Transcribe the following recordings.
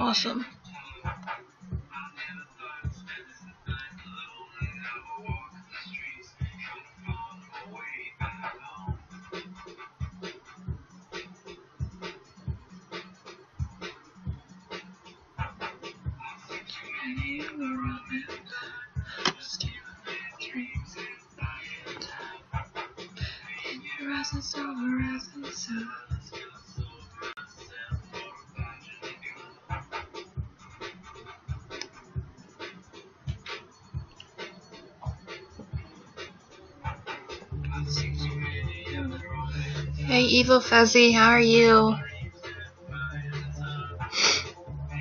Awesome. Hey Evil Fuzzy, how are you?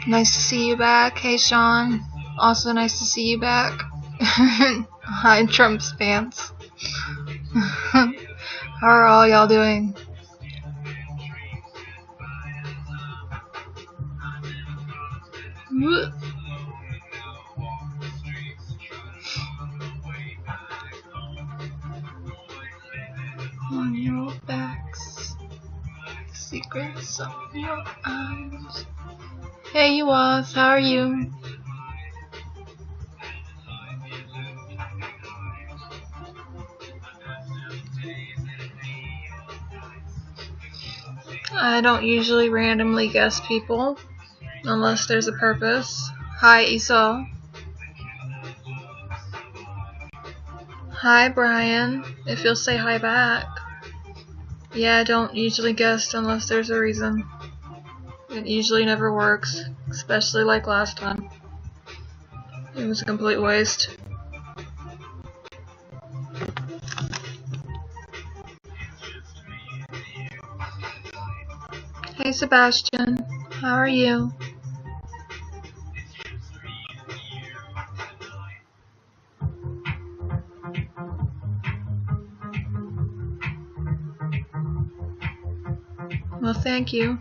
Nice to see you back. Hey Sean, also nice to see you back. Hi Trump's fans. How are all y'all doing? On your backs, secrets of your eyes. Hey you Oz, how are you? I don't usually randomly guess people unless there's a purpose. Hi Esau. Hi Brian, if you'll say hi back. Yeah, I don't usually guess unless there's a reason. It usually never works, especially like last time. It was a complete waste. Hey Sebastian, how are you? Well, thank you.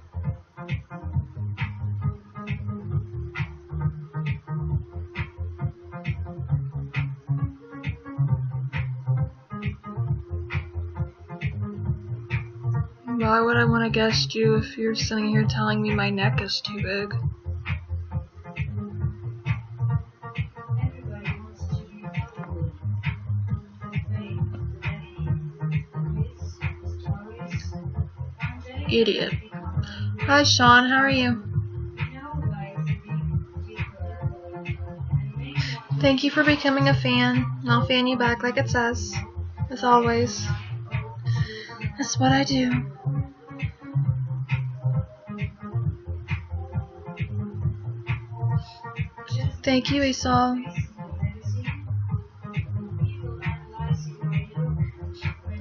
Why would I want to guest you if you're sitting here telling me my neck is too big? Idiot. Hi Sean, how are you? Thank you for becoming a fan. I'll fan you back like it says. As always. That's what I do. Thank you, Esau.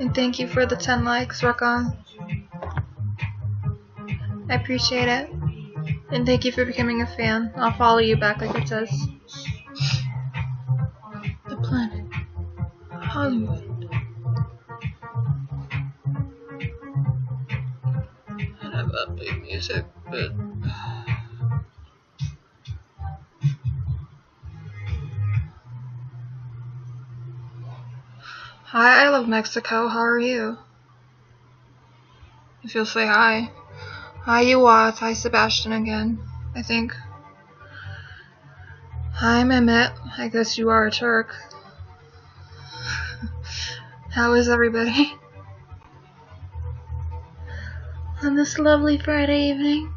And thank you for the 10 likes, rock on. I appreciate it. And thank you for becoming a fan. I'll follow you back like it says. The planet. Hollywood. I have upbeat music, but... Hi, I love Mexico. How are you? If you'll say hi. Hi, you Watts. Hi, Sebastian again. I think. Hi, Mehmet. I guess you are a Turk. How is everybody? On this lovely Friday evening.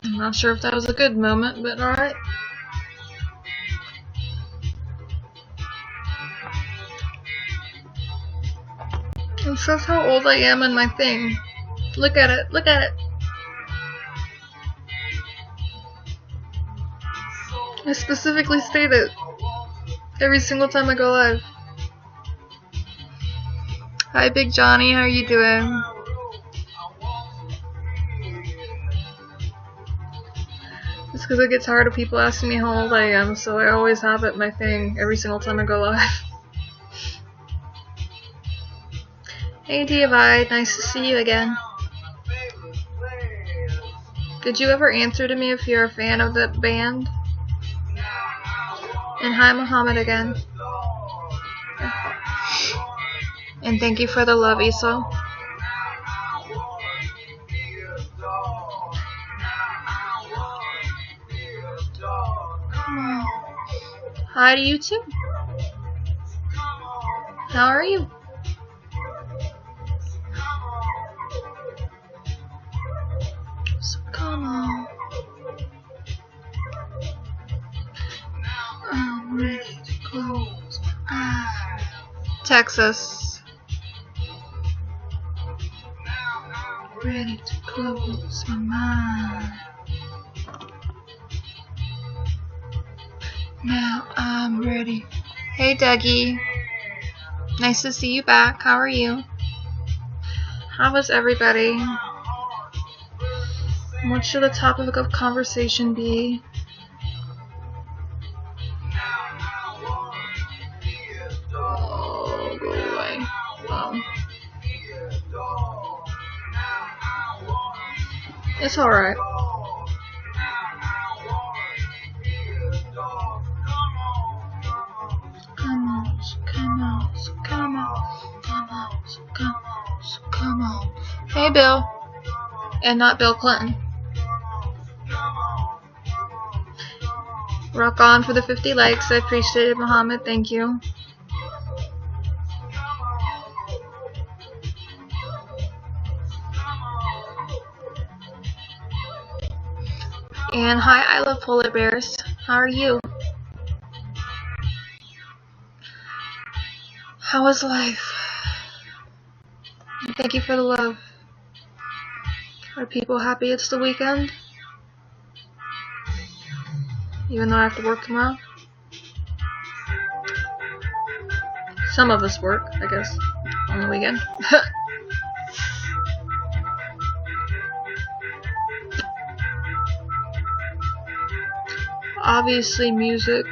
I'm not sure if that was a good moment, but alright. It says how old I am in my thing. Look at it, look at it. I specifically state it every single time I go live. Hi Big Johnny, how are you doing? It's because I get tired of people asking me how old I am, so I always have it in my thing every single time I go live. Hey Divide, nice to see you again. Did you ever answer to me if you're a fan of that band? And hi Muhammad again. And thank you for the love, Esau. Hi to you too. How are you? So come on. I'm ready to close my eyes. Texas. Ready to close my mind. Now I'm ready. Hey Dougie. Nice to see you back. How are you? How was everybody? What should the topic of conversation be? Oh, go away. It's alright. Come on. Hey, Bill. And not Bill Clinton. Rock on for the 50 likes. I appreciate it, Muhammad. Thank you. And hi, I love polar bears. How are you? How is life? And thank you for the love. Are people happy it's the weekend? Even though I have to work tomorrow? Some of us work, I guess, on the weekend. Obviously music,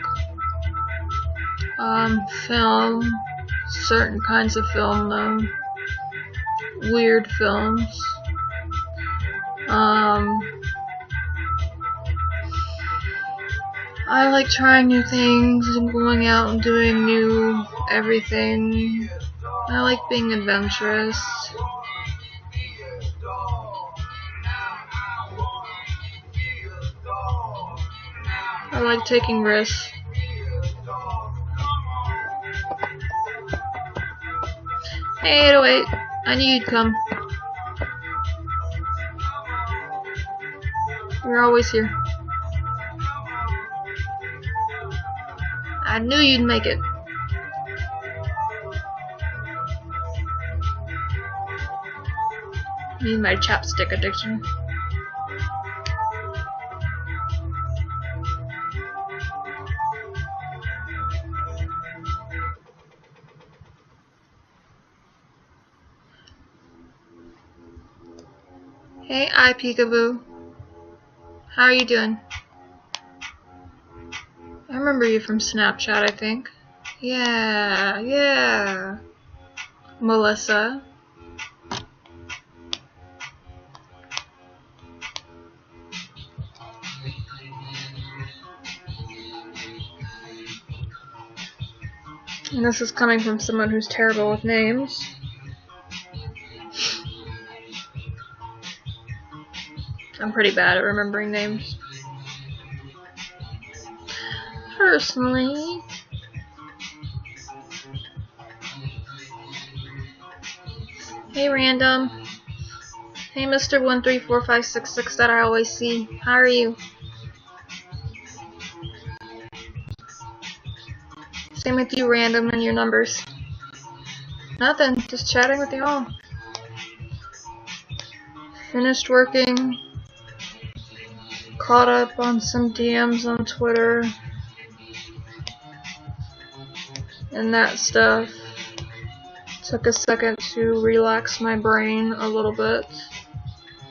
film, certain kinds of film though, weird films, I like trying new things and going out and doing new everything. I like being adventurous. I like taking risks. Hey 808, I knew you'd come. You're always here. I knew you'd make it. Need my chapstick addiction. Hey, iPeekaboo. How are you doing? I remember you from Snapchat, I think. Yeah. Melissa. And this is coming from someone who's terrible with names. I'm pretty bad at remembering names. Personally. Hey Random. Hey Mr. 134566 that I always see. How are you? Same with you, Random, and your numbers. Nothing, just chatting with y'all. Finished working. Caught up on some DMs on Twitter. And that stuff. Took a second to relax my brain a little bit.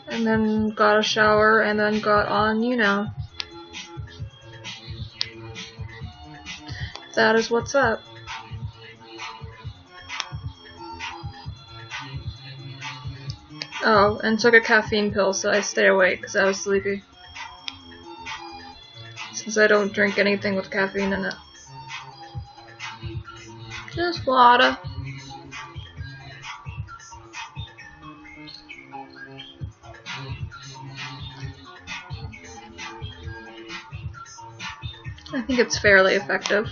And then got a shower and then got on YouNow. That is what's up. Oh, and took a caffeine pill so I stay awake because I was sleepy. Since I don't drink anything with caffeine in it. Just water. I think it's fairly effective.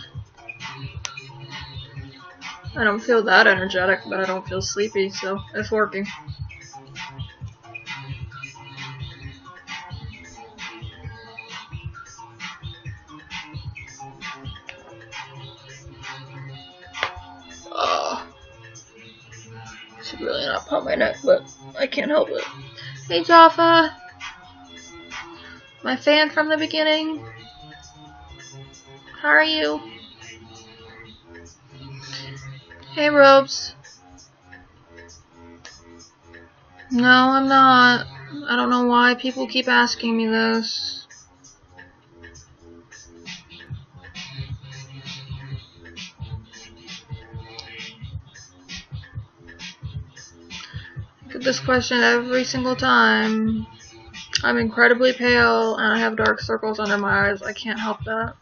I don't feel that energetic, but I don't feel sleepy, so it's working. Oh, I should really not pump my neck, but I can't help it. Hey Jaffa! My fan from the beginning. How are you? Hey Robes. No, I'm not. I don't know why people keep asking me this. I get this question every single time. I'm incredibly pale and I have dark circles under my eyes. I can't help that.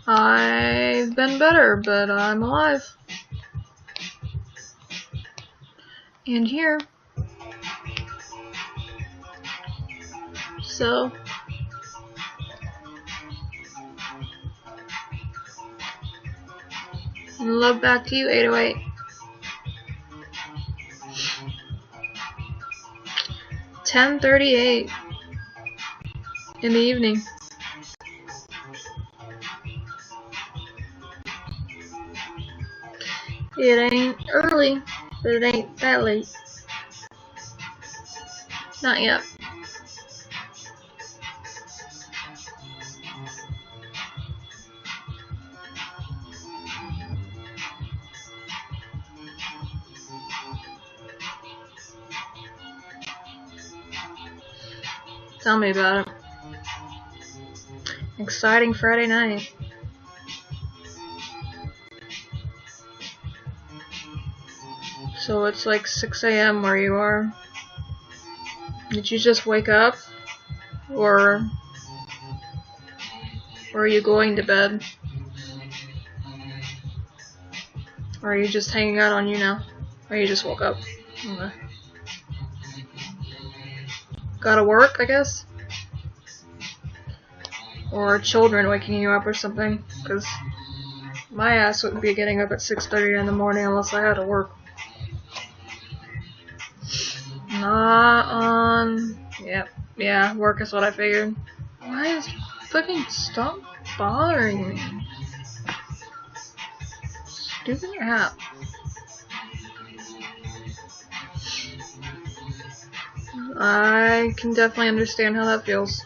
I've been better, but I'm alive. And here. So. Love back to you, 808. 10:38 in the evening. It ain't early, but it ain't that late. Not yet. Tell me about it. Exciting Friday night. So it's like 6 a.m. where you are. Did you just wake up? Or are you going to bed? Or are you just hanging out on YouNow? Or you just woke up? Okay. Gotta work, I guess? Or children waking you up or something? Because my ass wouldn't be getting up at 6:30 in the morning unless I had to work. Not on... Yep. Yeah, work is what I figured. Why is fucking stop bothering me? Stupid app. I can definitely understand how that feels.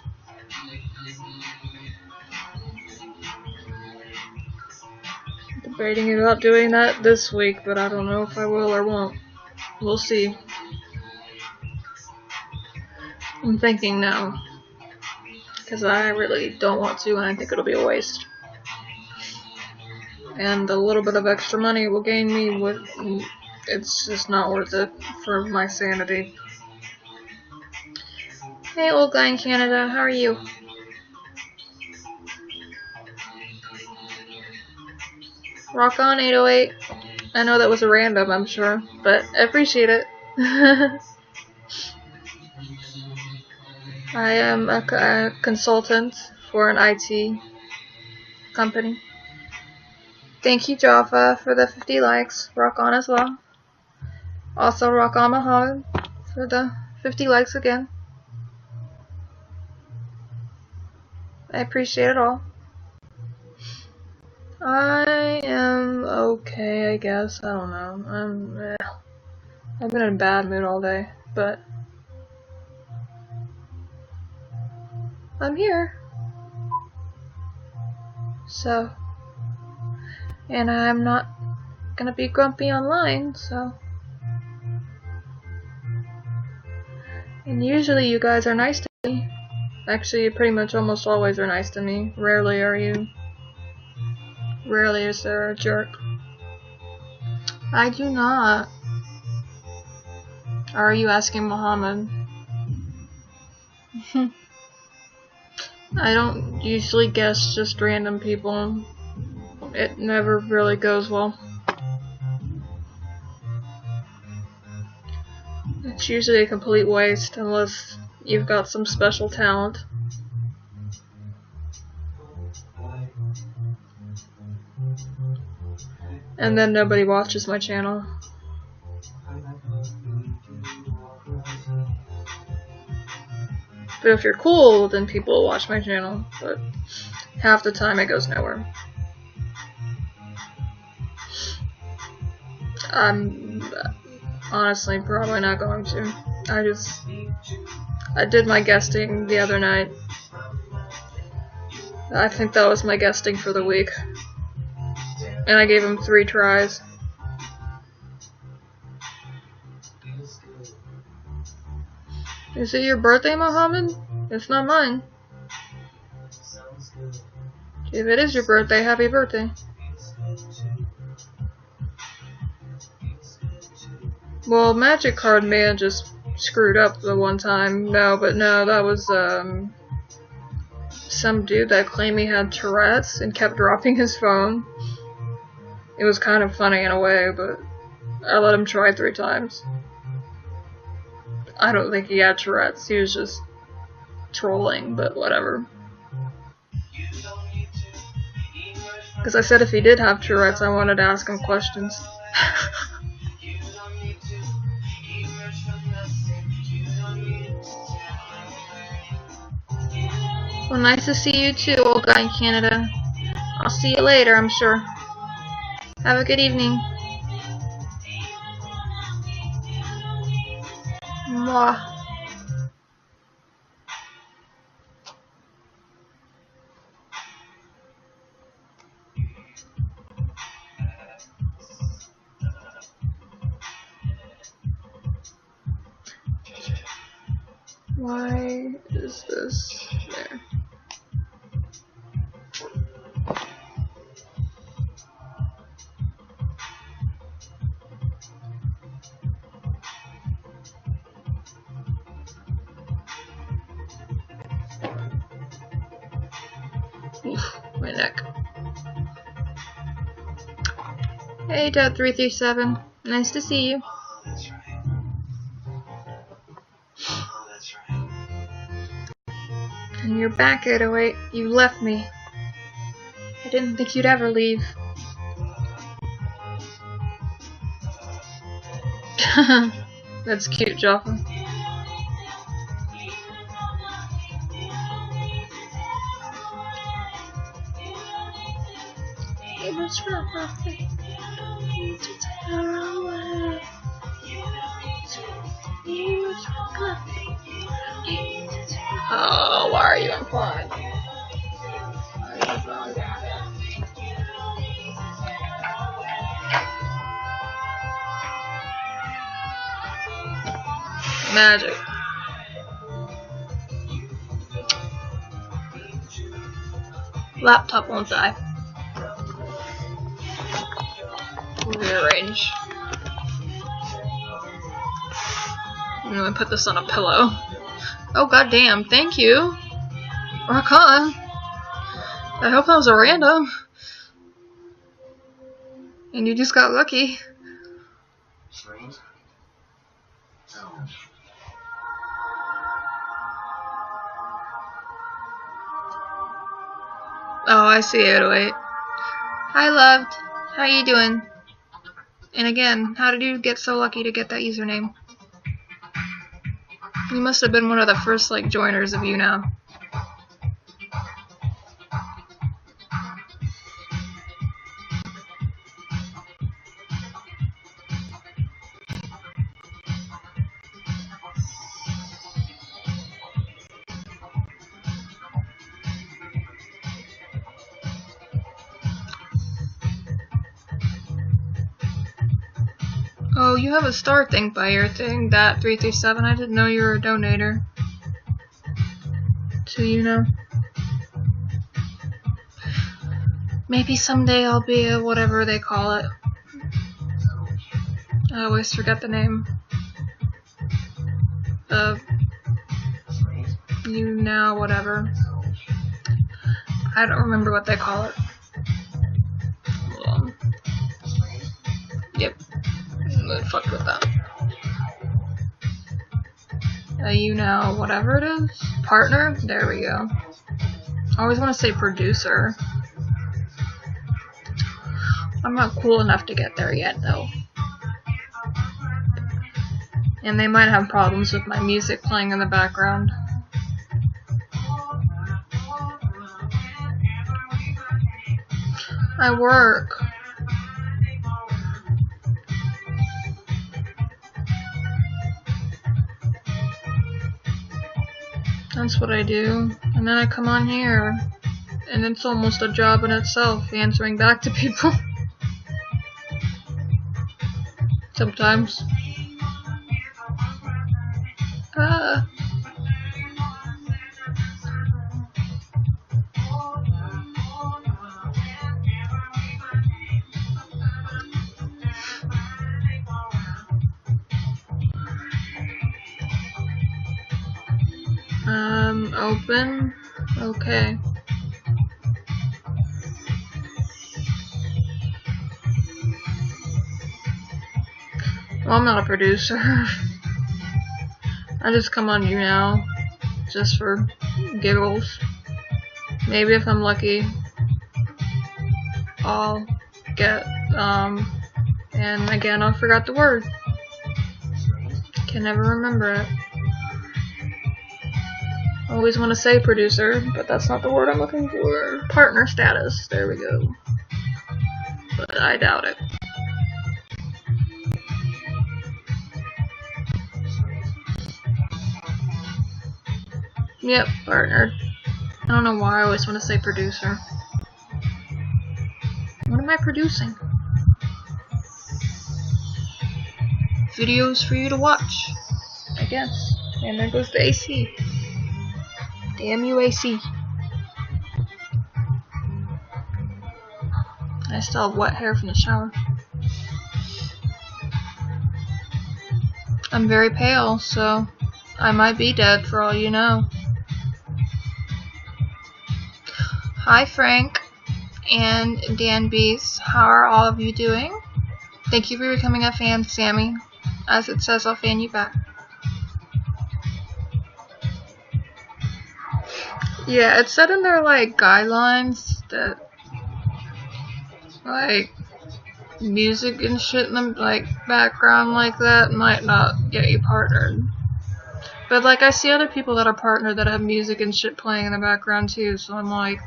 Debating about doing that this week, but I don't know if I will or won't. We'll see. I'm thinking no. Because I really don't want to, and I think it'll be a waste. And the little bit of extra money will gain me with... It's just not worth it for my sanity. Hey, old guy in Canada, how are you? Rock on, 808. I know that was a random, I'm sure, but I appreciate it. I am a consultant for an IT company. Thank you, Jaffa, for the 50 likes. Rock on as well. Also, rock on Muhammad for the 50 likes again. I appreciate it all. I am okay, I guess. I don't know. I've been in a bad mood all day, but I'm here. So, and I'm not gonna be grumpy online, so. And usually you guys are nice to me. Actually, you pretty much almost always are nice to me. Rarely are you. Rarely is there a jerk. I do not. Or are you asking Muhammad? I don't usually guess just random people. It never really goes well. It's usually a complete waste unless you've got some special talent. And then nobody watches my channel. But if you're cool, then people will watch my channel. But half the time it goes nowhere. I'm honestly probably not going to. I did my guesting the other night. I think that was my guesting for the week. And I gave him 3 tries. Is it your birthday, Muhammad? It's not mine. If it is your birthday, happy birthday. Well, Magic Card may have just screwed up the one time. No, that was some dude that claimed he had Tourette's and kept dropping his phone. It was kind of funny in a way, but I let him try 3 times. I don't think he had Tourette's, he was just trolling, but whatever. Because I said if he did have Tourette's, I wanted to ask him questions. Well, nice to see you too, old guy in Canada. I'll see you later, I'm sure. Have a good evening. Mwah. Why is this there? Oof, my neck. Hey, Dad337. Nice to see you. And you're back, 808. You left me. I didn't think you'd ever leave. That's cute, Jaffa. It was rough. Oh, why are you unplugged? Magic. Laptop won't die. Rearrange. I'm gonna put this on a pillow. Oh goddamn, thank you. Rock on. I hope that was a random. And you just got lucky. Oh, I see 808. Hi, loved. How you doing? And again, how did you get so lucky to get that username? You must have been one of the first, like, joiners of YouNow. Oh, you have a star thing by your thing, that 337. I didn't know you were a donator. To YouNow. Maybe someday I'll be a whatever they call it. I always forget the name. YouNow, whatever. I don't remember what they call it. Hold on. Yep. I fucked with that. YouNow, whatever it is. Partner? There we go. I always want to say producer. I'm not cool enough to get there yet, though. And they might have problems with my music playing in the background. I work. That's what I do. And then I come on here. And it's almost a job in itself, answering back to people. Sometimes. Open. Okay. Well, I'm not a producer. I just come on YouNow just for giggles. Maybe if I'm lucky, I'll get, and again, I forgot the word. Can never remember it. I always want to say producer, but that's not the word I'm looking for. Partner status. There we go. But I doubt it. Yep, partner. I don't know why I always want to say producer. What am I producing? Videos for you to watch, I guess. And there goes the AC. Damn you, AC. I still have wet hair from the shower. I'm very pale, so I might be dead for all you know. Hi Frank and Dan Bees, how are all of you doing? Thank you for becoming a fan, Sammy. As it says, I'll fan you back. Yeah, it said in their like guidelines that like music and shit in the like background like that might not get you partnered. But like I see other people that are partnered that have music and shit playing in the background too, so I'm like,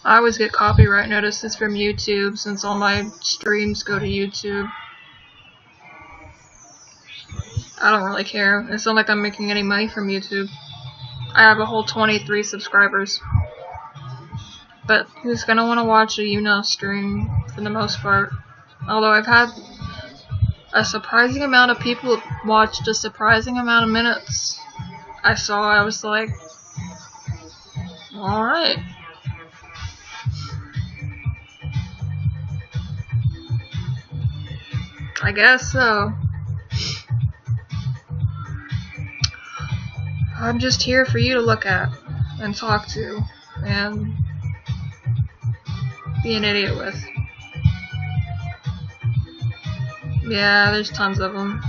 I always get copyright notices from YouTube since all my streams go to YouTube. I don't really care. It's not like I'm making any money from YouTube. I have a whole 23 subscribers. But who's gonna want to watch a YouNow stream for the most part? Although I've had a surprising amount of people watched a surprising amount of minutes. I was like, alright. I guess so. I'm just here for you to look at and talk to and be an idiot with. Yeah, there's tons of them.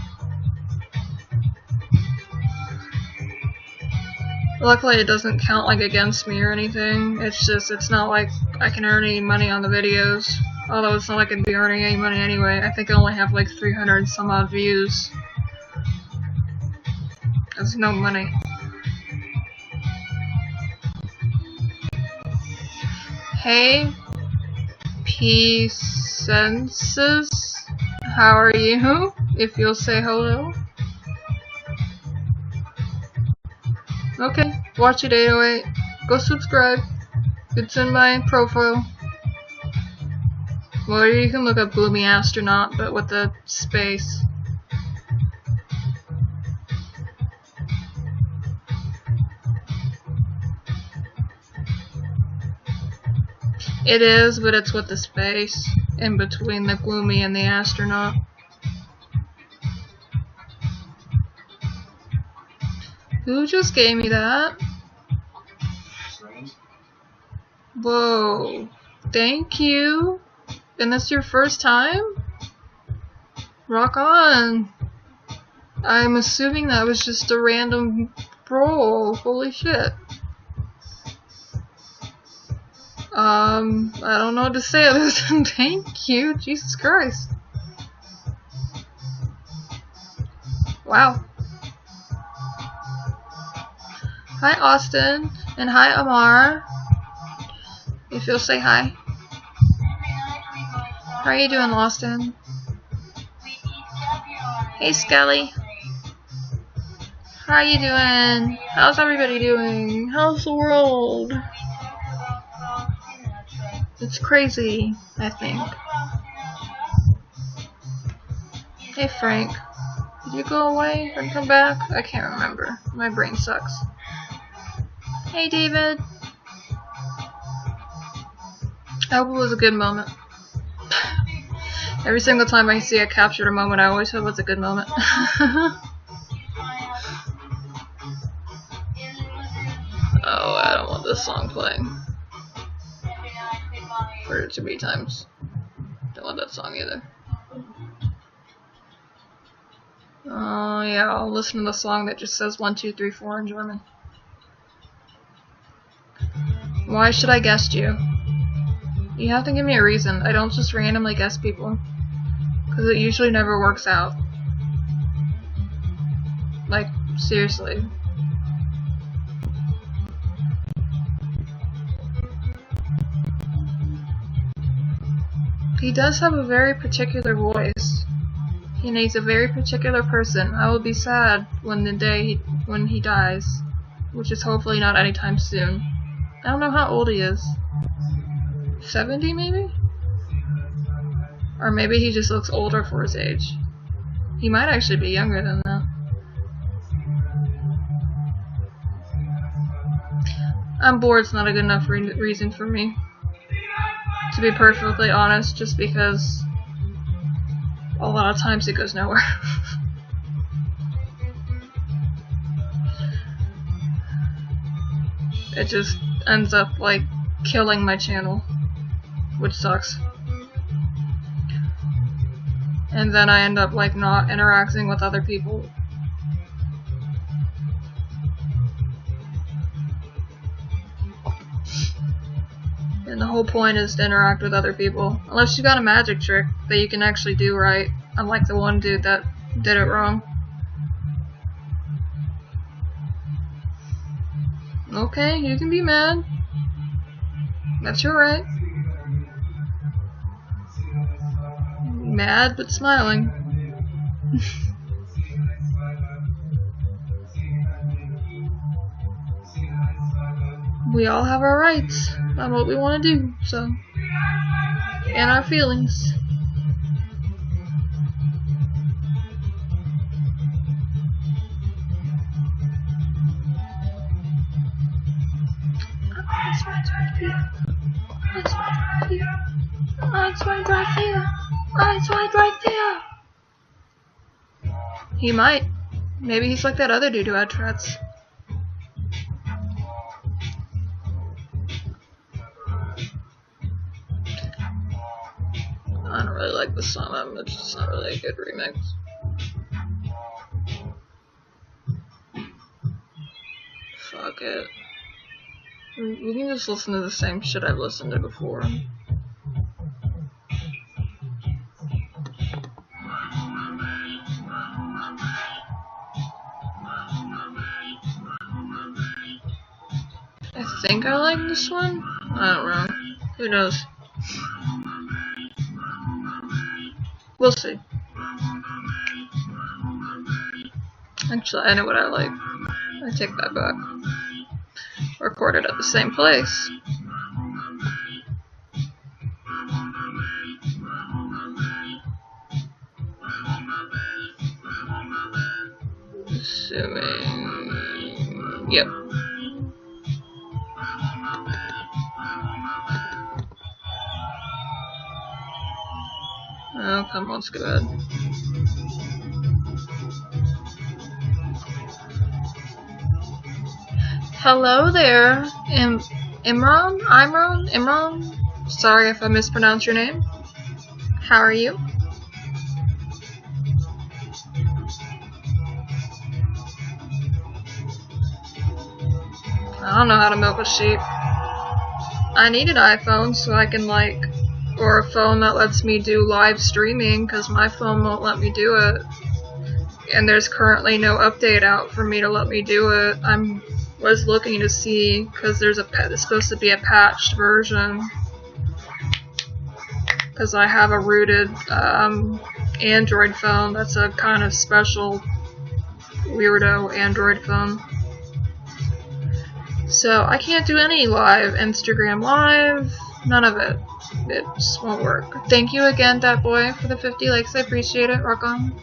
Luckily it doesn't count like against me or anything. It's not like I can earn any money on the videos. Although it's not like I'd be earning any money anyway. I think I only have like 300 some odd views. That's no money. Hey, P-Senses, how are you? If you'll say hello. Okay, watch it 808. Go subscribe. It's in my profile. Or you can look up Gloomy Astronaut, but with the space. It is, but it's with the space in between the Gloomy and the Astronaut. Who just gave me that? Whoa. Thank you. And that's your first time? Rock on. I'm assuming that was just a random roll. Holy shit. I don't know what to say other than thank you. Jesus Christ. Wow. Hi Austin, and hi Amar. If you'll say hi. How are you doing, Austin? Hey Skelly. How are you doing? How's everybody doing? How's the world? It's crazy, I think. Hey Frank. Did you go away and come back? I can't remember. My brain sucks. Hey David. I hope it was a good moment. Every single time I see I captured a moment, I always hope it's a good moment. Oh, I don't want this song playing. Heard it too many times. Don't want that song either. Oh yeah, I'll listen to the song that just says 1, 2, 3, 4 in German. Why should I guess you? You have to give me a reason. I don't just randomly guess people. Because it usually never works out. Like, seriously. He does have a very particular voice. And he's a very particular person. I will be sad when when he dies. Which is hopefully not anytime soon. I don't know how old he is. 70 maybe? Or maybe he just looks older for his age. He might actually be younger than that. I'm bored's not a good enough reason for me. To be perfectly honest, just because a lot of times it goes nowhere. It just ends up like killing my channel, which sucks. And then I end up like not interacting with other people. And the whole point is to interact with other people. Unless you got a magic trick that you can actually do right. Unlike the one dude that did it wrong. Okay, you can be mad. That's your right. Mad but smiling. We all have our rights on what we want to do, so. And our feelings. It's right here. It's right here. It's right here. It's right there. He might. Maybe he's like that other dude who had Tourette's. I don't really like this song that much. It's not really a good remix. Fuck it. We can just listen to the same shit I've listened to before. I think I like this one. I don't know. Who knows? We'll see. Actually, I know what I like. I take that back. Or recorded at the same place. Assuming... Yep. Oh, come on, Scud. Hello there, Imran? Sorry if I mispronounced your name. How are you? I don't know how to milk a sheep. I need an iPhone so I can or a phone that lets me do live streaming, because my phone won't let me do it. And there's currently no update out for me to let me do it. Was looking to see, because there's supposed to be a patched version. Because I have a rooted Android phone that's a kind of special weirdo Android phone. So I can't do any live Instagram live, none of it. It just won't work. Thank you again, that boy, for the 50 likes. I appreciate it. Rock on.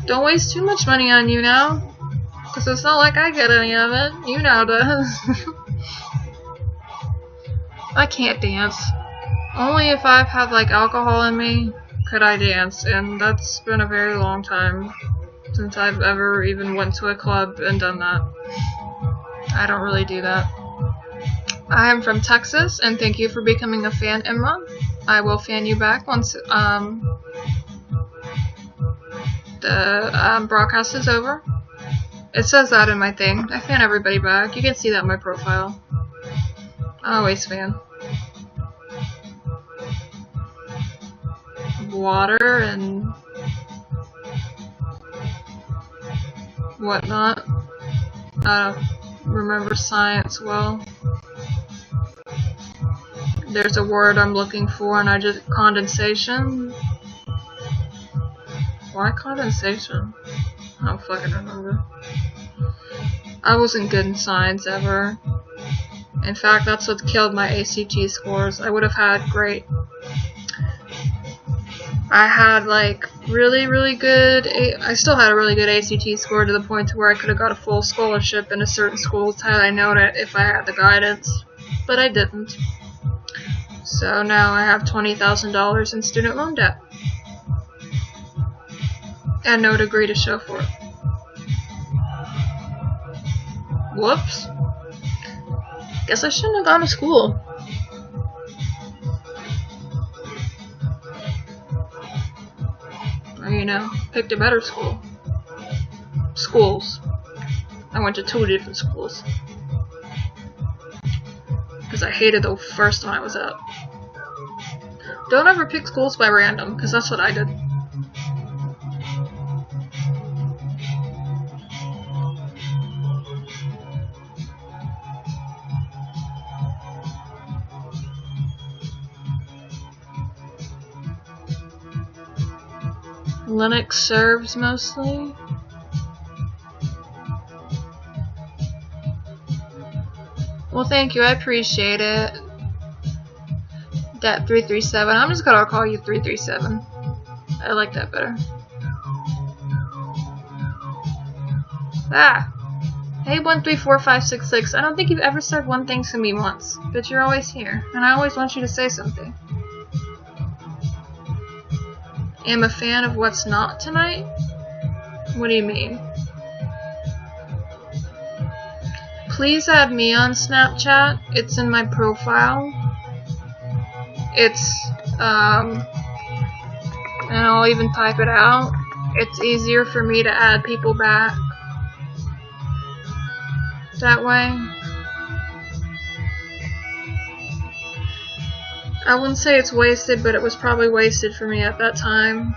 Don't waste too much money on YouNow, because it's not like I get any of it. YouNow does. I can't dance. Only if I've had alcohol in me could I dance, and that's been a very long time since I've ever even went to a club and done that. I don't really do that. I am from Texas, and thank you for becoming a fan, Imran. I will fan you back once the broadcast is over. It says that in my thing. I fan everybody back. You can see that in my profile. I always fan. Water and whatnot. I don't remember science well. There's a word I'm looking for, and condensation. Why condensation? I don't fucking remember. I wasn't good in science ever. In fact, that's what killed my ACT scores. I would have had great. I had really good. I still had a really good ACT score to the point to where I could have got a full scholarship in a certain school had I known it if I had the guidance, but I didn't. So now I have $20,000 in student loan debt. And no degree to show for it. Whoops. Guess I shouldn't have gone to school. Or, picked a better school. Schools. I went to 2 different schools. Because I hated the first one I was at. Don't ever pick schools by random, because that's what I did. Linux serves mostly. Well, thank you. I appreciate it. That 337. I'm just gonna call you 337. I like that better. Ah. Hey, 134566. I don't think you've ever said one thing to me once, but you're always here, and I always want you to say something. Am a fan of what's not tonight? What do you mean? Please add me on Snapchat. It's in my profile. It's, and I'll even type it out. It's easier for me to add people back that way. I wouldn't say it's wasted, but it was probably wasted for me at that time.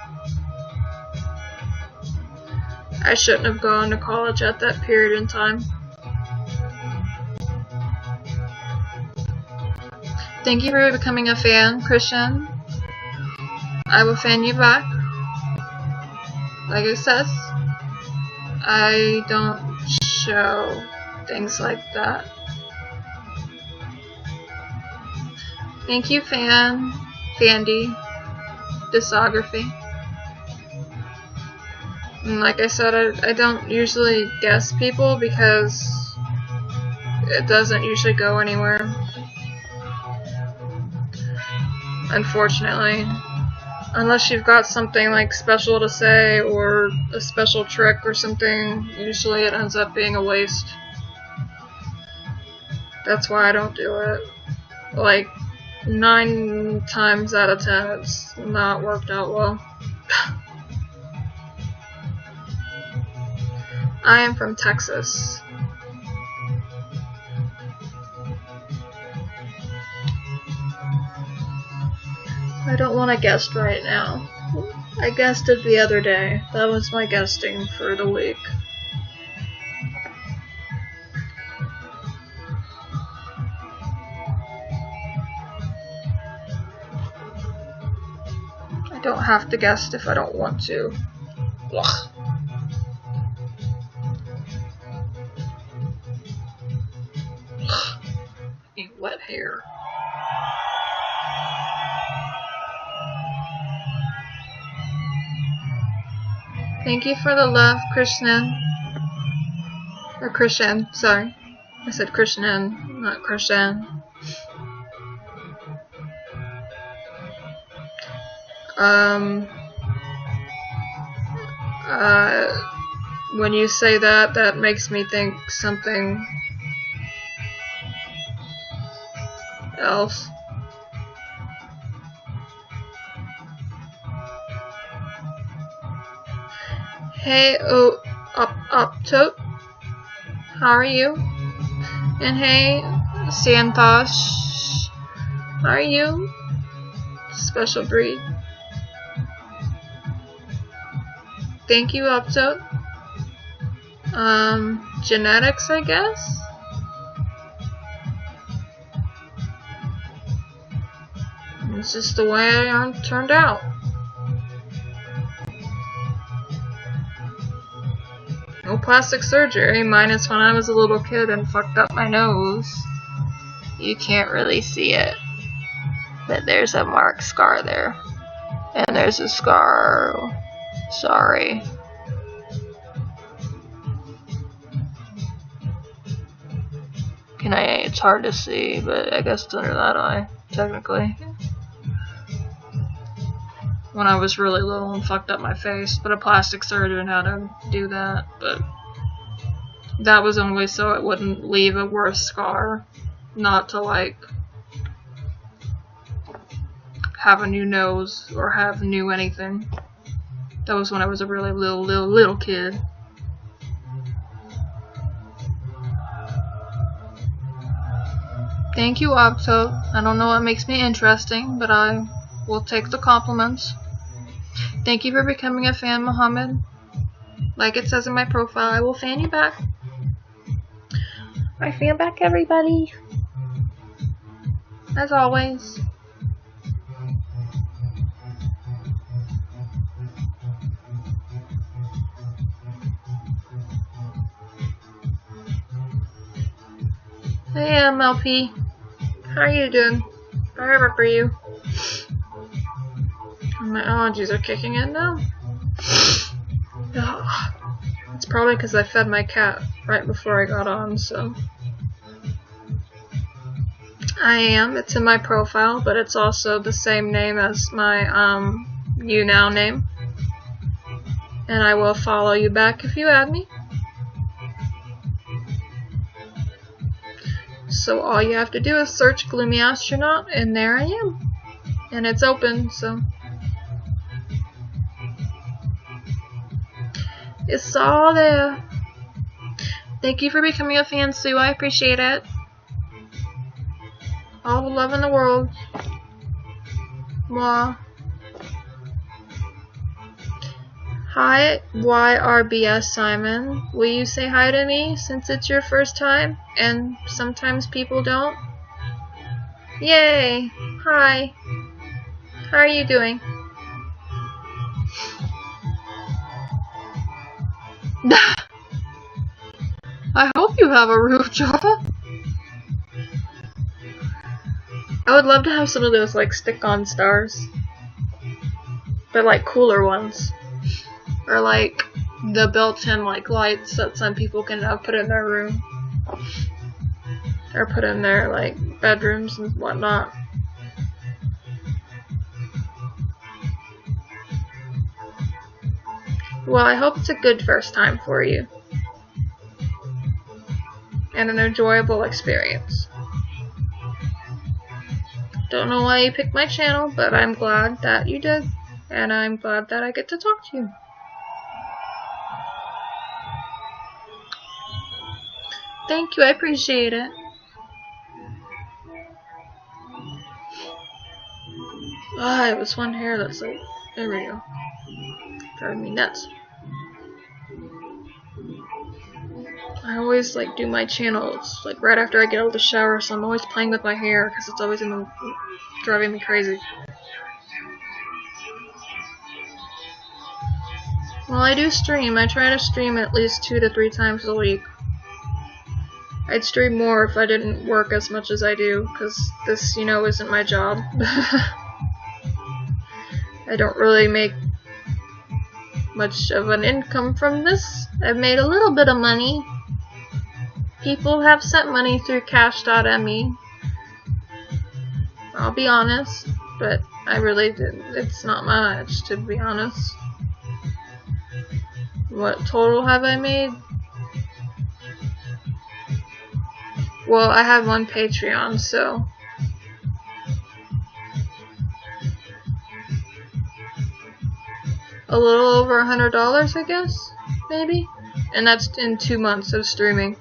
I shouldn't have gone to college at that period in time. Thank you for becoming a fan, Christian. I will fan you back. Like it says. I don't show things like that. Thank you, Fandy, discography. And like I said, I don't usually guess people because it doesn't usually go anywhere. Unfortunately. Unless you've got something like special to say or a special trick or something, usually it ends up being a waste. That's why I don't do it. Like 9 times out of 10 it's not worked out well. I am from Texas. I don't want to guest right now. I guested the other day. That was my guesting for the week. I don't have to guest if I don't want to. Ugh. Wet hair. Thank you for the love, Krishnan. Or Krishan, sorry. I said Krishnan, not Krishan. When you say that, that makes me think something else. Hey, Uptote, how are you? And hey, Santosh, how are you? Special breed. Thank you, Uptote. Genetics, I guess? It's just the way I turned out. No plastic surgery, minus when I was a little kid and fucked up my nose. You can't really see it, but there's a mark scar there. And there's a scar. Sorry. It's hard to see, but I guess it's under that eye, technically. When I was really little and fucked up my face, but a plastic surgeon had to do that, but that was only so it wouldn't leave a worse scar, not to like have a new nose or have new anything. That was when I was a really little kid. Thank you, Octo. I don't know what makes me interesting, but I will take the compliments. Thank you for becoming a fan, Mohammed. Like it says in my profile, I will fan you back. I fan back everybody. As always. Hey, MLP. How are you doing? I remember you. My allergies are kicking in now. It's probably because I fed my cat right before I got on, so. I am. It's in my profile, but it's also the same name as my YouNow name. And I will follow you back if you add me. So all you have to do is search Gloomy Astronaut, and there I am. And it's open, so. It's all there. Thank you for becoming a fan, Sue. I appreciate it. All the love in the world. Mwah. Hi, YRBS Simon. Will you say hi to me since it's your first time and sometimes people don't? Yay! Hi. How are you doing? I hope you have a roof, Java. I would love to have some of those like stick-on stars. But like cooler ones. Or like the built-in like lights that some people can put in their room. Or put in their like bedrooms and whatnot. Well, I hope it's a good first time for you. And an enjoyable experience. Don't know why you picked my channel, but I'm glad that you did. And I'm glad that I get to talk to you. Thank you, I appreciate it. Ah, it was one hair that's like, there we go. Driving me nuts. I always like do my channels like right after I get out of the shower, so I'm always playing with my hair because it's always driving me crazy. Well, I do stream. I try to stream at least 2 to 3 times a week. I'd stream more if I didn't work as much as I do, because this, you know, isn't my job. I don't really make much of an income from this. I've made a little bit of money. People have sent money through cash.me. I'll be honest, but I really didn't. It's not much, to be honest. What total have I made? Well, I have one Patreon, so a little over $100, I guess, maybe? And that's in 2 months of streaming.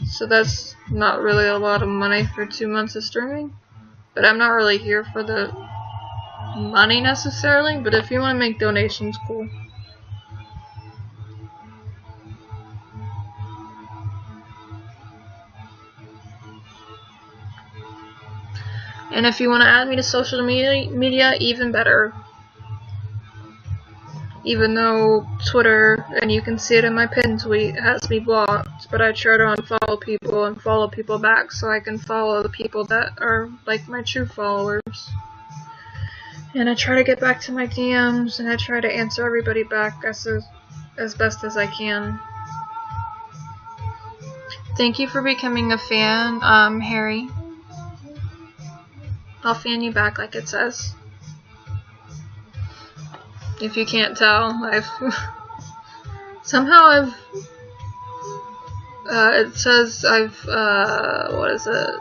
So that's not really a lot of money for 2 months of streaming. But I'm not really here for the money necessarily, but if you want to make donations, cool. And if you want to add me to social media, even better. Even though Twitter, and you can see it in my pinned tweet, has me blocked, but I try to unfollow people and follow people back so I can follow the people that are like my true followers. And I try to get back to my DMs, and I try to answer everybody back as best as I can. Thank you for becoming a fan, Harry. I'll fan you back like it says. If you can't tell, it says what is it?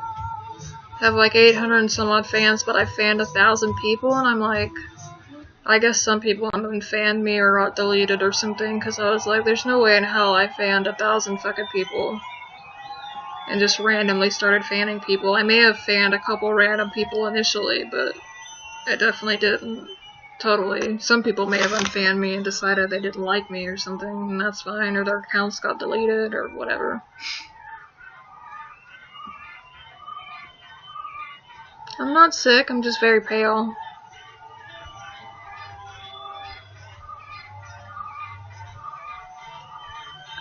Have like 800 and some odd fans, but I fanned 1,000 people, and I'm like, I guess some people unfanned me or got deleted or something, because I was like, there's no way in hell I fanned 1,000 fucking people. And just randomly started fanning people. I may have fanned a couple random people initially, but I definitely didn't. Totally. Some people may have unfanned me and decided they didn't like me or something, and that's fine, or their accounts got deleted, or whatever. I'm not sick, I'm just very pale.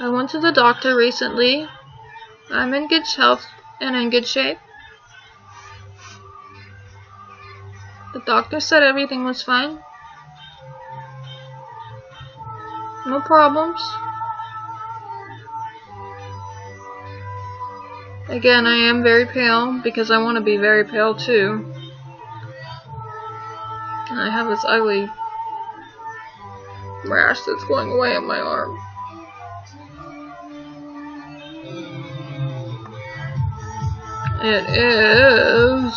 I went to the doctor recently. I'm in good health and in good shape. The doctor said everything was fine. No problems. Again, I am very pale because I want to be very pale too. And I have this ugly rash that's going away on my arm. It is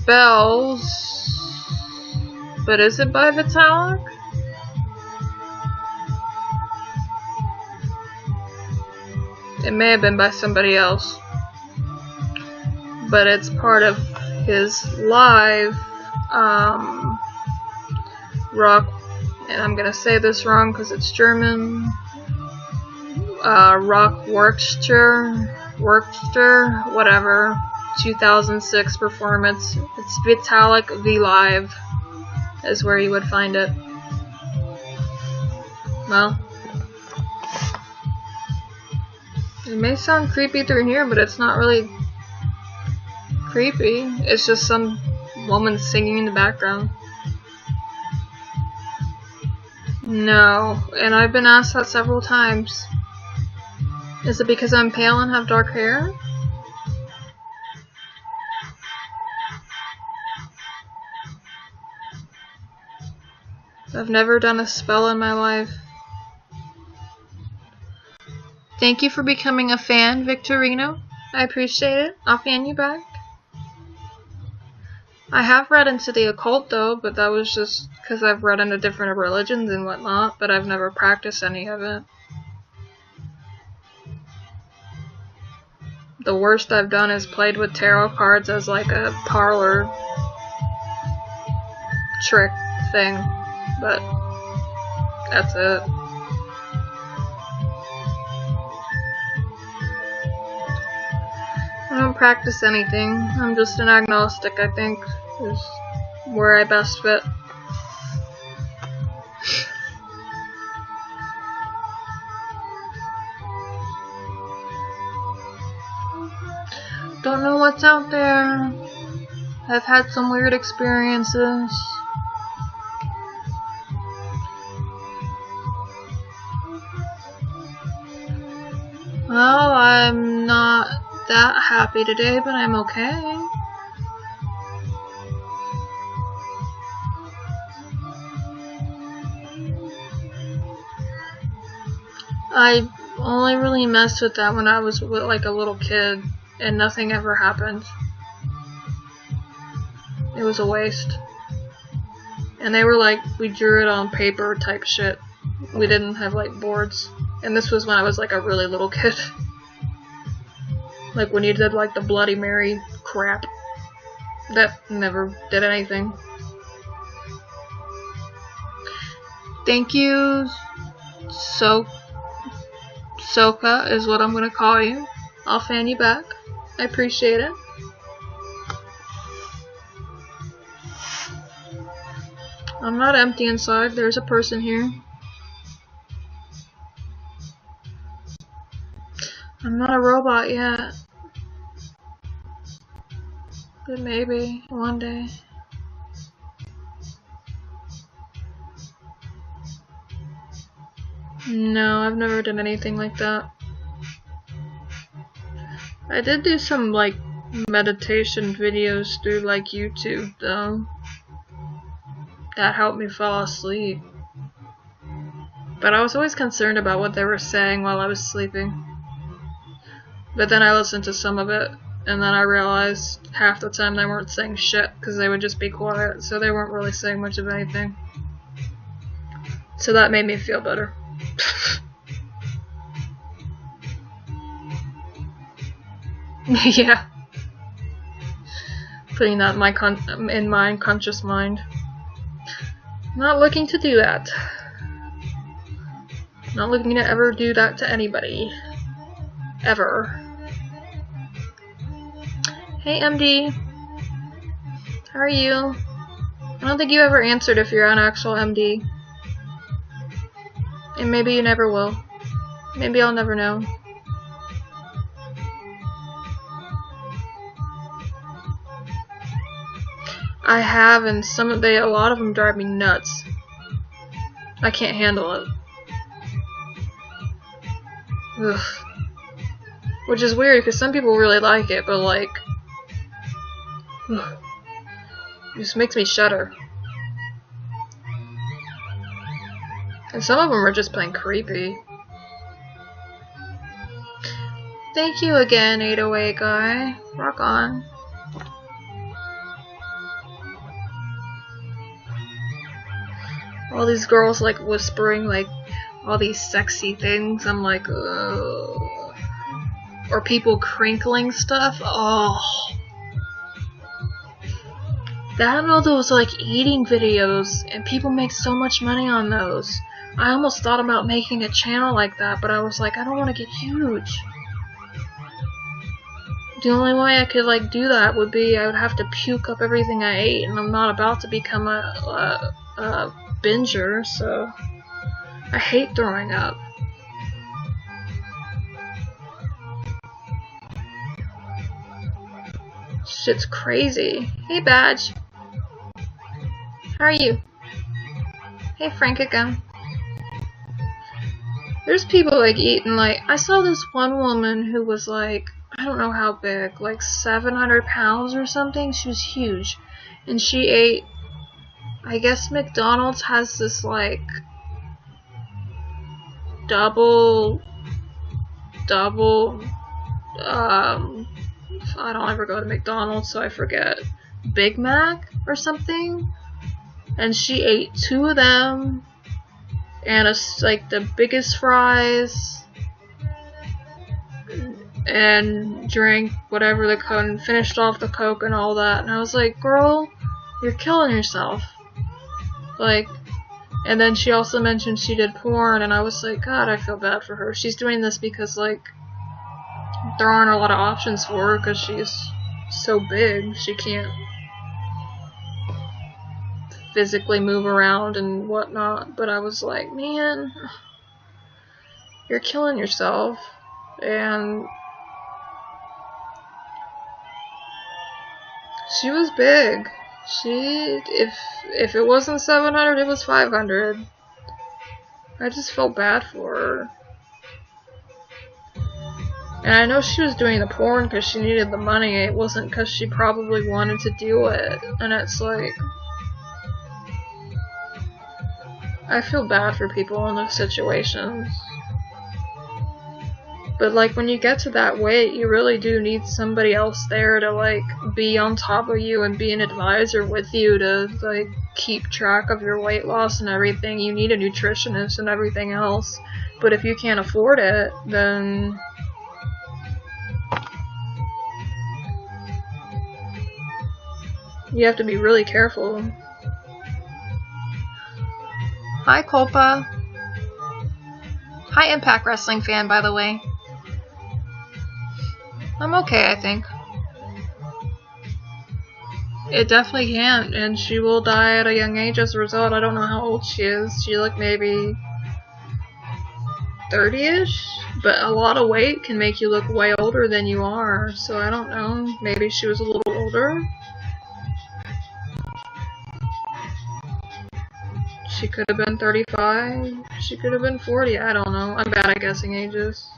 Bells, but is it by Vitalik? It may have been by somebody else, but it's part of his live rock, and I'm gonna say this wrong because it's German. Rock Workster, whatever, 2006 performance. It's Vitalik V Live is where you would find it. Well, it may sound creepy through here, but it's not really creepy. It's just some woman singing in the background. No, and I've been asked that several times. Is it because I'm pale and have dark hair? I've never done a spell in my life. Thank you for becoming a fan, Victorino. I appreciate it. I'll fan you back. I have read into the occult though, but that was just because I've read into different religions and whatnot, but I've never practiced any of it. The worst I've done is played with tarot cards as like a parlor trick thing, but that's it. I don't practice anything. I'm just an agnostic, I think, is where I best fit. Don't know what's out there. I've had some weird experiences. Well, I'm not that happy today, but I'm okay. I only really messed with that when I was like a little kid, and nothing ever happened. It was a waste. And they were like, we drew it on paper type shit. We didn't have like boards. And this was when I was like a really little kid. Like when you did like the Bloody Mary crap. That never did anything. Thank you, Soka is what I'm gonna call you. I'll fan you back. I appreciate it. I'm not empty inside. There's a person here. I'm not a robot yet. But maybe one day. No, I've never done anything like that. I did do some like meditation videos through like YouTube though. That helped me fall asleep. But I was always concerned about what they were saying while I was sleeping. But then I listened to some of it, and then I realized half the time they weren't saying shit because they would just be quiet, so they weren't really saying much of anything. So that made me feel better. Yeah. Putting that in my unconscious mind. Not looking to do that. Not looking to ever do that to anybody. Ever. Hey MD. How are you? I don't think you ever answered if you're an actual MD. And maybe you never will. Maybe I'll never know. I have, and a lot of them drive me nuts. I can't handle it. Ugh. Which is weird, because some people really like it, but like... Ugh. It just makes me shudder. And some of them are just plain creepy. Thank you again, 808 guy. Rock on. All these girls like whispering like all these sexy things. I'm like, ugh. Or people crinkling stuff. Oh. That and all those like eating videos, and people make so much money on those. I almost thought about making a channel like that, but I was like, I don't want to get huge. The only way I could like do that would be I would have to puke up everything I ate, and I'm not about to become a binger, so I hate throwing up. Shit's crazy. Hey, Badge. How are you? Hey, Frank again. There's people like eating like, I saw this one woman who was like, I don't know how big, like 700 pounds or something. She was huge. And she ate, I guess McDonald's has this like double, I don't ever go to McDonald's, so I forget, Big Mac or something. And she ate 2 of them and like the biggest fries and drank whatever the Coke and finished off the Coke and all that. And I was like, girl, you're killing yourself. Like, and then she also mentioned she did porn, and I was like, God, I feel bad for her. She's doing this because like there aren't a lot of options for her because she's so big. She can't physically move around and whatnot. But I was like, man, you're killing yourself. And she was big. If it wasn't 700, it was 500. I just felt bad for her. And I know she was doing the porn because she needed the money. It wasn't because she probably wanted to do it. And it's like, I feel bad for people in those situations. But like when you get to that weight, you really do need somebody else there to like be on top of you and be an advisor with you to like keep track of your weight loss and everything. You need a nutritionist and everything else. But if you can't afford it, then you have to be really careful. Hi, Culpa. Hi, Impact Wrestling fan, by the way. I'm okay, I think. It definitely can, and she will die at a young age as a result. I don't know how old she is. She like maybe 30-ish, but a lot of weight can make you look way older than you are, so I don't know. Maybe she was a little older. She could have been 35. She could have been 40. I don't know. I'm bad at guessing ages.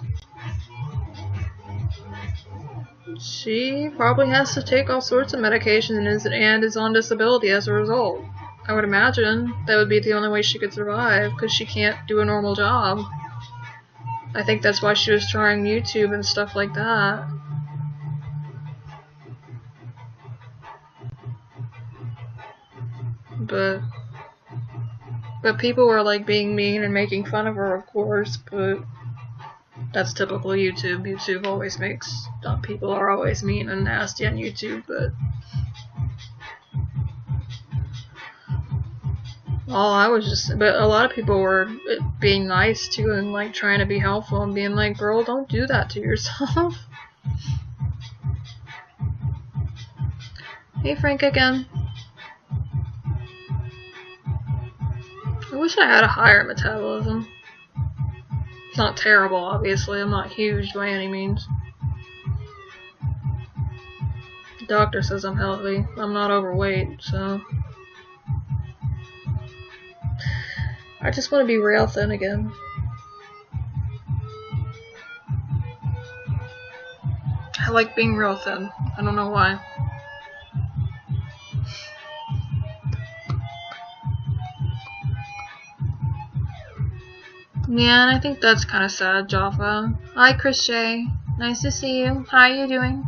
She probably has to take all sorts of medication and is on disability as a result. I would imagine that would be the only way she could survive, because she can't do a normal job. I think that's why she was trying YouTube and stuff like that. But people were like being mean and making fun of her, of course, but that's typical YouTube. YouTube always makes, people are always mean and nasty on YouTube, but but a lot of people were being nice too and like trying to be helpful and being like, girl, don't do that to yourself. Hey, Frank again. I wish I had a higher metabolism. It's not terrible, obviously. I'm not huge by any means. The doctor says I'm healthy. I'm not overweight, so I just want to be real thin again. I like being real thin. I don't know why. Yeah, and I think that's kind of sad, Jaffa. Hi, Chris J. Nice to see you. How are you doing?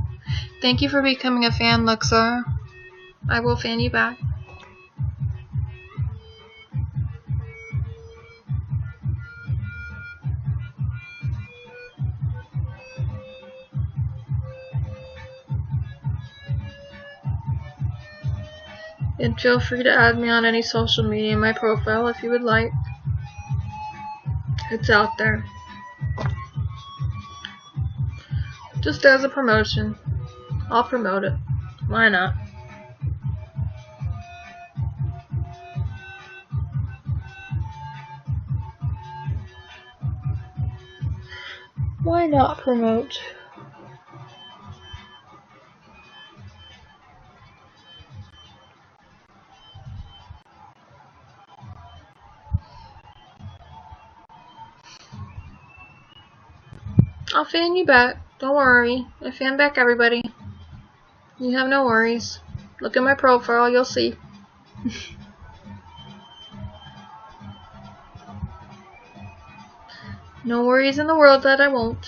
Thank you for becoming a fan, Luxor. I will fan you back. And feel free to add me on any social media in my profile if you would like. It's out there. Just as a promotion. I'll promote it. Why not? Why not promote? I'll fan you back. Don't worry. I fan back everybody. You have no worries. Look at my profile, you'll see. No worries in the world that I won't.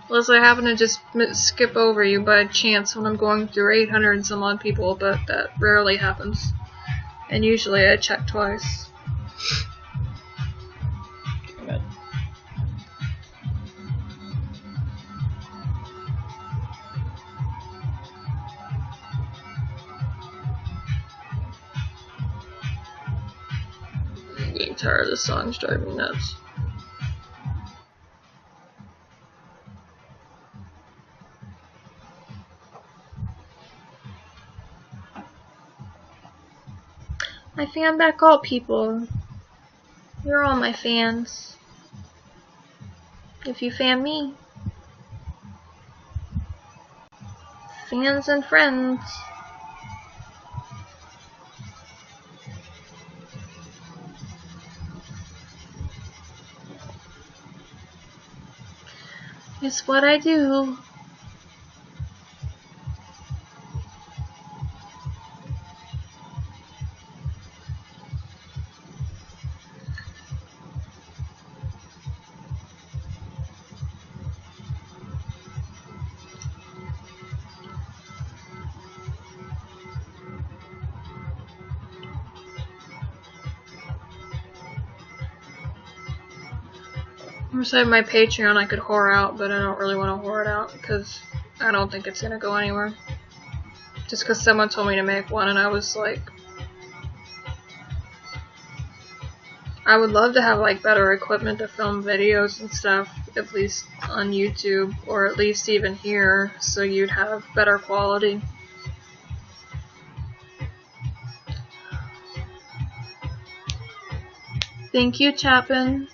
Unless I happen to just skip over you by chance when I'm going through 800 and some odd people, but that rarely happens. And usually I check twice. I'm getting tired of this song, it's driving me nuts. I fan back all people. You're all my fans. If you fan me. Fans and friends. It's what I do. Besides my Patreon I could whore out, but I don't really want to whore it out because I don't think it's gonna go anywhere. Just because someone told me to make one and I was like, I would love to have like better equipment to film videos and stuff, at least on YouTube, or at least even here, so you'd have better quality. Thank you, Chapin.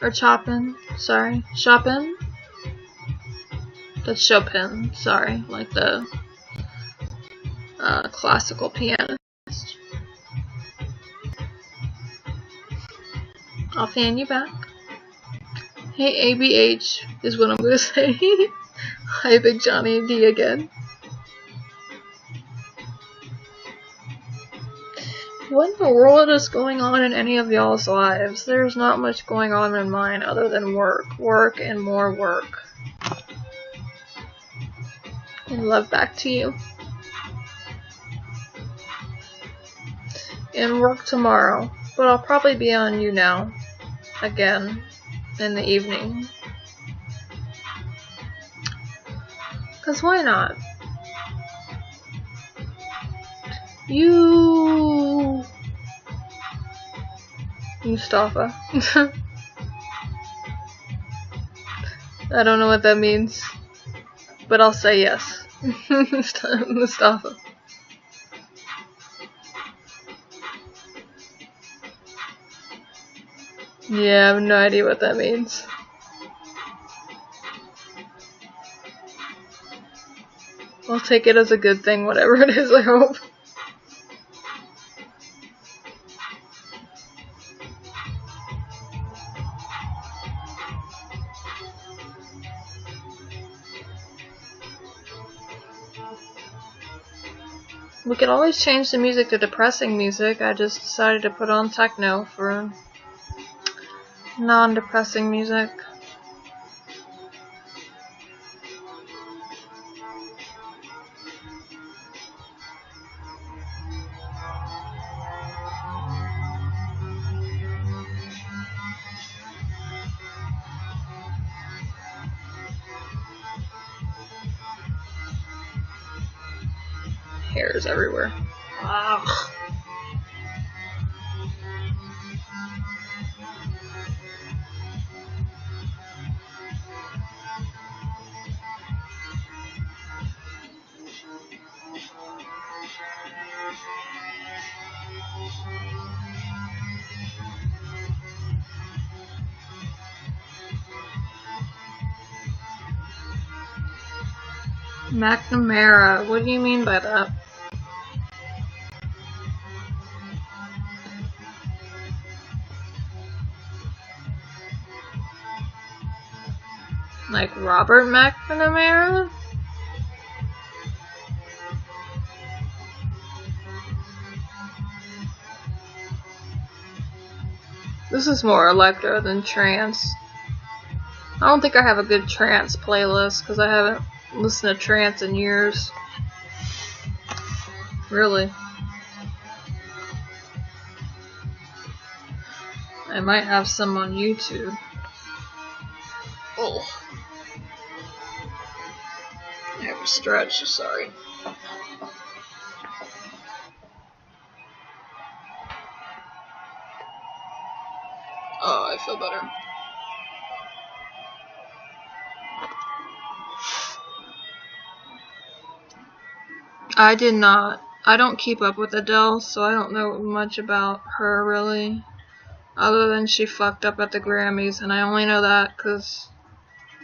Or Chopin, sorry. Chopin? That's Chopin, sorry. Like the classical pianist. I'll fan you back. Hey, ABH is what I'm gonna say. Hi, Big Johnny D again. What in the world is going on in any of y'all's lives? There's not much going on in mine other than work. Work and more work. And love back to you. And work tomorrow. But I'll probably be on YouNow again in the evening. 'Cause why not? Mustafa. I don't know what that means, but I'll say yes. Mustafa. Yeah, I have no idea what that means. I'll take it as a good thing, whatever it is, I hope. We could always change the music to depressing music. I just decided to put on techno for non-depressing music. Hairs everywhere. Ugh. McNamara, what do you mean by that? Like Robert McNamara? This is more electro than trance. I don't think I have a good trance playlist because I haven't listened to trance in years. Really. I might have some on YouTube. Oh. I have a stretch, sorry. Oh, I feel better. I did not. I don't keep up with Adele, so I don't know much about her really. Other than she fucked up at the Grammys, and I only know that because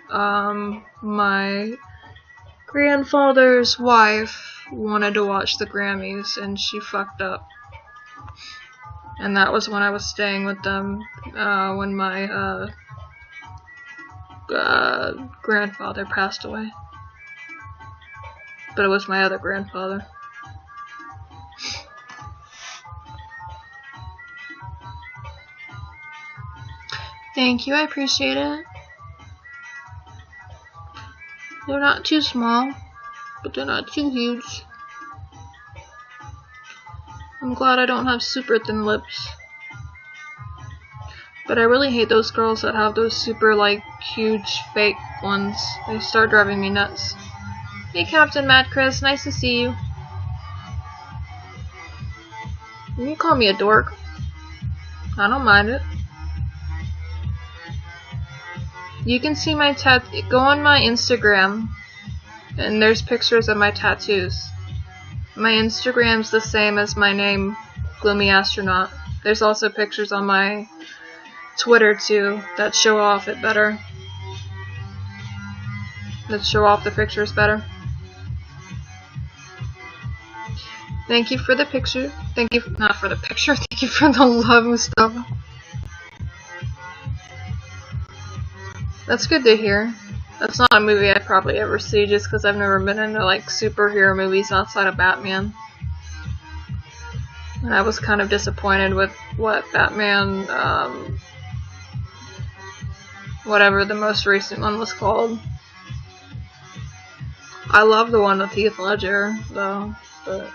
my grandfather's wife wanted to watch the Grammys, and she fucked up. And that was when I was staying with them, when my grandfather passed away. But it was my other grandfather. Thank you, I appreciate it. They're not too small, but they're not too huge. I'm glad I don't have super thin lips. But I really hate those girls that have those super, like, huge fake ones. They start driving me nuts. Hey, Captain Mad Chris, nice to see you. You can call me a dork. I don't mind it. You can see my go on my Instagram, and there's pictures of my tattoos. My Instagram's the same as my name, Gloomy Astronaut. There's also pictures on my Twitter too that show off it better. That show off the pictures better. Thank you for the picture. Thank you, not for the picture, thank you for the love, Mustafa. That's good to hear. That's not a movie I'd probably ever see just because I've never been into like superhero movies outside of Batman. And I was kind of disappointed with what Batman, whatever the most recent one was called. I love the one with Heath Ledger, though, but...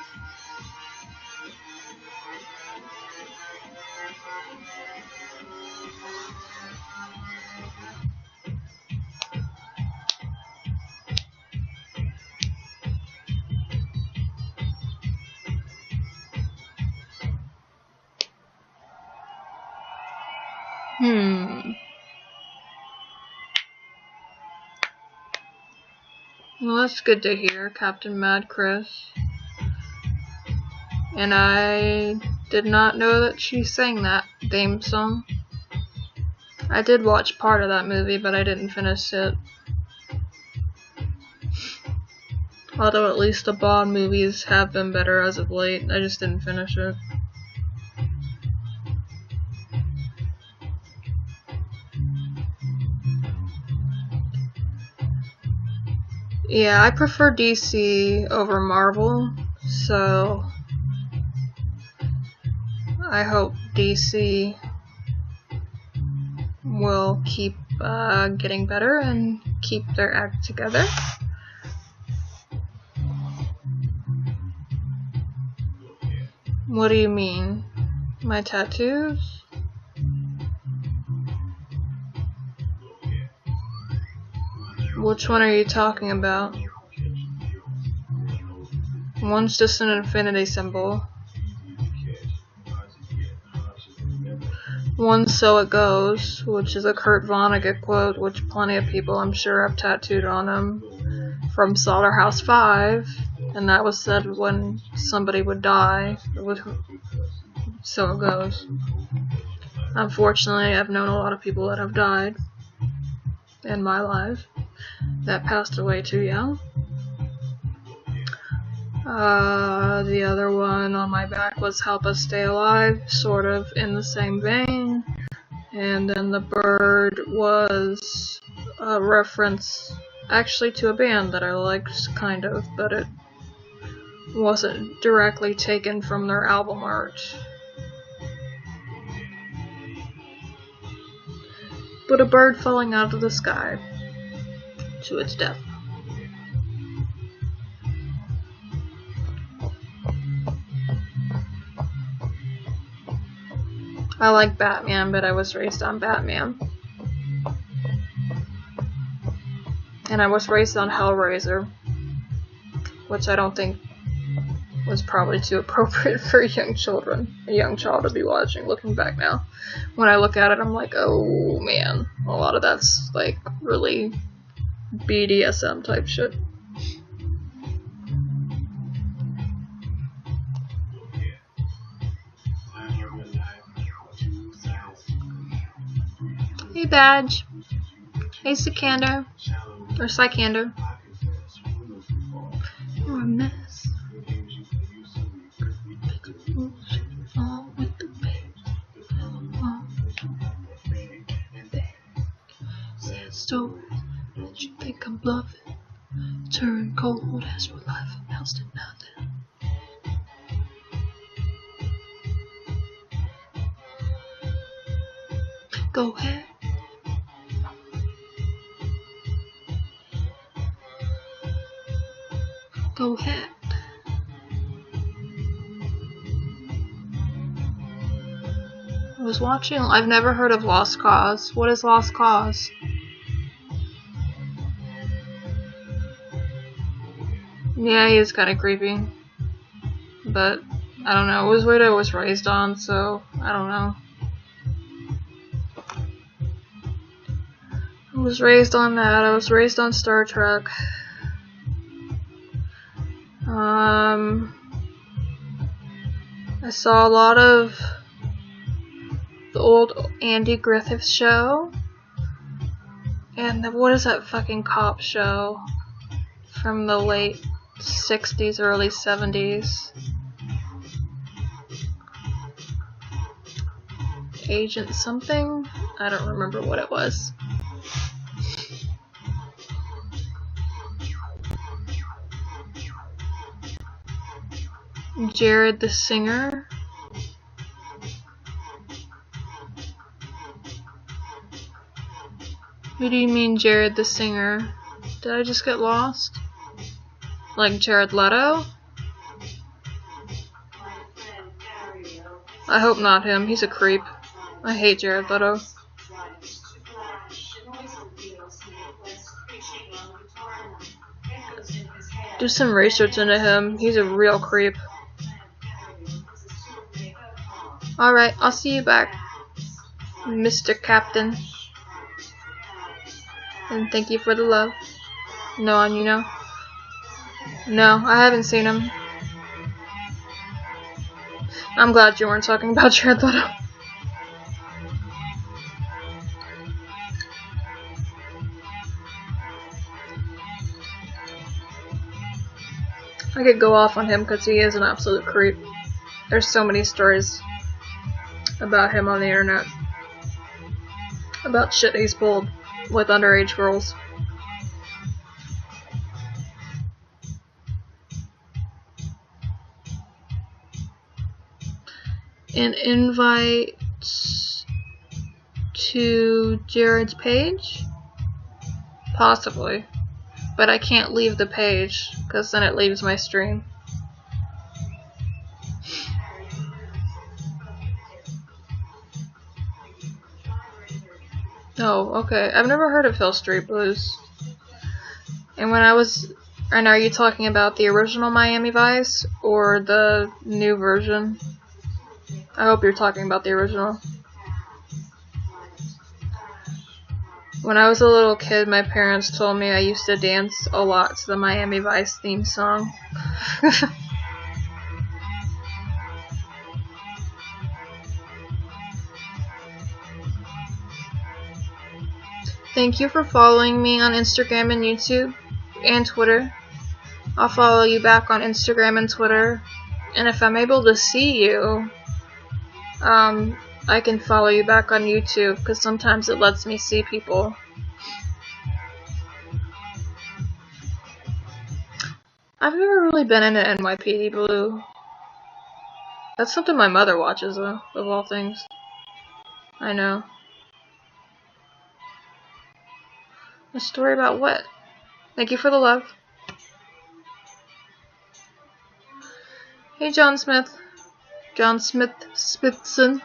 Well, that's good to hear, Captain Mad Chris. And I did not know that she sang that theme song. I did watch part of that movie, but I didn't finish it. Although at least the Bond movies have been better as of late, I just didn't finish it. Yeah, I prefer DC over Marvel, so I hope DC will keep getting better and keep their act together. What do you mean? My tattoos? Which one are you talking about? One's just an infinity symbol. One's So It Goes, which is a Kurt Vonnegut quote, which plenty of people I'm sure have tattooed on them, from Slaughterhouse 5, and that was said when somebody would die. So it goes. Unfortunately, I've known a lot of people that have died in my life that passed away too young. The other one on my back was Help Us Stay Alive, sort of in the same vein. And then the bird was a reference actually to a band that I liked, kind of, but it wasn't directly taken from their album art. But a bird falling out of the sky to its death. I like Batman, but I was raised on Batman. And I was raised on Hellraiser, which I don't think was probably too appropriate for a young child to be watching, looking back now. When I look at it, I'm like, oh man, a lot of that's like really BDSM type shit. Hey Badge. Hey Sikander. Or Sikander. You're a mess. So, you think I'm bluffing? Turn cold as for life, amounts to nothing. Go ahead. Go ahead. I was watching. I've never heard of Lost Cause. What is Lost Cause? Yeah, he is kind of creepy. But, I don't know. It was what I was raised on, so I don't know. I was raised on that. I was raised on Star Trek. I saw a lot of the old Andy Griffith show. And what is that fucking cop show from the late 60s, early 70s? Agent something? I don't remember what it was. Jared the Singer. Who do you mean Jared the Singer? Did I just get lost? Like Jared Leto? I hope not him. He's a creep. I hate Jared Leto. Do some research into him. He's a real creep. Alright, I'll see you back, Mr. Captain. And thank you for the love. No on YouNow? No, I haven't seen him. I'm glad you weren't talking about Jared Leto. I could go off on him because he is an absolute creep. There's so many stories about him on the internet. About shit he's pulled with underage girls. An invite to Jared's page? Possibly. But I can't leave the page, because then it leaves my stream. Oh, okay. I've never heard of Hill Street Blues. And and are you talking about the original Miami Vice, or the new version? I hope you're talking about the original. When I was a little kid, my parents told me I used to dance a lot to the Miami Vice theme song. Thank you for following me on Instagram and YouTube and Twitter. I'll follow you back on Instagram and Twitter. And if I'm able to see you, I can follow you back on YouTube, because sometimes it lets me see people. I've never really been into NYPD Blue. That's something my mother watches, though, of all things. I know. A story about what? Thank you for the love. Hey, John Smith. John Smithson.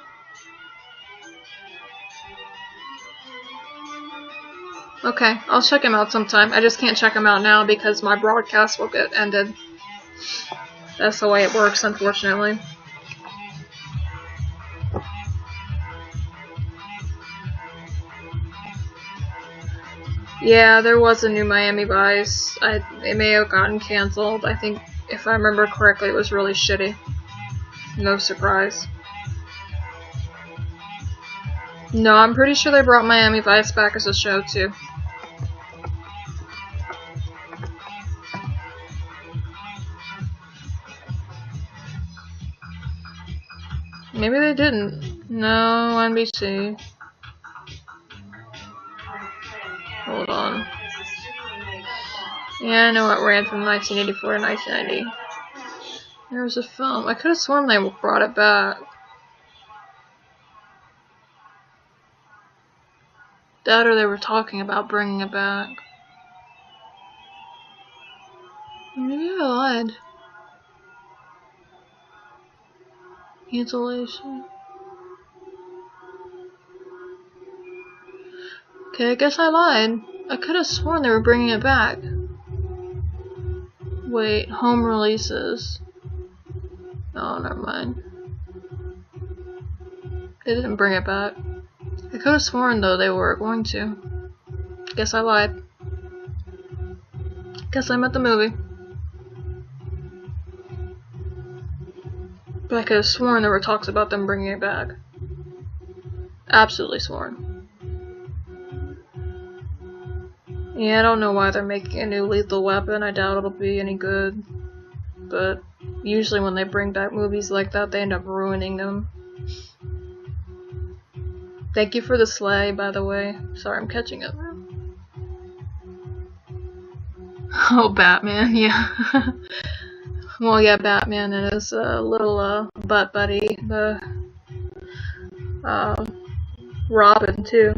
Okay, I'll check him out sometime. I just can't check him out now because my broadcast will get ended. That's the way it works, unfortunately. Yeah, there was a new Miami Vice. It may have gotten canceled. I think, if I remember correctly, it was really shitty. No surprise. No, I'm pretty sure they brought Miami Vice back as a show, too. Maybe they didn't. No, NBC. Hold on. Yeah, I know it ran from 1984 to 1990. There was a film. I could have sworn they brought it back. That or they were talking about bringing it back. Maybe I lied. Cancellation. Okay, I guess I lied. I could have sworn they were bringing it back. Wait, home releases. Oh, never mind. They didn't bring it back. I could have sworn, though, they were going to. Guess I lied. Guess I'm at the movie. But I could have sworn there were talks about them bringing it back. Absolutely sworn. Yeah, I don't know why they're making a new Lethal Weapon. I doubt it'll be any good. But usually when they bring back movies like that, they end up ruining them. Thank you for the sleigh, by the way. Sorry, I'm catching up now. Oh, Batman, yeah. Well, yeah, Batman and his little butt buddy, the Robin, too.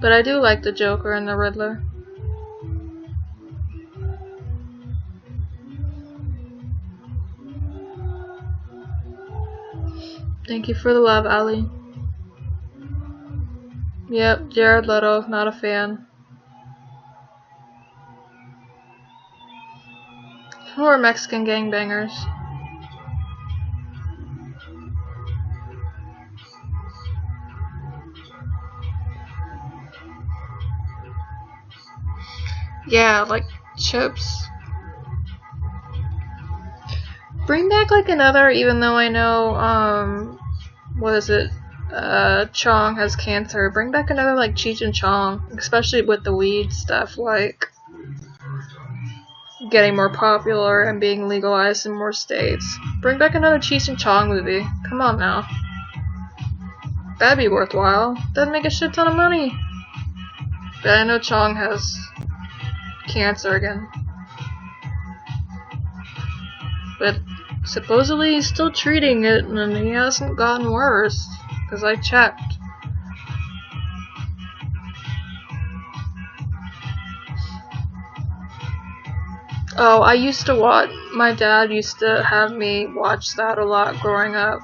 But I do like the Joker and the Riddler. Thank you for the love, Ali. Yep, Jared Leto, not a fan. Who are Mexican gangbangers? Yeah, like chips. Bring back like another, even though I know, what is it? Chong has cancer. Bring back another like Cheech and Chong, especially with the weed stuff, like getting more popular and being legalized in more states. Bring back another Cheech and Chong movie. Come on now. That'd be worthwhile. That'd make a shit ton of money. But I know Chong has cancer again. But supposedly he's still treating it and he hasn't gotten worse. Because I checked. Oh, I used to watch, my dad used to have me watch that a lot growing up.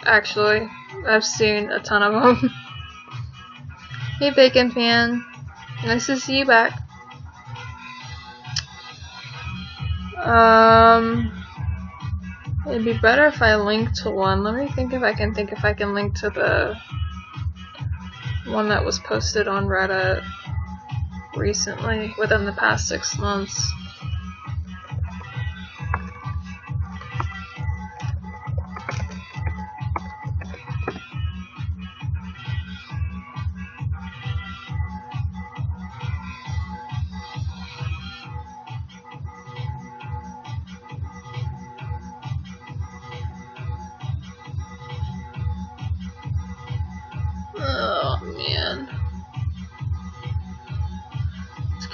Actually, I've seen a ton of them. Hey Bacon Fan, nice to see you back. It'd be better if I linked to one. Let me think if I can link to the one that was posted on Reddit recently, within the past 6 months.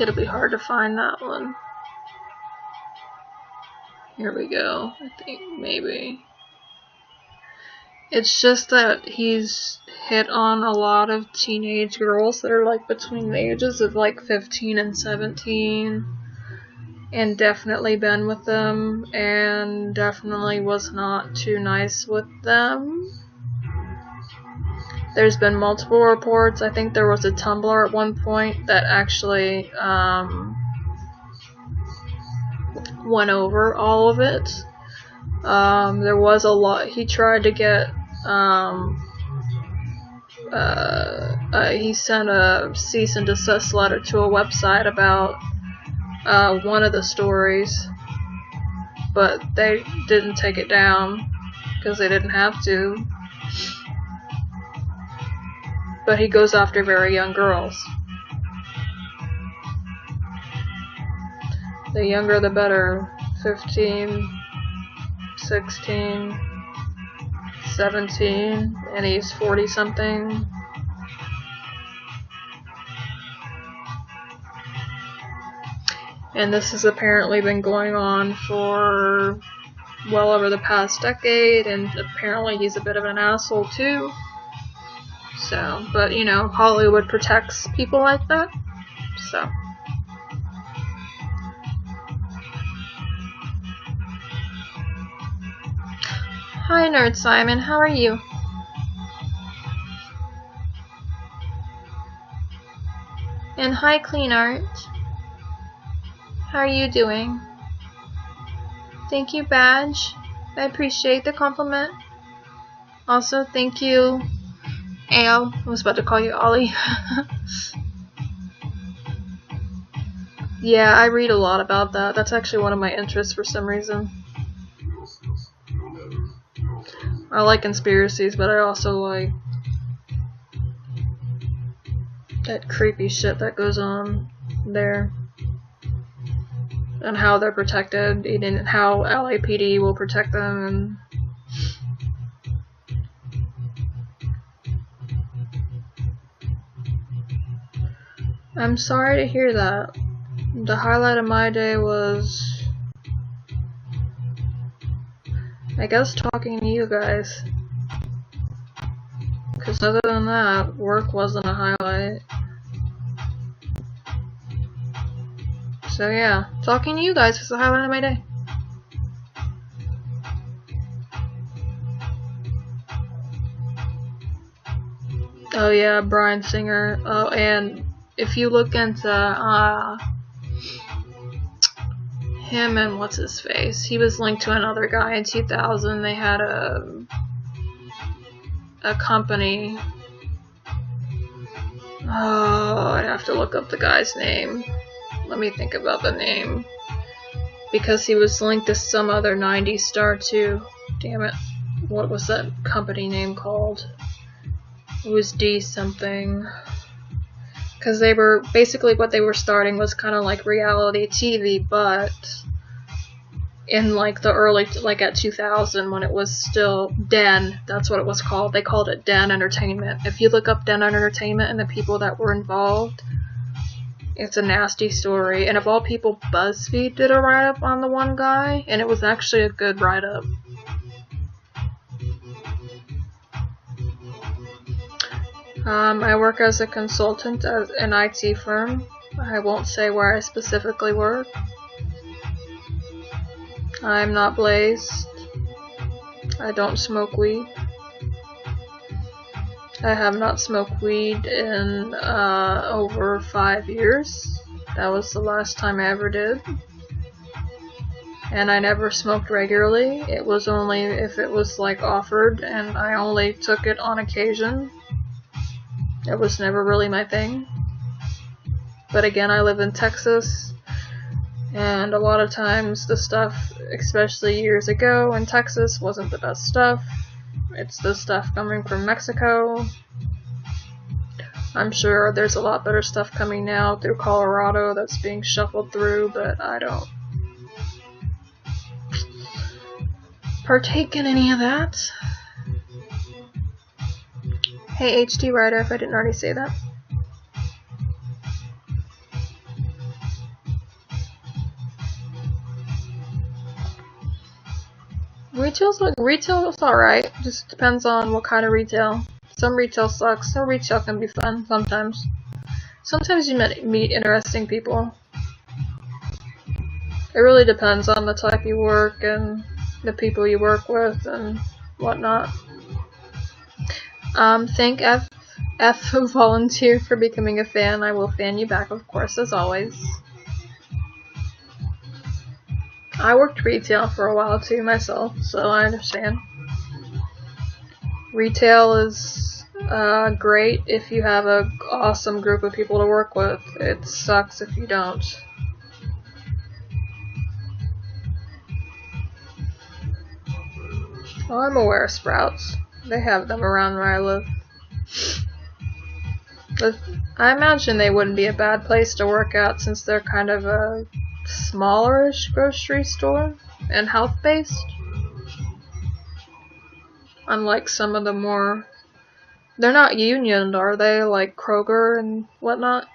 It'll be hard to find that one. Here we go. I think maybe. It's just that he's hit on a lot of teenage girls that are like between the ages of like 15 and 17, and definitely been with them, and definitely was not too nice with them. There's been multiple reports. I think there was a Tumblr at one point that actually went over all of it. There was a lot. He tried to get he sent a cease and desist letter to a website about one of the stories, but they didn't take it down because they didn't have to. But he goes after very young girls. The younger the better. 15, 16, 17, and he's 40 something. And this has apparently been going on for well over the past decade, and apparently he's a bit of an asshole too. So, but you know, Hollywood protects people like that, so. Hi Nerd Simon, how are you? And hi Clean Art. How are you doing? Thank you, Badge. I appreciate the compliment. Also, thank you, Al. I was about to call you Ollie. Yeah, I read a lot about that. That's actually one of my interests for some reason. I like conspiracies, but I also like that creepy shit that goes on there. And how they're protected, and how LAPD will protect them. And I'm sorry to hear that. The highlight of my day was, I guess, talking to you guys. Because other than that, work wasn't a highlight. So yeah, talking to you guys was the highlight of my day. Oh yeah, Bryan Singer. Oh, and if you look into him and what's his face, he was linked to another guy in 2000. They had a company. Oh, I'd have to look up the guy's name. Let me think about the name. Because he was linked to some other 90s star too. Damn it. What was that company name called? It was D something. Because they were, basically what they were starting was kind of like reality TV, but in like the early, like at 2000 when it was still Den, that's what it was called. They called it Den Entertainment. If you look up Den Entertainment and the people that were involved, it's a nasty story. And of all people, BuzzFeed did a write-up on the one guy, and it was actually a good write-up. I work as a consultant at an IT firm. I won't say where I specifically work. I'm not blazed. I don't smoke weed. I have not smoked weed in over 5 years. That was the last time I ever did. And I never smoked regularly. It was only if it was like offered, and I only took it on occasion. It was never really my thing. But again, I live in Texas, and a lot of times the stuff, especially years ago in Texas, wasn't the best stuff. It's the stuff coming from Mexico. I'm sure there's a lot better stuff coming now through Colorado that's being shuffled through, but I don't partake in any of that. Hey HD Writer, if I didn't already say that. Retail's alright. Just depends on what kind of retail. Some retail sucks. Some retail can be fun sometimes. Sometimes you meet interesting people. It really depends on the type you work and the people you work with and whatnot. Thank F volunteer for becoming a fan. I will fan you back, of course, as always. I worked retail for a while too myself, so I understand. Retail is great if you have an awesome group of people to work with. It sucks if you don't. Oh, I'm aware of Sprouts. They have them around where I live. But I imagine they wouldn't be a bad place to work at since they're kind of a smallerish grocery store and health-based. Unlike some of the more... They're not unioned, are they? Like Kroger and whatnot?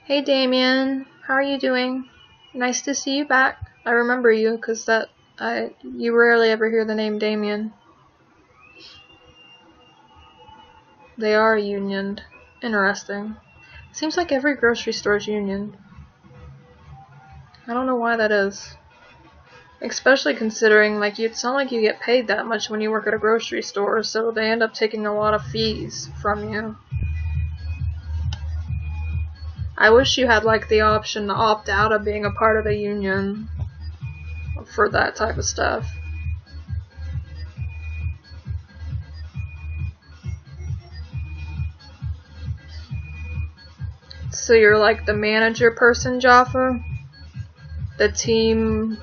Hey Damien, how are you doing? Nice to see you back. I remember you because you rarely ever hear the name Damien. They are unioned. Interesting. Seems like every grocery store is unioned. I don't know why that is. Especially considering, it's not like you get paid that much when you work at a grocery store, so they end up taking a lot of fees from you. I wish you had, the option to opt out of being a part of the union for that type of stuff. So you're like the manager person, Jaffa? The team...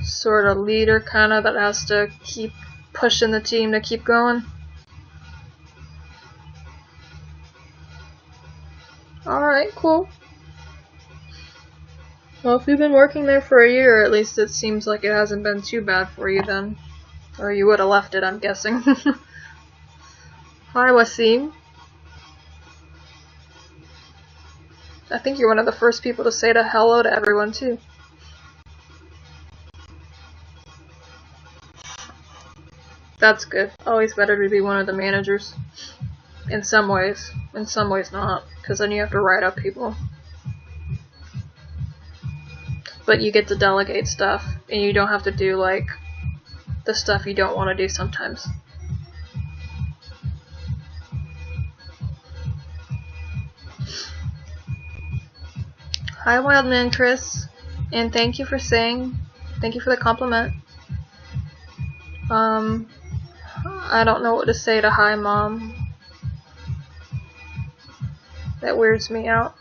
sort of leader kinda that has to keep pushing the team to keep going. Alright, cool. Well, if you've been working there for a year, at least it seems like it hasn't been too bad for you then. Or you would have left it, I'm guessing. Hi, Wasim. I think you're one of the first people to say hello to everyone, too. That's good. Always better to be one of the managers. In some ways. In some ways not. Because then you have to write up people. But you get to delegate stuff. And you don't have to do, the stuff you don't want to do sometimes. Hi, Wildman Chris. And thank you for the compliment. I don't know what to say to hi, Mom. That weirds me out.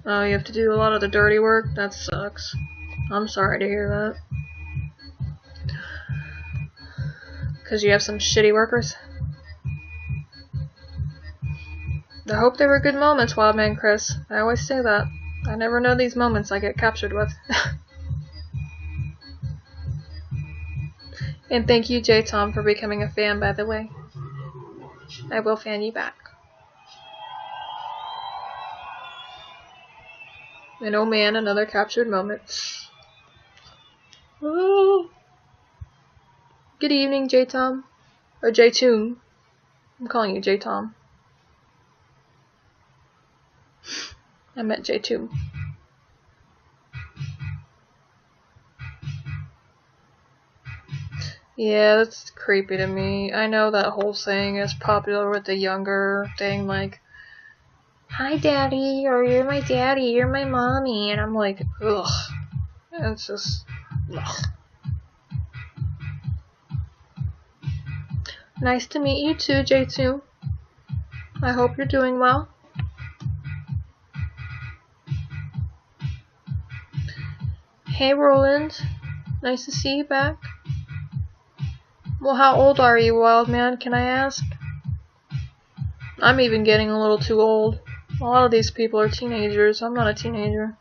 Oh, you have to do a lot of the dirty work? That sucks. I'm sorry to hear that. 'Cause you have some shitty workers? I hope they were good moments, Wildman Chris. I always say that. I never know these moments I get captured with. And thank you, J. Tom, for becoming a fan, by the way. I will fan you back. And oh man, another captured moment. Oh. Good evening, J. Tom. Or J. Toom. I'm calling you J. Tom. I meant J. Toom. Yeah, that's creepy to me. I know that whole saying is popular with the younger thing, hi daddy, or you're my daddy, you're my mommy, and I'm like, ugh. It's just, ugh. Nice to meet you too, J2. I hope you're doing well. Hey Roland, nice to see you back. Well, how old are you, wild man, can I ask? I'm even getting a little too old. A lot of these people are teenagers. I'm not a teenager.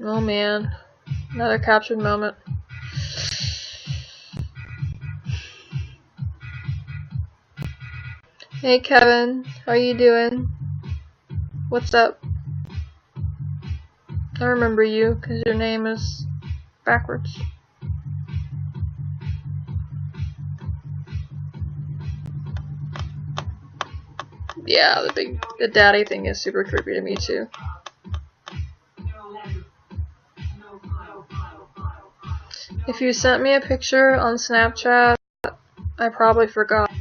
Oh man. Another captured moment. Hey Kevin, how you doing? What's up? I remember you because your name is backwards. Yeah, the daddy thing is super creepy to me too. If you sent me a picture on Snapchat, I probably forgot.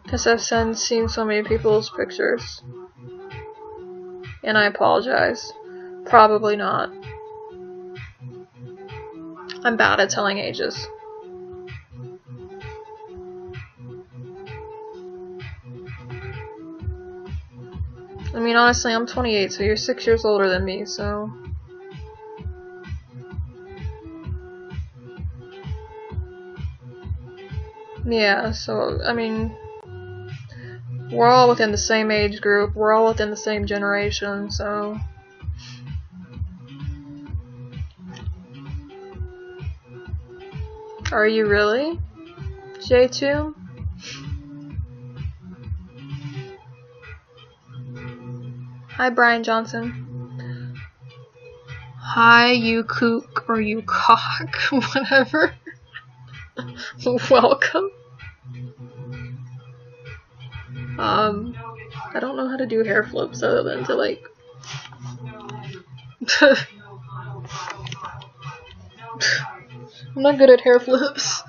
Because I've seen so many people's pictures. And I apologize. Probably not. I'm bad at telling ages. I mean, honestly, I'm 28, so you're 6 years older than me, so... Yeah, so, I mean... We're all within the same age group, we're all within the same generation, so... Are you really? J2? Hi, Brian Johnson. Hi, you kook, or you cock, whatever. Welcome. I don't know how to do hair flips other than to, like... I'm not good at hair flips.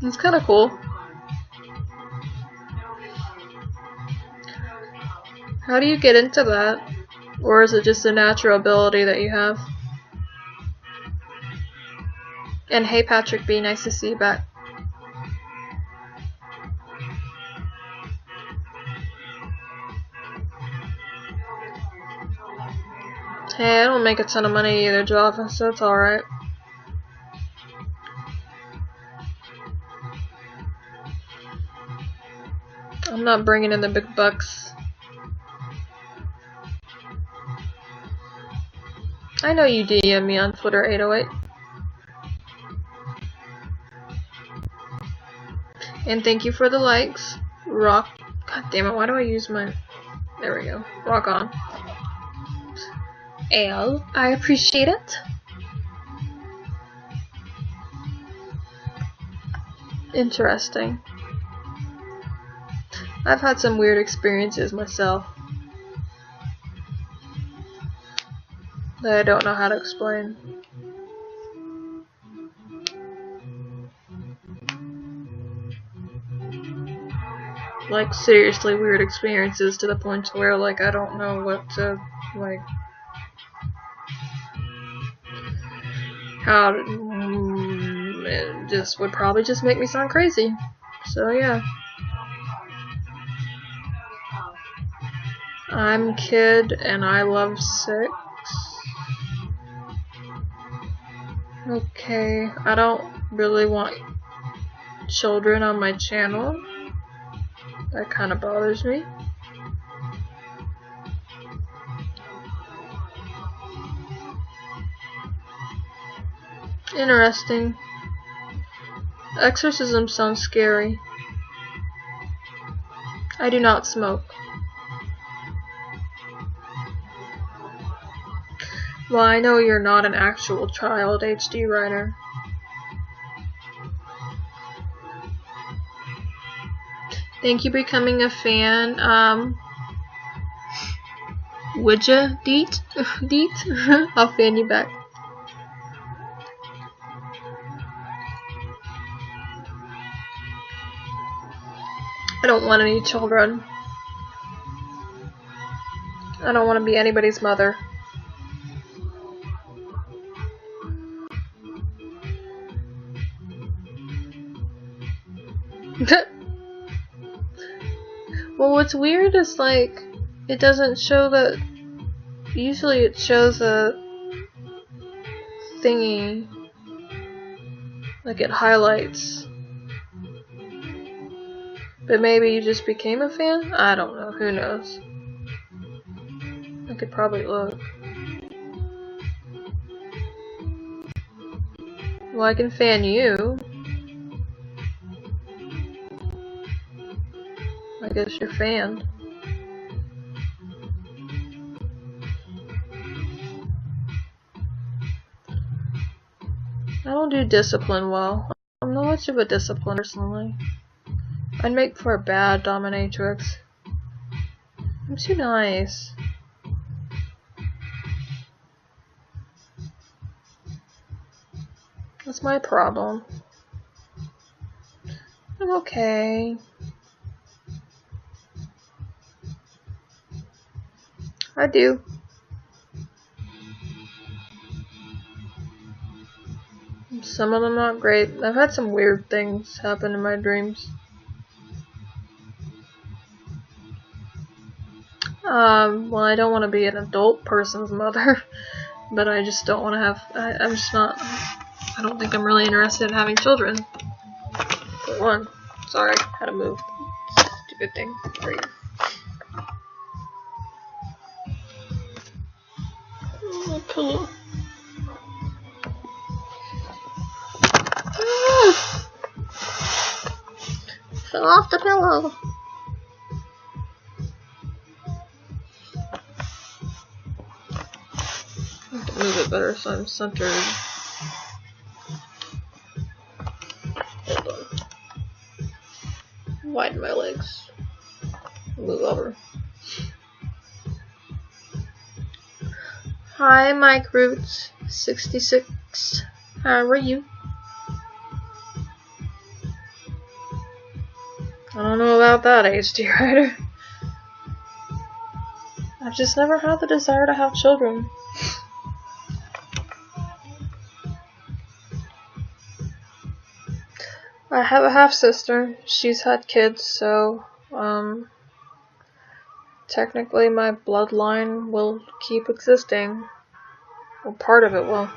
It's kind of cool. How do you get into that? Or is it just a natural ability that you have? And hey Patrick B, nice to see you back. Hey, I don't make a ton of money either, Java, so it's alright. I'm not bringing in the big bucks. I know you DM me on Twitter 808. And thank you for the likes. Rock. God damn it, why do I use my... There we go. Rock on. L. I appreciate it. Interesting. I've had some weird experiences myself that I don't know how to explain. Like, seriously weird experiences to the point where, like, I don't know what to, like... How to... it just would probably just make me sound crazy. So, yeah. I'm Kid, and I love 6. Okay, I don't really want children on my channel. That kind of bothers me. Interesting. Exorcism sounds scary. I do not smoke. Well, I know you're not an actual child HD writer. Thank you for becoming a fan. Would ya, Deet? Deet? I'll fan you back. I don't want any children. I don't want to be anybody's mother. Well, what's weird is, like, it doesn't show that. Usually it shows a thingy. Like, it highlights. But maybe you just became a fan? I don't know. Who knows? I could probably look. Well, I can fan you. I guess you're fanned. I don't do discipline well. I'm not much of a discipline personally. I'd make for a bad dominatrix. I'm too nice. That's my problem. I'm okay. I do. Some of them not great. I've had some weird things happen in my dreams. Well, I don't want to be an adult person's mother, but I just don't want to have. I'm just not. I don't think I'm really interested in having children. For one, sorry, had to move. Stupid thing. For you. Oh, pillow. Fell off the pillow. I have to move it better so I'm centered. Hold on. Widen my legs. Move over. Hi, Mike Roots 66. How are you? I don't know about that, HD writer. I've just never had the desire to have children. I have a half-sister. She's had kids, so, technically my bloodline will keep existing. Well, part of it will.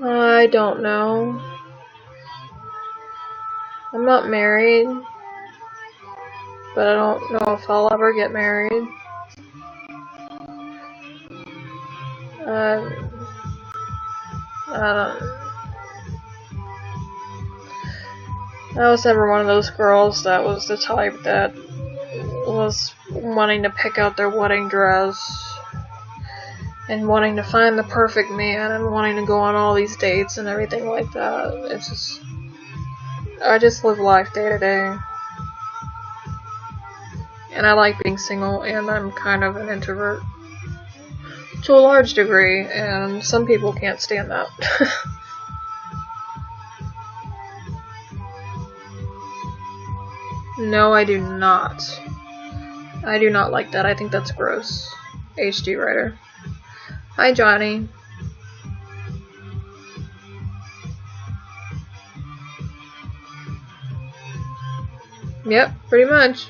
I don't know. I'm not married, but I don't know if I'll ever get married. I was never one of those girls that was the type that was wanting to pick out their wedding dress and wanting to find the perfect man and wanting to go on all these dates and everything like that. It's just, I just live life day to day. And I like being single, and I'm kind of an introvert. To a large degree, and some people can't stand that. No, I do not. I do not like that. I think that's gross. HD writer. Hi, Johnny. Yep, pretty much.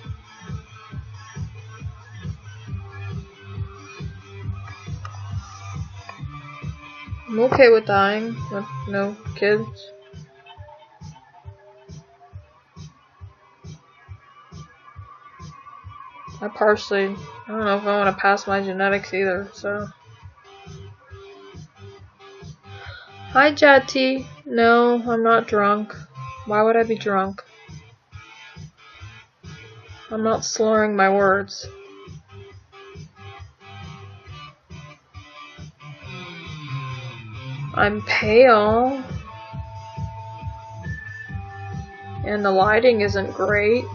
I'm okay with dying with no kids. I don't know if I want to pass my genetics either, so. Hi, Jati. No, I'm not drunk. Why would I be drunk? I'm not slurring my words. I'm pale. And the lighting isn't great.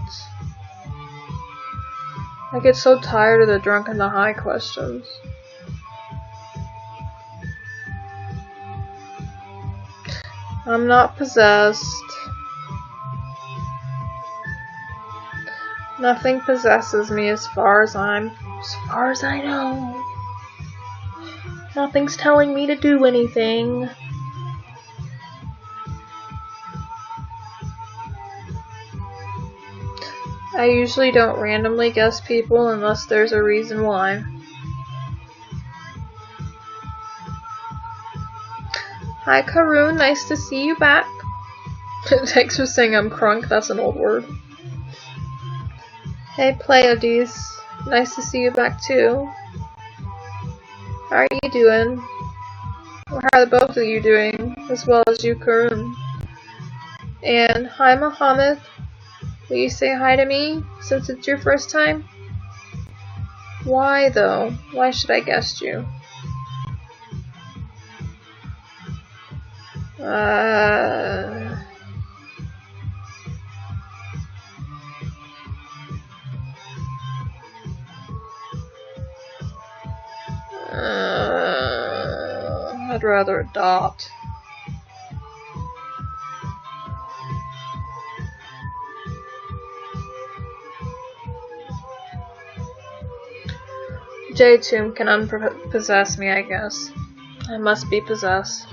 I get so tired of the drunk and the high questions. I'm not possessed. Nothing possesses me as far as I know. Nothing's telling me to do anything. I usually don't randomly guess people unless there's a reason why. Hi Karun, nice to see you back. Thanks for saying I'm crunk, that's an old word. Hey Pleiades, nice to see you back too. How are you doing? Or how are both of you doing, as well as you Karun? And hi Mohammed, will you say hi to me, since it's your first time? Why though? Why should I guest you? I'd rather adopt. J-Tomb can unpossess me, I guess. I must be possessed.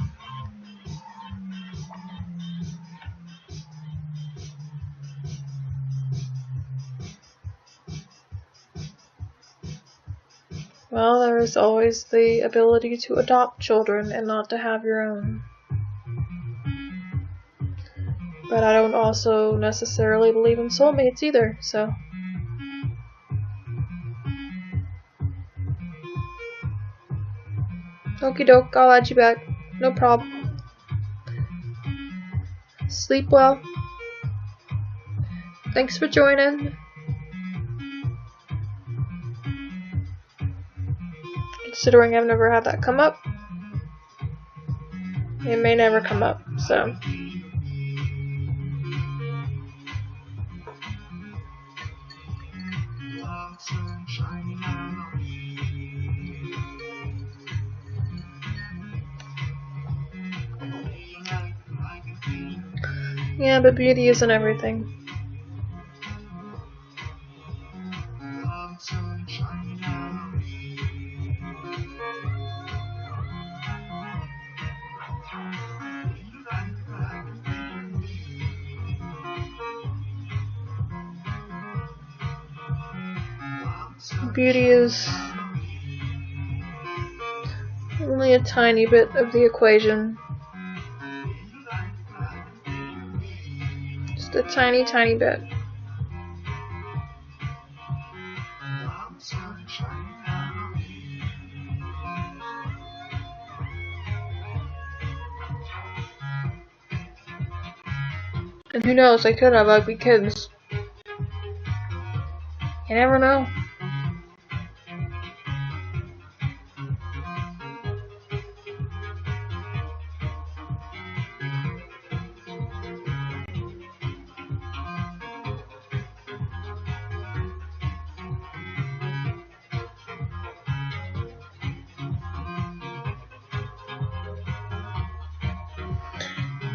Well, there is always the ability to adopt children and not to have your own. But I don't also necessarily believe in soulmates either, so. Okie doke, I'll add you back. No problem. Sleep well. Thanks for joining. Considering I've never had that come up, it may never come up, so. Yeah, but beauty isn't everything. Beauty is only a tiny bit of the equation. Just a tiny, tiny bit. And who knows, I could have ugly kids. You never know.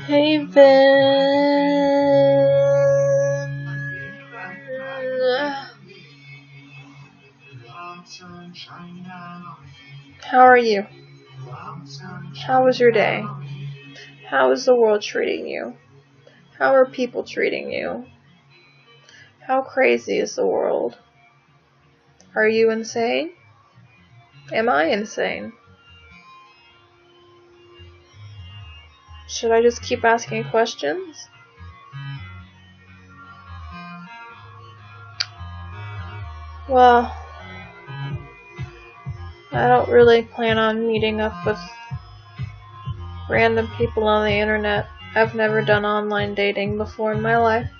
Hey Vin. How are you? How was your day? How is the world treating you? How are people treating you? How crazy is the world? Are you insane? Am I insane? Should I just keep asking questions? Well, I don't really plan on meeting up with random people on the internet. I've never done online dating before in my life.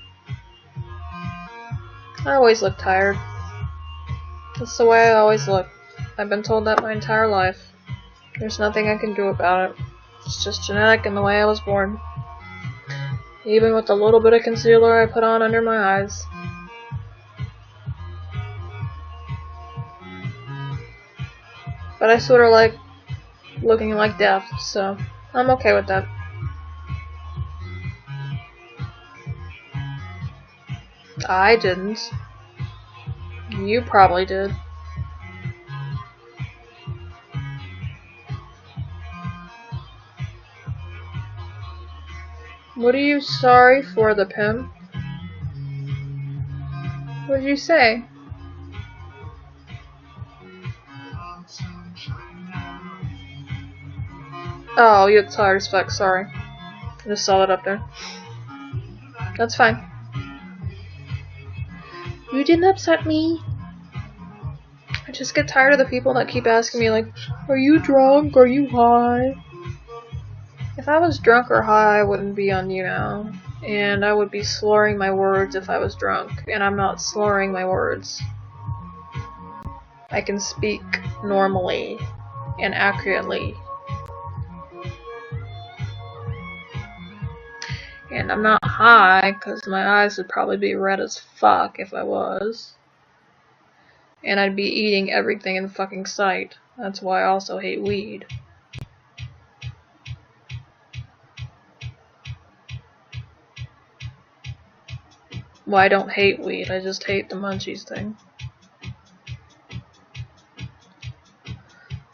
I always look tired. That's the way I always look. I've been told that my entire life. There's nothing I can do about it. It's just genetic and the way I was born. Even with the little bit of concealer I put on under my eyes. But I sort of like looking like death, so I'm okay with that. I didn't. You probably did. What are you sorry for, the pimp? What did you say? Oh, you're tired as fuck, sorry. I just saw that up there. That's fine. You didn't upset me. I just get tired of the people that keep asking me, like, are you drunk? Are you high? If I was drunk or high, I wouldn't be on YouNow. And I would be slurring my words if I was drunk. And I'm not slurring my words. I can speak normally and accurately. And I'm not high, because my eyes would probably be red as fuck if I was. And I'd be eating everything in fucking sight. That's why I also hate weed. Well, I don't hate weed, I just hate the munchies thing.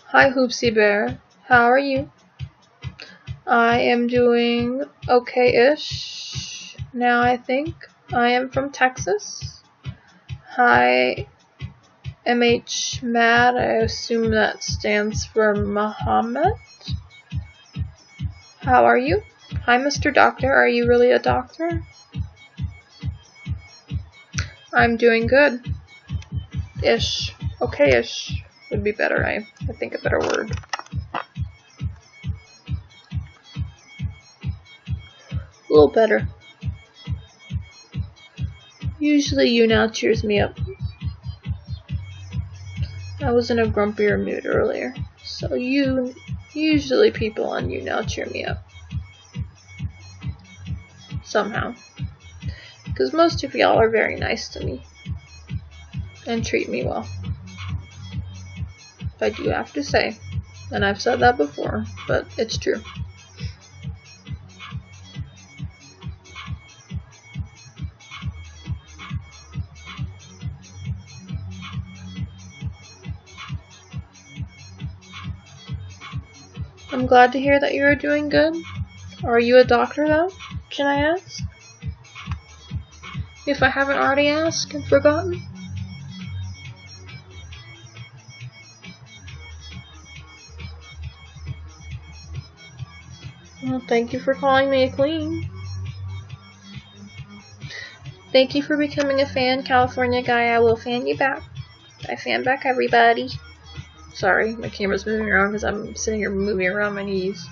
Hi, Hoopsie Bear. How are you? I am doing okay-ish. Now I think I am from Texas. Hi, MH Mad. I assume that stands for Muhammad. How are you? Hi, Mr. Doctor. Are you really a doctor? I'm doing good. Ish. Okay-ish would be better. I think a better word. A little better. Usually YouNow cheers me up. I was in a grumpier mood earlier, so usually people on YouNow cheer me up. Somehow. Because most of y'all are very nice to me. And treat me well. I do have to say. And I've said that before, but it's true. I'm glad to hear that you are doing good. Are you a doctor though? Can I ask? If I haven't already asked and forgotten? Well, thank you for calling me a queen. Thank you for becoming a fan, California guy. I will fan you back. I fan back everybody. Sorry, my camera's moving around because I'm sitting here moving around my knees.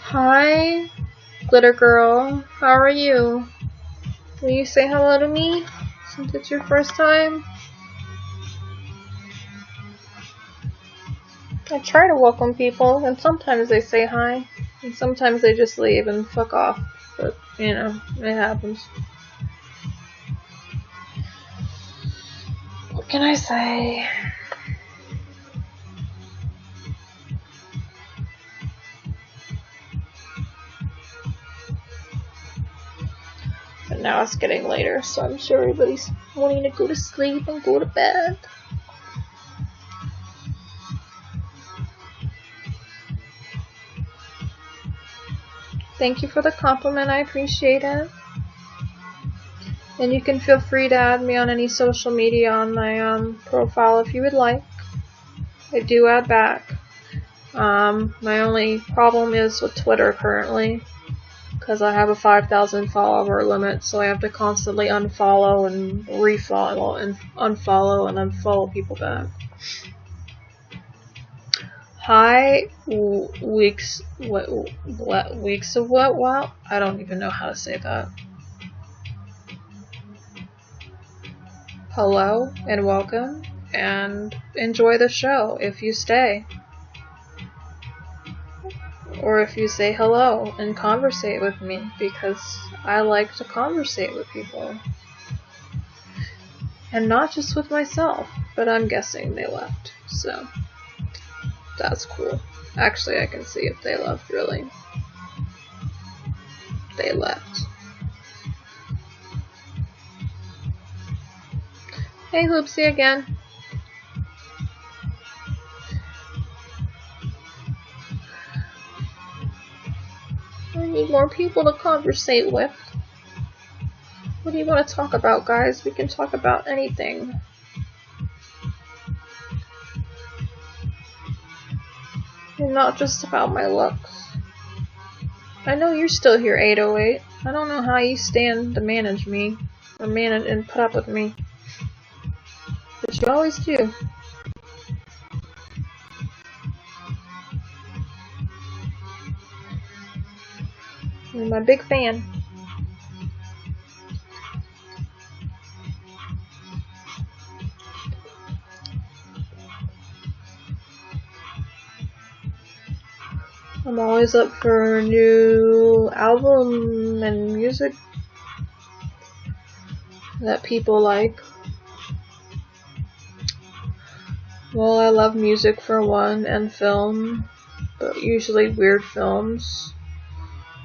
Hi, Glitter Girl. How are you? Will you say hello to me since it's your first time? I try to welcome people, and sometimes they say hi, and sometimes they just leave and fuck off. But, you know, it happens. What can I say? But now it's getting later, so I'm sure everybody's wanting to go to sleep and go to bed. Thank you for the compliment, I appreciate it. And you can feel free to add me on any social media on my profile if you would like. I do add back. My only problem is with Twitter currently, because I have a 5,000 follower limit, so I have to constantly unfollow and refollow and unfollow and unfollow people back. Hi, weeks of what? Wow, I don't even know how to say that. Hello and welcome, and enjoy the show if you stay. Or if you say hello and conversate with me, because I like to conversate with people. And not just with myself, but I'm guessing they left, so that's cool. Actually, I can see if they left, really. They left. Hey, Loopsy again. I need more people to conversate with. What do you want to talk about, guys? We can talk about anything. And not just about my looks. I know you're still here, 808. I don't know how you stand to manage me. Or manage and put up with me. But you always do. You're my big fan. I'm always up for a new album and music that people like. Well, I love music for one, and film, but usually weird films.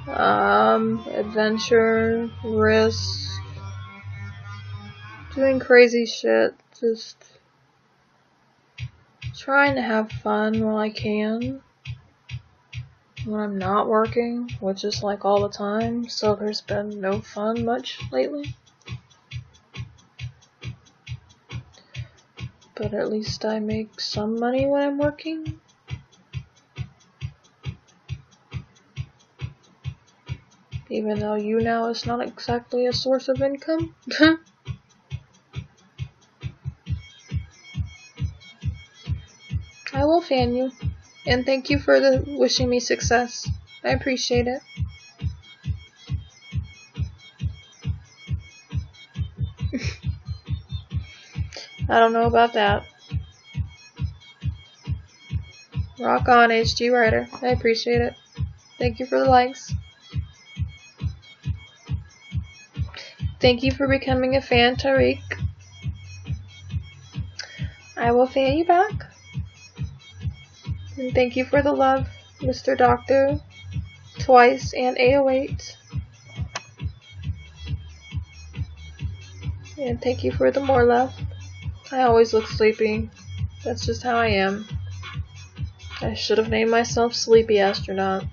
Adventure, risk, doing crazy shit, just trying to have fun while I can. When I'm not working, which is like all the time, so there's been no fun much lately. But at least I make some money when I'm working. Even though YouNow is not exactly a source of income. I will fan you. And thank you for the wishing me success. I appreciate it. I don't know about that. Rock on, HG Writer. I appreciate it. Thank you for the likes. Thank you for becoming a fan, Tariq. I will fan you back. And thank you for the love, Mr. Doctor, twice, and 808. And thank you for the more love. I always look sleepy. That's just how I am. I should have named myself Sleepy Astronaut.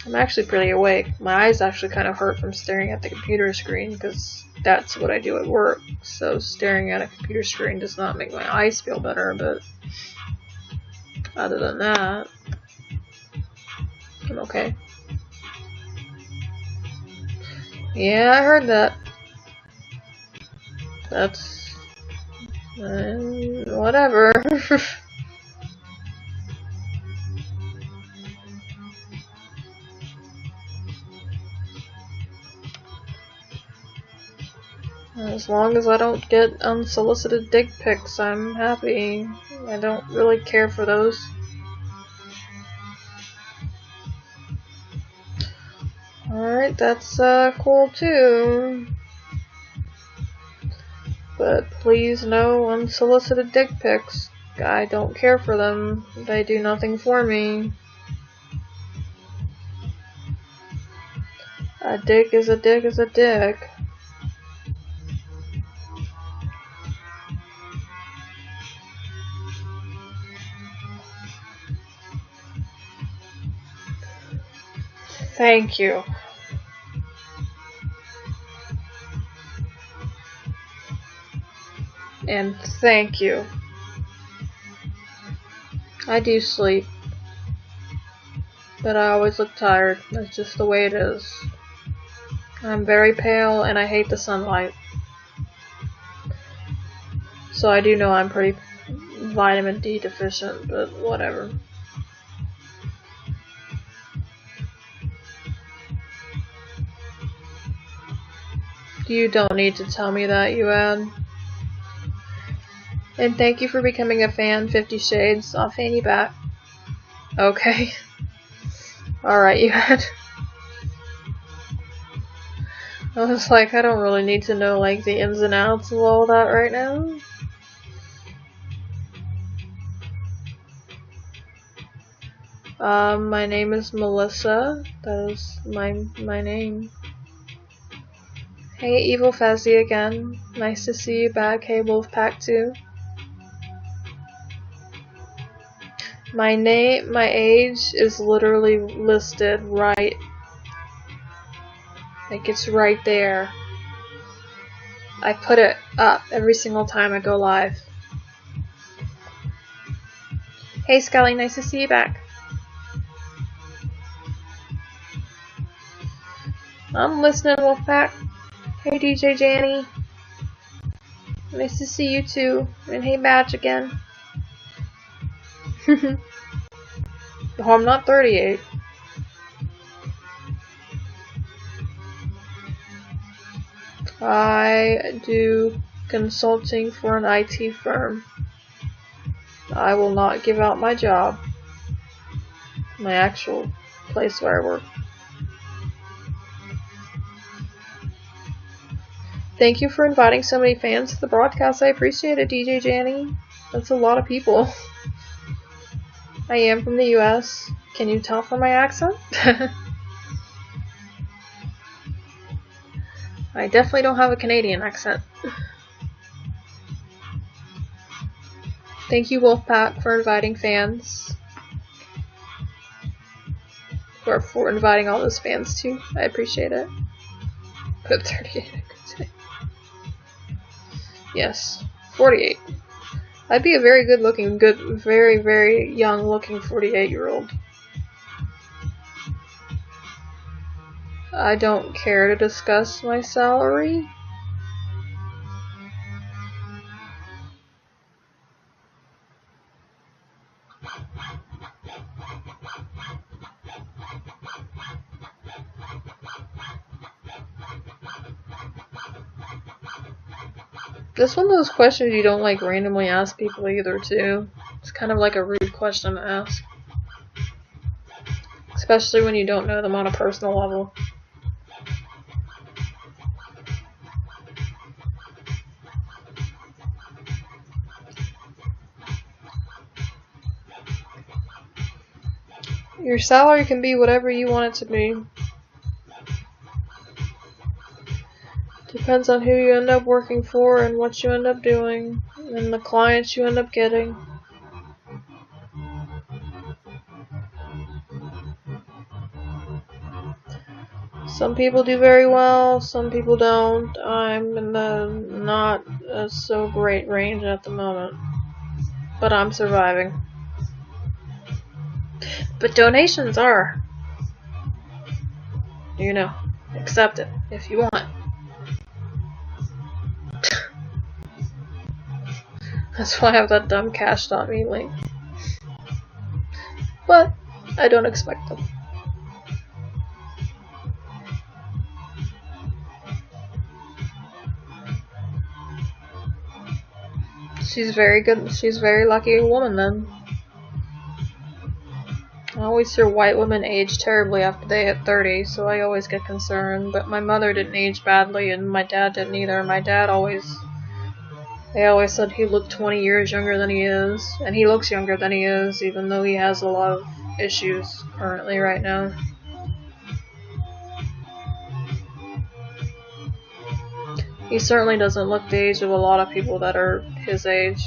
I'm actually pretty awake. My eyes actually kind of hurt from staring at the computer screen because that's what I do at work. So staring at a computer screen does not make my eyes feel better, but other than that, I'm okay. Yeah, I heard that. That's whatever. As long as I don't get unsolicited dick pics, I'm happy. I don't really care for those. Alright, that's cool too. But please no unsolicited dick pics. I don't care for them. They do nothing for me. A dick is a dick is a dick. Thank you. And thank you. I do sleep. But I always look tired. That's just the way it is. I'm very pale and I hate the sunlight. So I do know I'm pretty vitamin D deficient, but whatever. You don't need to tell me that, Yuan. And thank you for becoming a fan, 50 Shades. I'll fan you back. Okay. Alright, Yuan. I was like, I don't really need to know like the ins and outs of all that right now. My name is Melissa. That is my name. Hey, Evil Fezzy again. Nice to see you back. Hey, Wolfpack 2. My age is literally listed right. Like, it's right there. I put it up every single time I go live. Hey, Scully, nice to see you back. I'm listening, Wolfpack. Hey, DJ Janny. Nice to see you too. And hey, Batch again. Oh, I'm not 38. I do consulting for an IT firm. I will not give out my job. My actual place where I work. Thank you for inviting so many fans to the broadcast. I appreciate it, DJ Janny. That's a lot of people. I am from the US. Can you tell from my accent? I definitely don't have a Canadian accent. Thank you, Wolfpack, for inviting fans. For inviting all those fans too. I appreciate it. Put 38, I could say. Yes, 48. I'd be a very very, very young looking 48-year-old. I don't care to discuss my salary. This one of those questions you don't like randomly ask people either too. It's kind of like a rude question to ask. Especially when you don't know them on a personal level. Your salary can be whatever you want it to be. Depends on who you end up working for and what you end up doing and the clients you end up getting. Some people do very well, some people don't. I'm in the not so great range at the moment. But I'm surviving. But donations are, accepted if you want. That's why I have that dumb cash.me link. But I don't expect them. She's very good. She's a very lucky woman then. I always hear white women age terribly after they hit 30, so I always get concerned. But my mother didn't age badly, and my dad didn't either. My dad they always said he looked 20 years younger than he is. And he looks younger than he is, even though he has a lot of issues currently right now. He certainly doesn't look the age of a lot of people that are his age.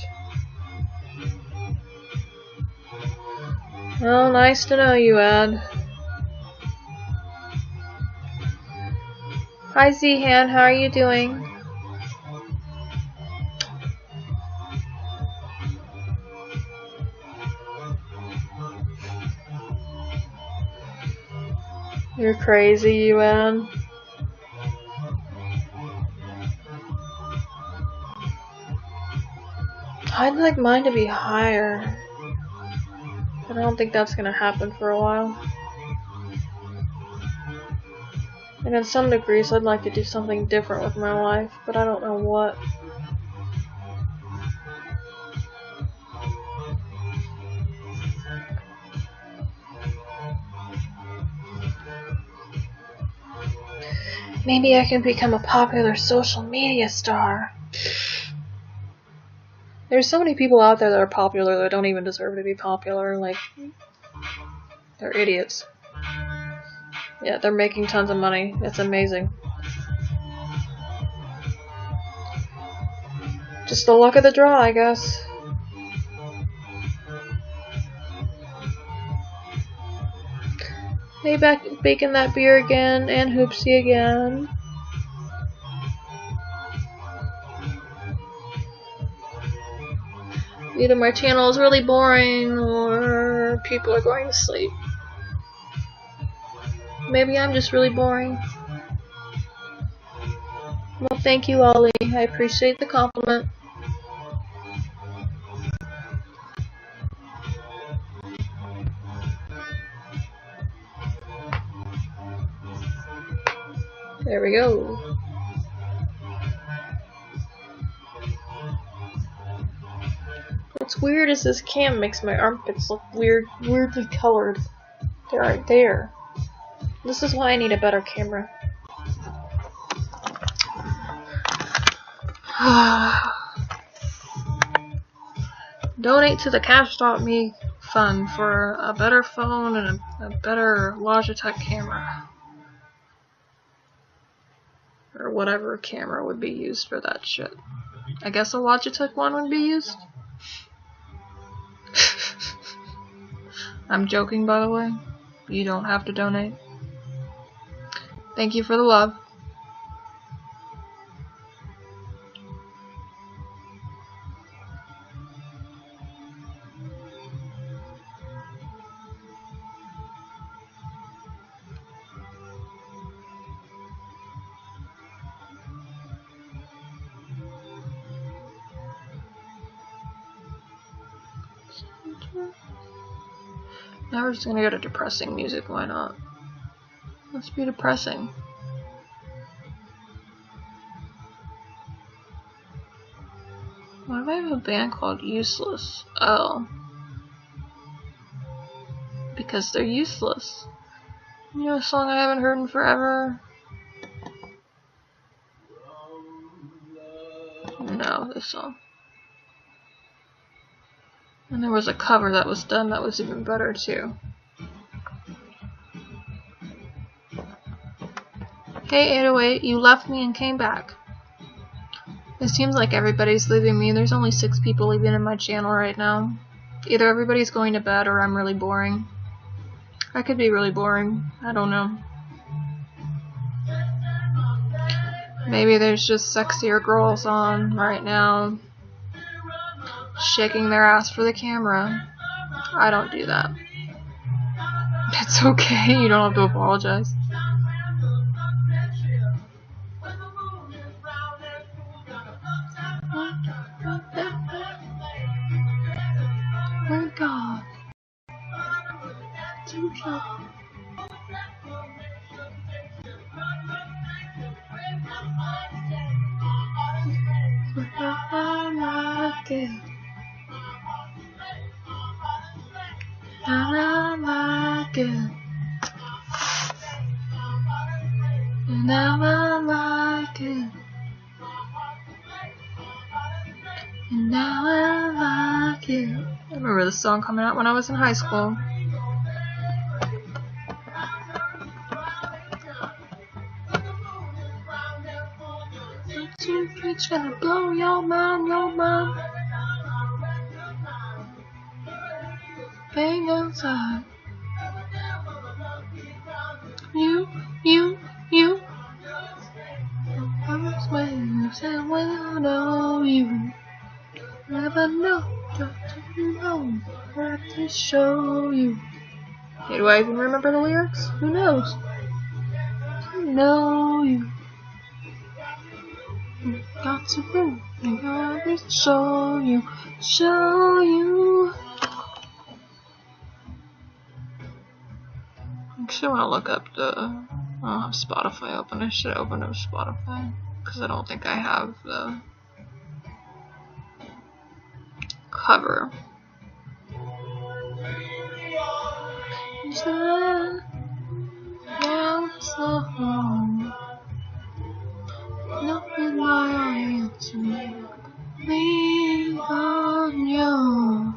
Well, nice to know you, Ed. Hi, Z-Han, how are you doing? You're crazy, UN. I'd like mine to be higher. But I don't think that's gonna happen for a while. And in some degrees, I'd like to do something different with my life, but I don't know what. Maybe I can become a popular social media star. There's so many people out there that are popular that don't even deserve to be popular. Like, they're idiots. Yeah, they're making tons of money. It's amazing. Just the luck of the draw, I guess. Hey, back baking that beer again, and Hoopsie again. Either my channel is really boring, or people are going to sleep. Maybe I'm just really boring. Well, thank you, Ollie. I appreciate the compliment. There we go. What's weird is this cam makes my armpits look weirdly colored. They're right there. This is why I need a better camera. Donate to the Cash.me fund for a better phone and a better Logitech camera. Or whatever camera would be used for that shit. I guess a Logitech one would be used? I'm joking, by the way. You don't have to donate. Thank you for the love. Now we're just gonna go to depressing music, why not? Let's be depressing. Why do I have a band called Useless? Oh. Because they're useless. You know a song I haven't heard in forever? No, this song. And there was a cover that was done that was even better too. Hey 808, you left me and came back. It seems like everybody's leaving me. There's only 6 people even in my channel right now. Either everybody's going to bed or I'm really boring. I could be really boring. I don't know. Maybe there's just sexier girls on right now, shaking their ass for the camera. I don't do that. It's okay, you don't have to apologize. Oh God. Too sharp. I like it. I like it. Now I like it. And now I like it. I remember this song coming out when I was in high school. It's gonna blow your mind, your mind. Bang outside. You. I was waiting, saying, well, I know you. Never know, just you know, I have to show you. Hey, do I even remember the lyrics? Who knows? I know you. Got to prove, I gotta show you, show you. I actually want to look up the. I don't have Spotify open. I should open up Spotify because I don't think I have the cover. Now it's so home. Nothing I to lean on you.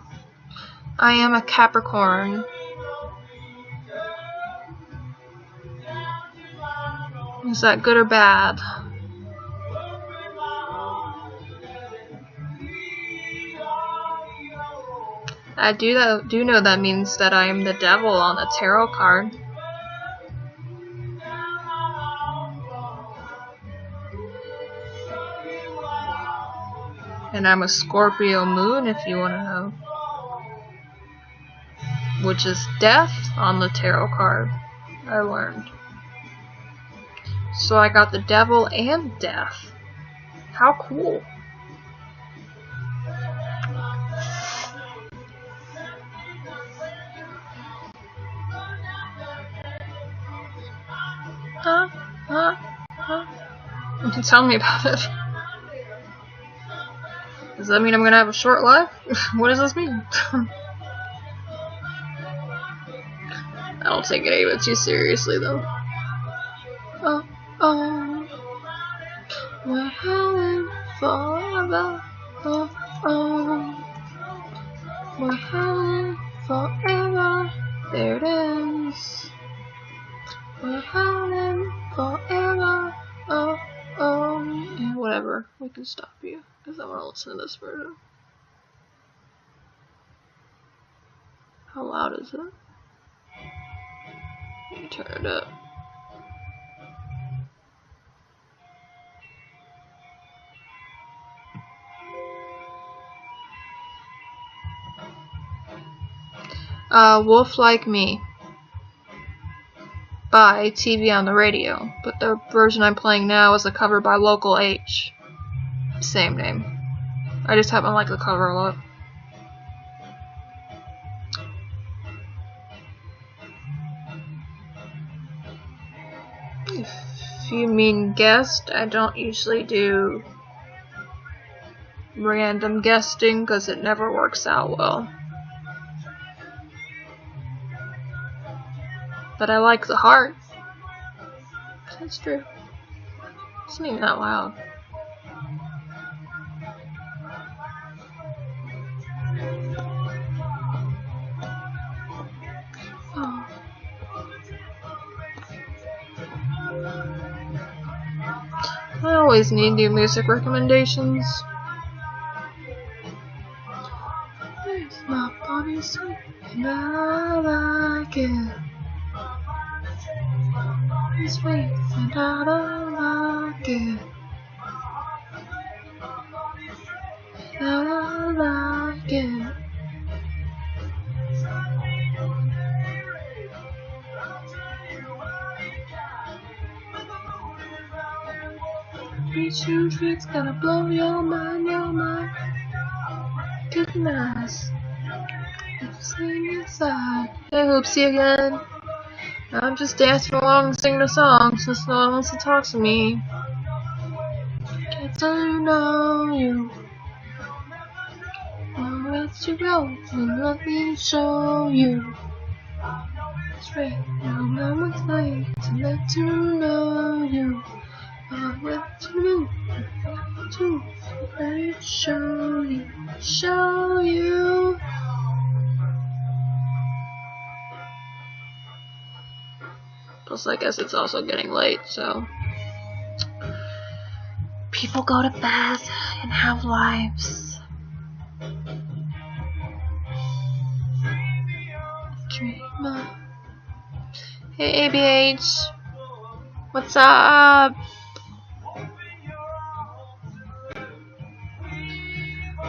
I am a Capricorn. Is that good or bad? I do know that means that I am the devil on the tarot card. And I'm a Scorpio moon, if you want to know. Which is death on the tarot card, I learned. So I got the devil and death. How cool. Tell me about it. Does that mean I'm gonna have a short life? What does this mean? I don't take it even too seriously though. We're howling forever. We're howling forever. There it is. We're howling forever. Yeah, whatever. We can stop you because I want to listen to this version. How loud is it? Let me turn it up. Wolf Like Me by TV on the Radio, but the version I'm playing now is a cover by Local H. Same name. I just happen to like the cover a lot. If you mean guest, I don't usually do random guesting because it never works out well. But I like the heart. That's true. It's not even that loud. Oh. I always need new music recommendations. My body's sweet and I like it. It's sweet and I don't like it. And I like it. These two tricks gonna blow your mind, Good nice. Sing inside. Hey, Hoopsie again. I'm just dancing along and singing a song since no one wants to talk to me. Get to know you. I'll let you go and let me show you. That's right, now it's late to let you know you. I'll let you know to let me show you. Plus, I guess it's also getting late, so people go to bed and have lives. Dreamer. Hey, ABH. What's up?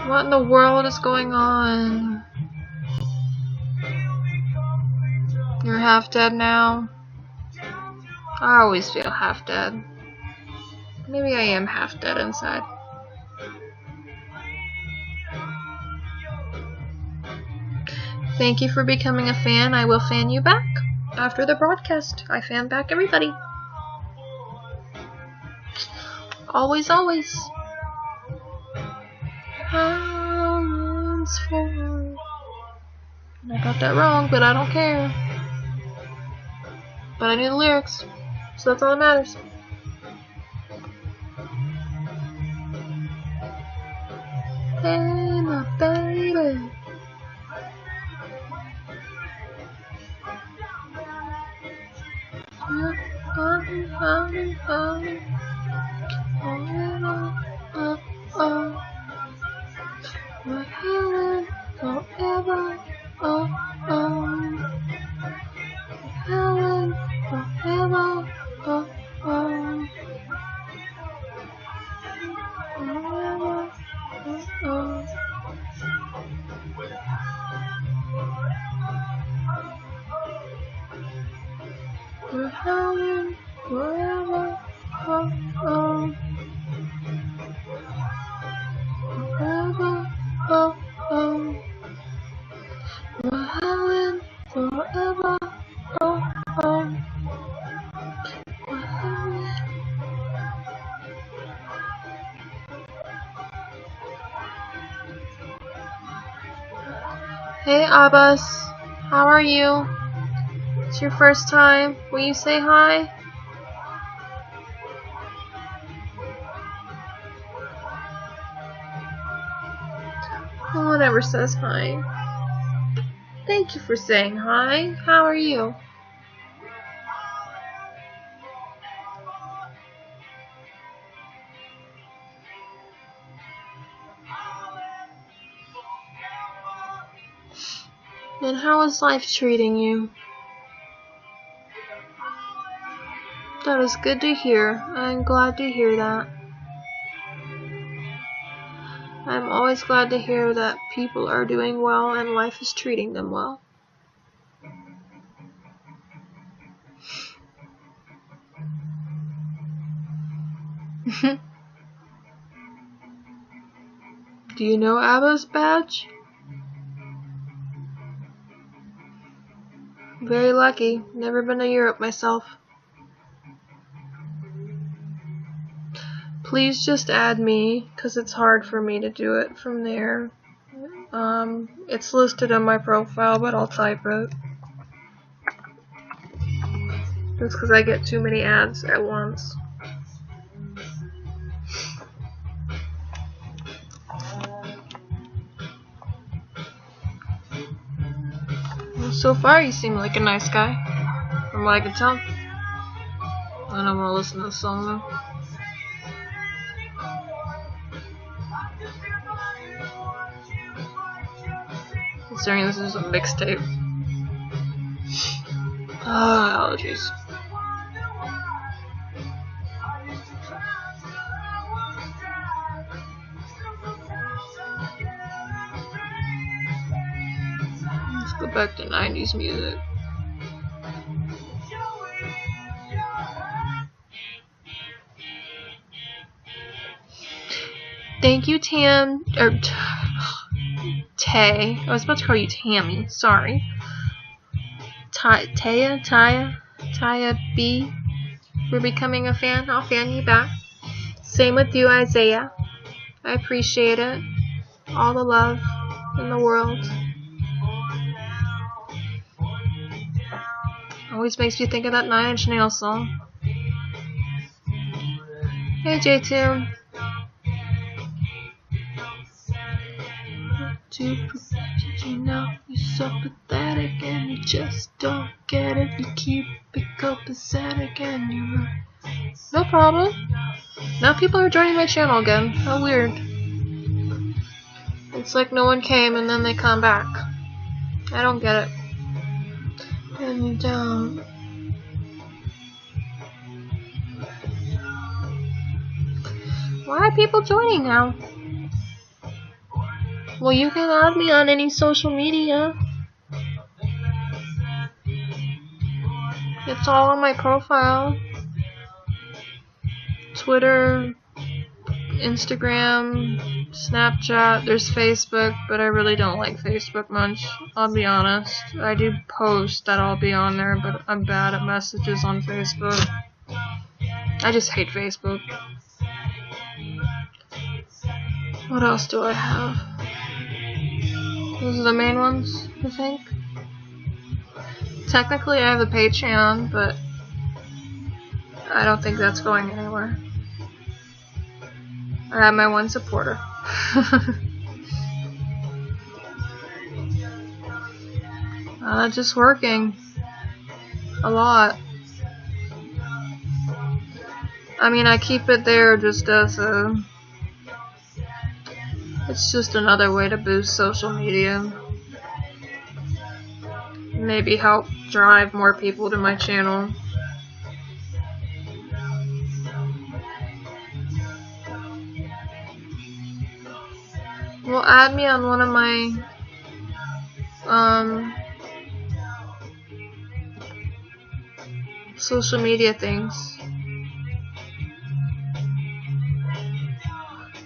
What in the world is going on? You're half dead now? I always feel half dead. Maybe I am half dead inside. Thank you for becoming a fan. I will fan you back after the broadcast. I fan back everybody. Always, always. Hands forward. I got that wrong, but I don't care. But I knew the lyrics, so that's all that matters. Hey, my baby. forever. Oh, oh. Helen forever. Oh, oh. Forever. Oh, oh. We're Helen forever. Oh, oh. Forever. Oh, oh. We're Helen forever. Oh, oh. We're Helen. Hey Abbas, how are you? It's your first time. Will you say hi? No one ever says hi. Thank you for saying hi. How are you? And how is life treating you? That is good to hear. I'm glad to hear that. I'm always glad to hear that people are doing well and life is treating them well. Do you know Abba's badge? Very lucky. Never been to Europe myself. Please just add me, because it's hard for me to do it from there. It's listed on my profile, but I'll type it. Just because I get too many ads at once. Well, so far you seem like a nice guy, from what I can tell. I don't want to listen to the song though. Considering this is a mixtape. Allergies. Let's go back to 90s music. Thank you, Tam, or Tay. I was about to call you Tammy. Sorry. Taya B, for becoming a fan. I'll fan you back. Same with you, Isaiah. I appreciate it. All the love in the world. Always makes you think of that 9 Inch Nails song. Hey, J2. You know you're so pathetic and you just don't get it. You keep it copacetic and you no problem. Now people are joining my channel again. How weird. It's like no one came and then they come back. I don't get it. And you don't. Why are people joining now? Well, you can add me on any social media. It's all on my profile. Twitter, Instagram, Snapchat, there's Facebook, but I really don't like Facebook much, I'll be honest. I do post that I'll be on there, but I'm bad at messages on Facebook. I just hate Facebook. What else do I have? Those are the main ones, I think. Technically I have the Patreon, but I don't think that's going anywhere. I have my one supporter. Just working. A lot. I mean, I keep it there just as a... It's just another way to boost social media. Maybe help drive more people to my channel. Well, add me on one of my social media things.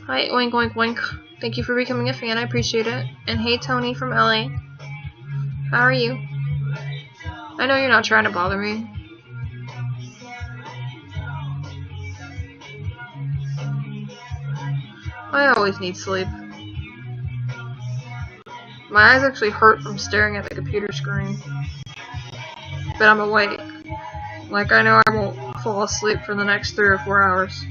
Hi, oink oink oink. Thank you for becoming a fan, I appreciate it. And hey Tony from LA. How are you? I know you're not trying to bother me. I always need sleep. My eyes actually hurt from staring at the computer screen. But I'm awake. Like, I know I won't fall asleep for the next 3 or 4 hours.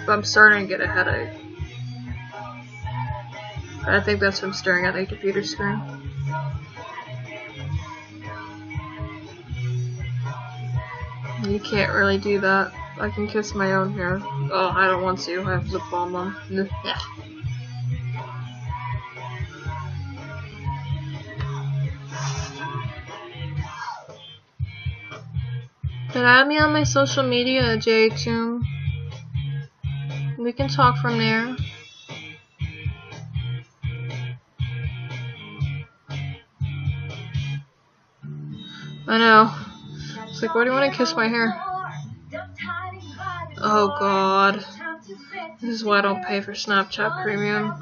But I'm starting to get a headache. But I think that's from staring at the computer screen. You can't really do that. I can kiss my own hair. Oh, I don't want to. I have lip balm on. Yeah. But add me on my social media, J2. We can talk from there. I know. It's like, why do you want to kiss my hair? Oh god. This is why I don't pay for Snapchat Premium.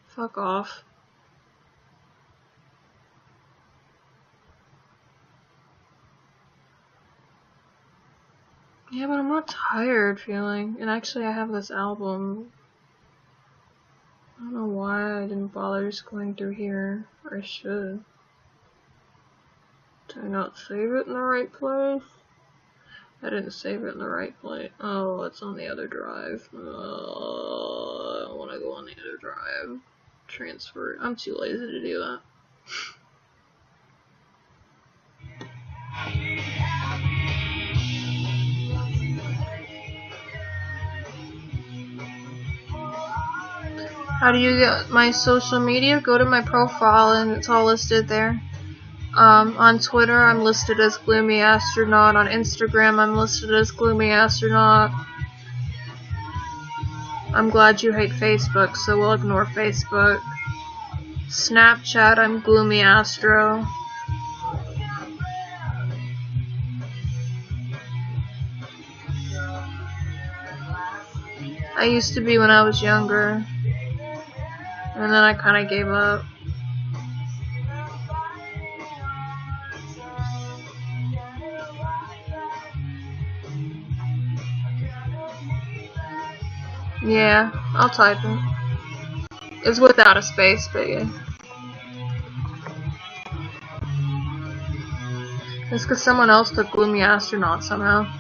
Fuck off. Yeah, but I'm not tired feeling. And actually I have this album. I don't know why I didn't bother just going through here. Or I should. Did I not save it in the right place? I didn't save it in the right place. Oh, it's on the other drive. Oh, I don't want to go on the other drive. Transfer it. I'm too lazy to do that. How do you get my social media? Go to my profile and it's all listed there. On Twitter, I'm listed as Gloomy Astronaut. On Instagram, I'm listed as Gloomy Astronaut. I'm glad you hate Facebook, so we'll ignore Facebook. Snapchat, I'm Gloomy Astro. I used to be when I was younger. And then I kind of gave up. Yeah, I'll type it. It's without a space, but yeah. It's because someone else took Gloomy Astronaut somehow.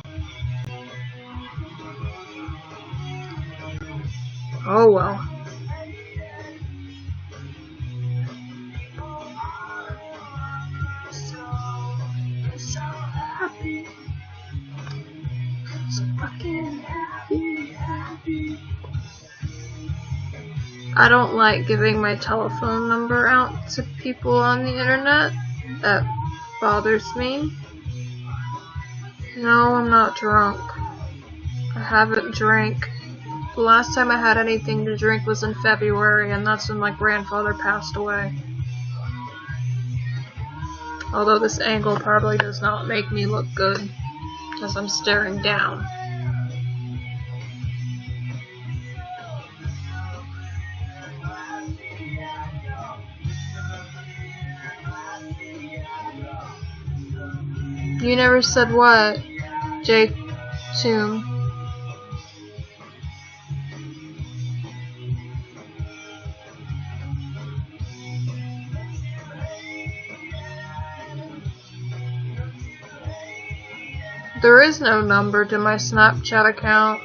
Oh well. So happy. So fucking happy. I don't like giving my telephone number out to people on the internet. That bothers me. No, I'm not drunk. I haven't drank. The last time I had anything to drink was in February, and that's when my grandfather passed away. Although this angle probably does not make me look good, because I'm staring down. You never said what, Jake Toom? There is no number to my Snapchat account.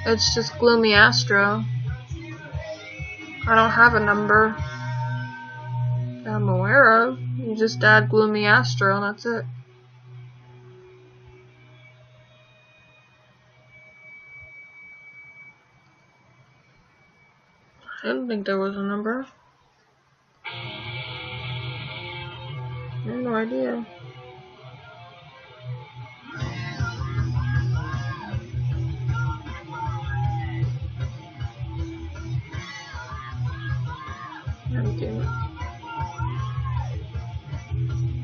It's just Gloomy Astro. I don't have a number that I'm aware of. You just add Gloomy Astro and that's it. I didn't think there was a number. I have no idea.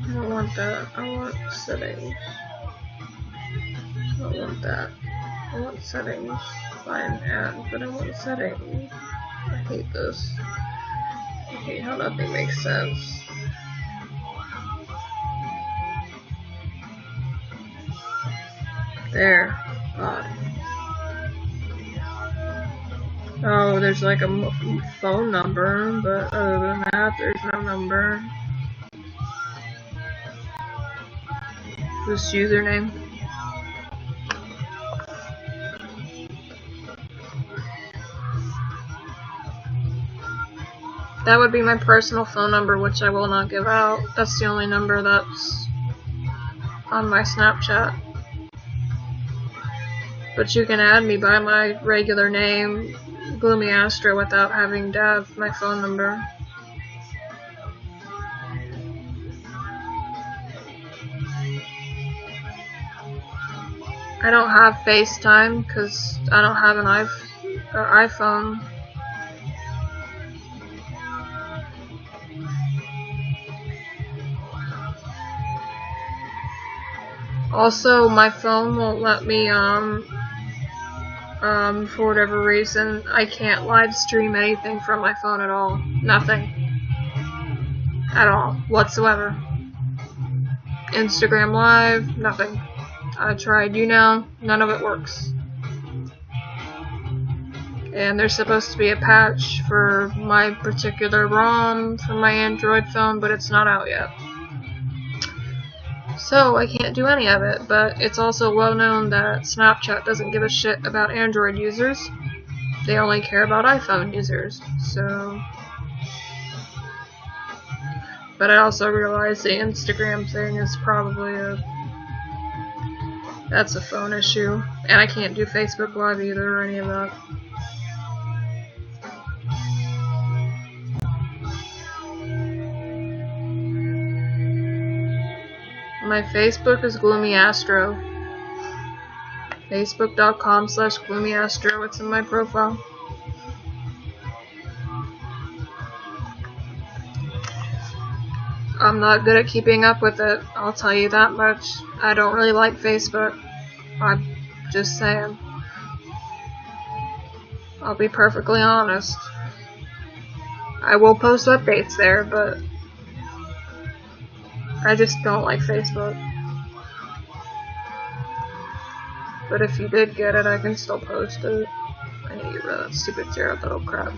I don't want that. I want settings. I don't want that. I want settings. Find add, but I want settings. I hate this. I hate how nothing makes sense. There. God. Oh, there's like a phone number, but other than that, there's no number. This username. That would be my personal phone number, which I will not give out. That's the only number that's on my Snapchat. But you can add me by my regular name, Gloomy Astro, without having to have my phone number. I don't have FaceTime because I don't have an iPhone. Also, my phone won't let me, for whatever reason, I can't live stream anything from my phone at all. Nothing. At all. Whatsoever. Instagram Live, nothing. I tried YouNow, none of it works. And there's supposed to be a patch for my particular ROM for my Android phone, but it's not out yet. So I can't do any of it, but it's also well known that Snapchat doesn't give a shit about Android users. They only care about iPhone users, so... But I also realize the Instagram thing is probably that's a phone issue. And I can't do Facebook Live either or any of that. My Facebook is Gloomy Astro. Facebook.com/Gloomy Astro. It's in my profile. I'm not good at keeping up with it, I'll tell you that much. I don't really like Facebook. I'm just saying. I'll be perfectly honest. I will post updates there, but I just don't like Facebook. But if you did get it, I can still post it. I need to get rid of that stupid Jared Little crap.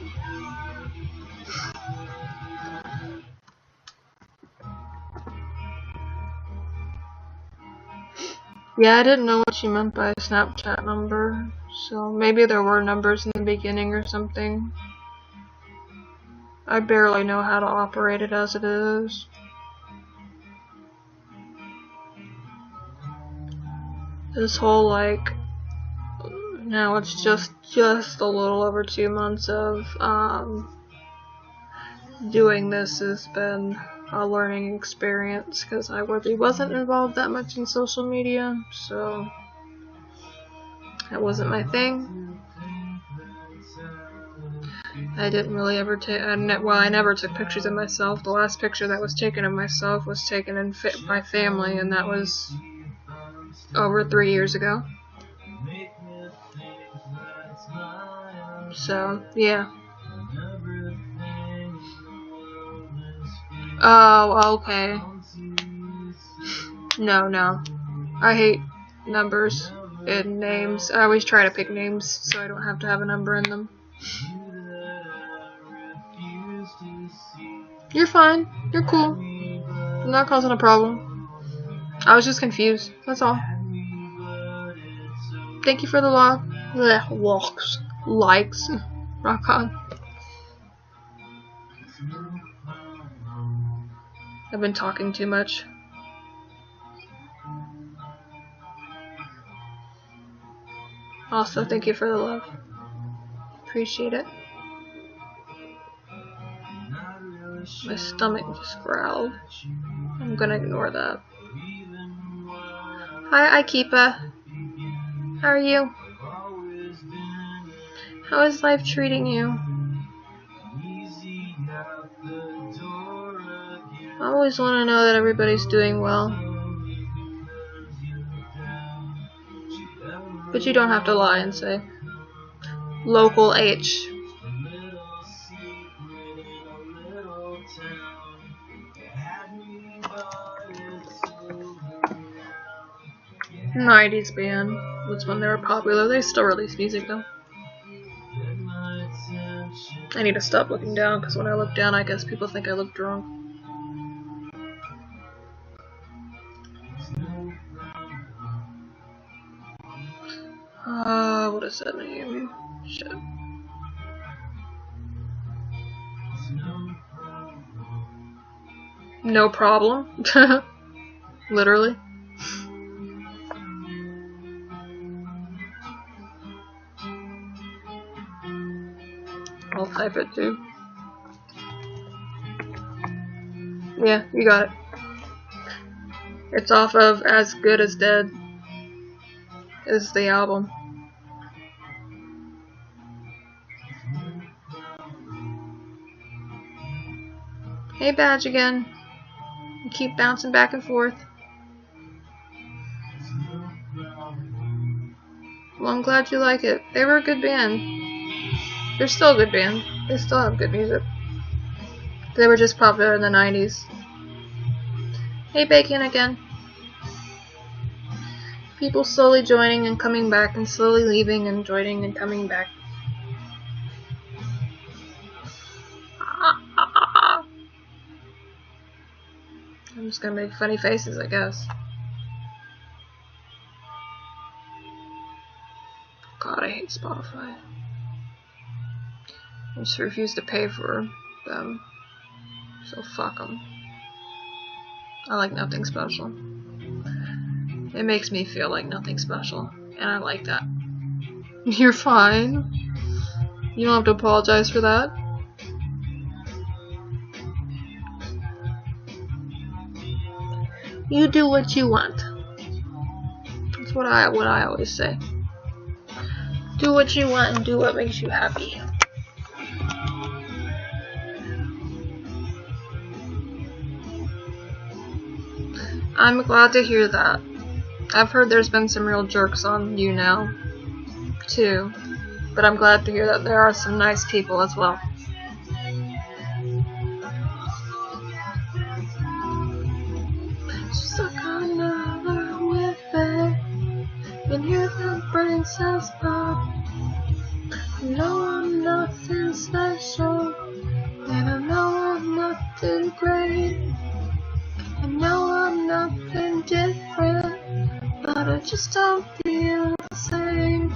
Yeah, I didn't know what she meant by a Snapchat number, so maybe there were numbers in the beginning or something. I barely know how to operate it as it is. This whole, now it's just a little over 2 months of, doing this has been a learning experience, because I really wasn't involved that much in social media, so that wasn't my thing. I didn't really ever I never took pictures of myself. The last picture that was taken of myself was taken in my family, and that was over 3 years ago. So, yeah. Oh, okay. No. I hate numbers and names. I always try to pick names so I don't have to have a number in them. You're fine. You're cool. I'm not causing a problem. I was just confused. That's all. Thank you for the likes. Rock on. I've been talking too much. Also, thank you for the love. Appreciate it. My stomach just growled. I'm gonna ignore that. Hi, Aikipa. How are you? How is life treating you? I always want to know that everybody's doing well. But you don't have to lie and say local H. '90s band was when they were popular. They still release music though. I need to stop looking down because when I look down, I guess people think I look drunk. What is that name? Shit. No problem. Literally. I'll type it too. Yeah, you got it. It's off of As Good as Dead. Is the album. Hey, Badge again. You keep bouncing back and forth. Well, I'm glad you like it. They were a good band. They're still a good band. They still have good music. They were just popular in the 90s. Hey, Bacon again. People slowly joining and coming back and slowly leaving and joining and coming back. I'm just gonna make funny faces, I guess. God, I hate Spotify. I just refuse to pay for them. So fuck them. I like Nothing Special. It makes me feel like nothing special. And I like that. You're fine. You don't have to apologize for that. You do what you want. That's what I always say. Do what you want and do what makes you happy. I'm glad to hear that. I've heard there's been some real jerks on YouNow, too. But I'm glad to hear that there are some nice people as well. Stuck another with it. And hear the brain cells pop. No, I'm nothing special. And I know I'm nothing great. I know I'm nothing different. But I just don't feel the same.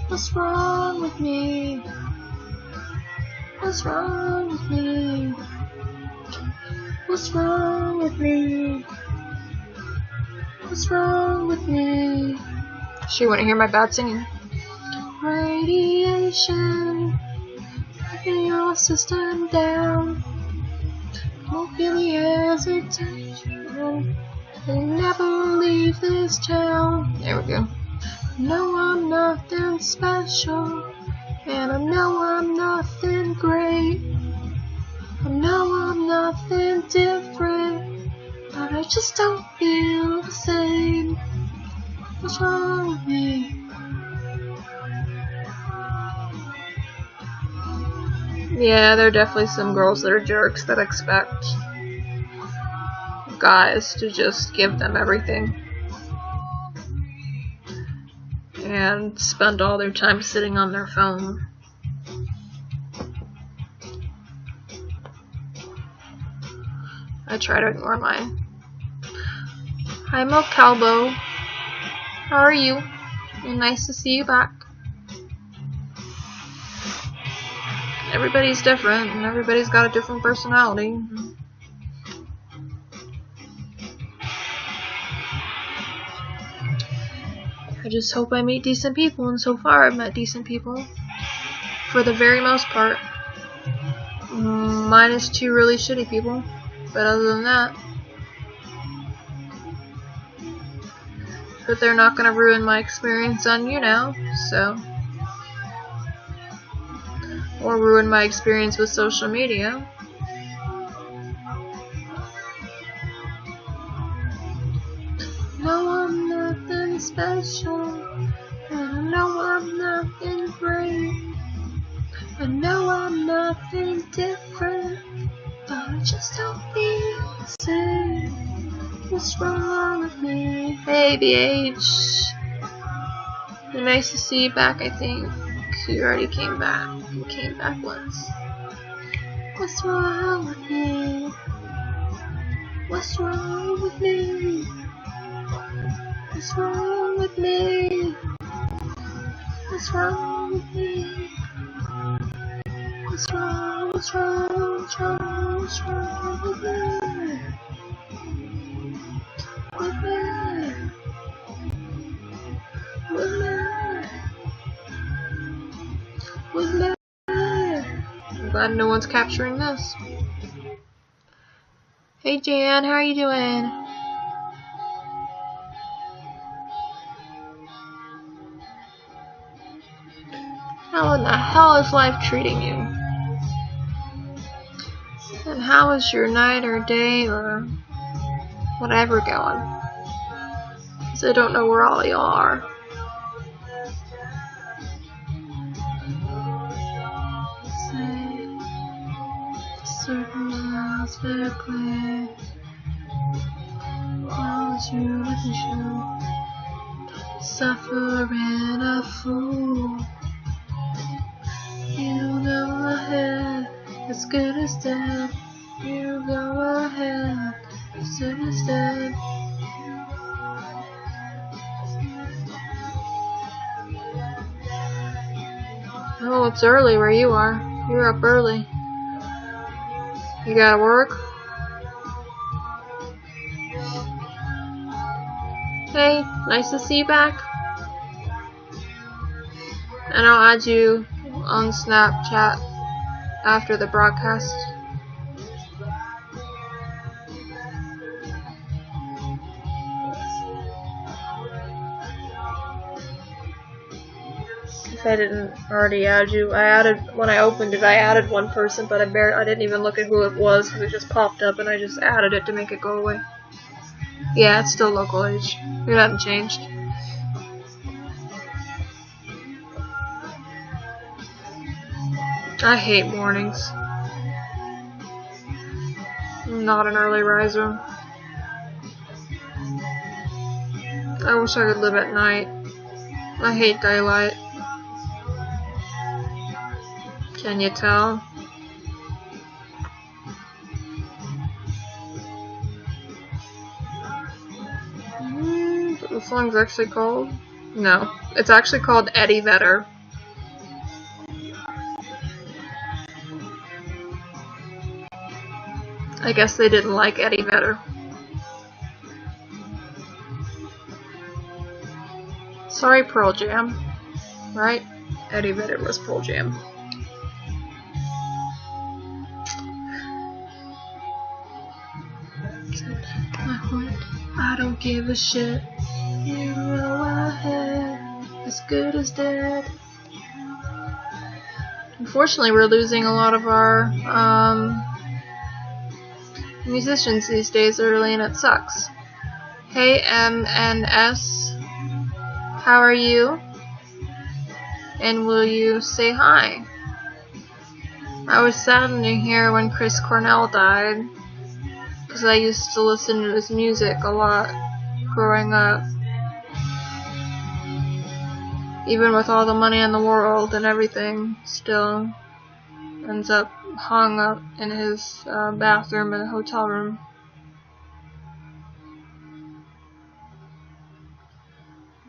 What's wrong with me? What's wrong with me? What's wrong with me? What's wrong with me? She wouldn't hear my bad singing. Radiation, breaking your system down. Won't feel the hesitation. They never leave this town. There we go. No, I'm nothing special, and I know I'm nothing great. I know I'm nothing different, but I just don't feel the same. What's wrong with me? Yeah, there are definitely some girls that are jerks that expect guys to just give them everything and spend all their time sitting on their phone. I try to ignore mine. Hi, Mo Calbo. How are you? Nice to see you back. Everybody's different, and everybody's got a different personality. I just hope I meet decent people, and so far I've met decent people. For the very most part. Minus 2 really shitty people. But other than that. But they're not going to ruin my experience on YouNow, so. Or ruin my experience with social media. No, I'm nothing special. And I know I'm nothing great. I know I'm nothing different. But I just don't feel the same. What's wrong with me? Hey, BH. Nice to see you back, I think. You already came back. You came back once. What's wrong with me? What's wrong with me? What's wrong with me? What's wrong with me? What's wrong? What's wrong? What's wrong? What's wrong with me? With me? With me? With me? I'm glad no one's capturing this. Hey Jan, how are you doing? How in the hell is life treating you? And how is your night or day or whatever going? Because I don't know where all y'all are. Certain miles very clear. While you listen to suffering a fool. You go ahead, as good as dead. You go ahead, as good as dead. Oh, it's early where you are. You're up early. You gotta work? Hey, nice to see you back. And I'll add you on Snapchat after the broadcast. If I didn't already add you, when I opened it, I added one person, but I didn't even look at who it was because it just popped up, and I just added it to make it go away. Yeah, it's still local age. It hasn't changed. I hate mornings. I'm not an early riser. I wish I could live at night. I hate daylight. Can you tell? The song's actually called? No. It's actually called Eddie Vedder. I guess they didn't like Eddie Vedder. Sorry, Pearl Jam. Right? Eddie Vedder was Pearl Jam. I don't give a shit. You go ahead, as good as dead. Unfortunately, we're losing a lot of our musicians these days early, and it sucks. Hey MNS, how are you? And will you say hi? I was saddened to hear when Chris Cornell died, because I used to listen to his music a lot growing up. Even with all the money in the world and everything, still ends up hung up in his bathroom in a hotel room.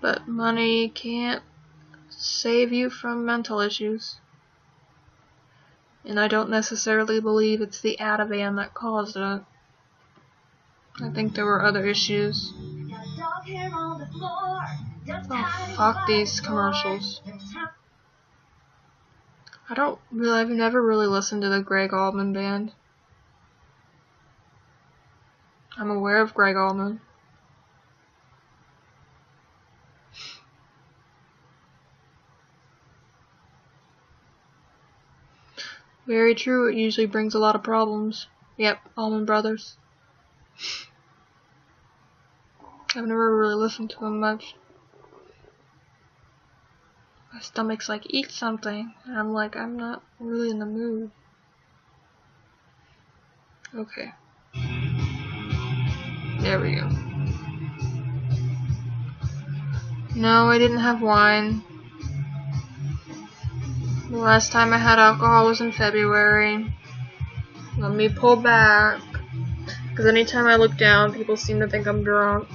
But money can't save you from mental issues. And I don't necessarily believe it's the Ativan that caused it. I think there were other issues. Oh, fuck these commercials. I've never really listened to the Greg Allman Band. I'm aware of Greg Allman. Very true, it usually brings a lot of problems. Yep, Allman Brothers. I've never really listened to them much. My stomach's like, eat something. And I'm like, I'm not really in the mood. Okay. There we go. No, I didn't have wine. The last time I had alcohol was in February. Let me pull back. Because anytime I look down, people seem to think I'm drunk.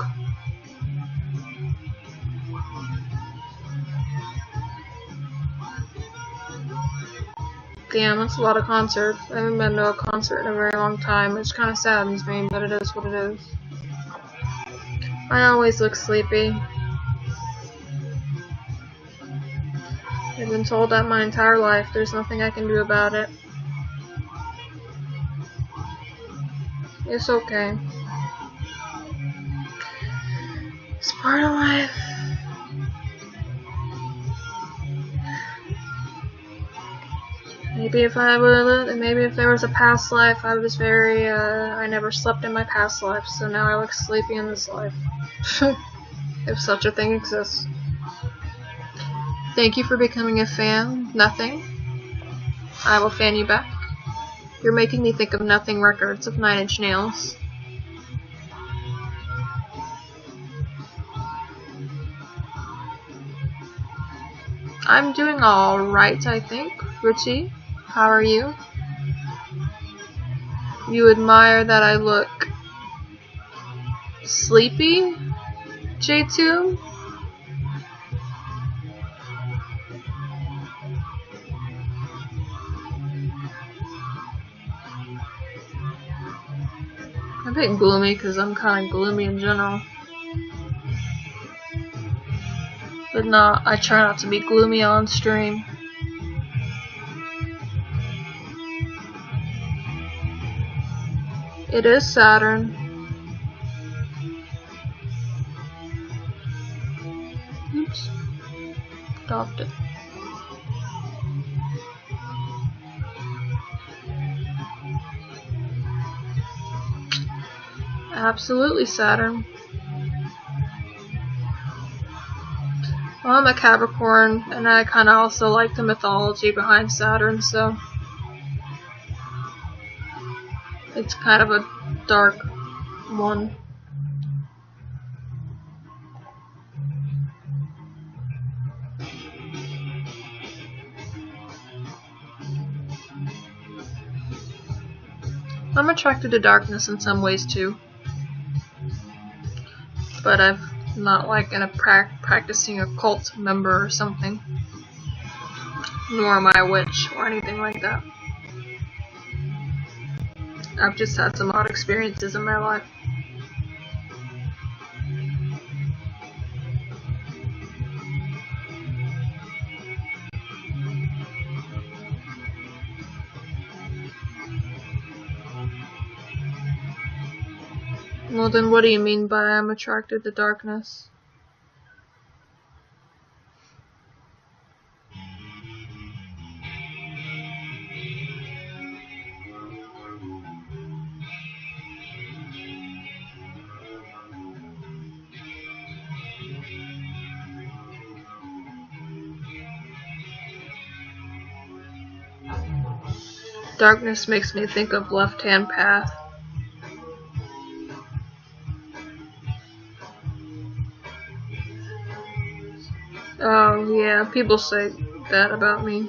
Damn, that's a lot of concerts. I haven't been to a concert in a very long time, which kind of saddens me, but it is what it is. I always look sleepy. I've been told that my entire life. There's nothing I can do about it. It's okay. It's part of life. Maybe if there was a past life, I never slept in my past life, so now I look sleepy in this life. If such a thing exists. Thank you for becoming a fan. Nothing. I will fan you back. You're making me think of Nothing Records of 9 Inch Nails. I'm doing alright, I think. Richie, how are you? You admire that I look sleepy, J2? I'm a bit gloomy because I'm kind of gloomy in general. But I try not to be gloomy on stream. It is Saturn. Oops. Stopped it. Absolutely Saturn. Well, I'm a Capricorn, and I kind of also like the mythology behind Saturn, so it's kind of a dark one. I'm attracted to darkness in some ways too, but I'm not like a practicing occult member or something, nor am I a witch or anything like that. I've just had some odd experiences in my life. Well then, what do you mean by I'm attracted to darkness? Darkness makes me think of Left Hand Path. Oh yeah, people say that about me.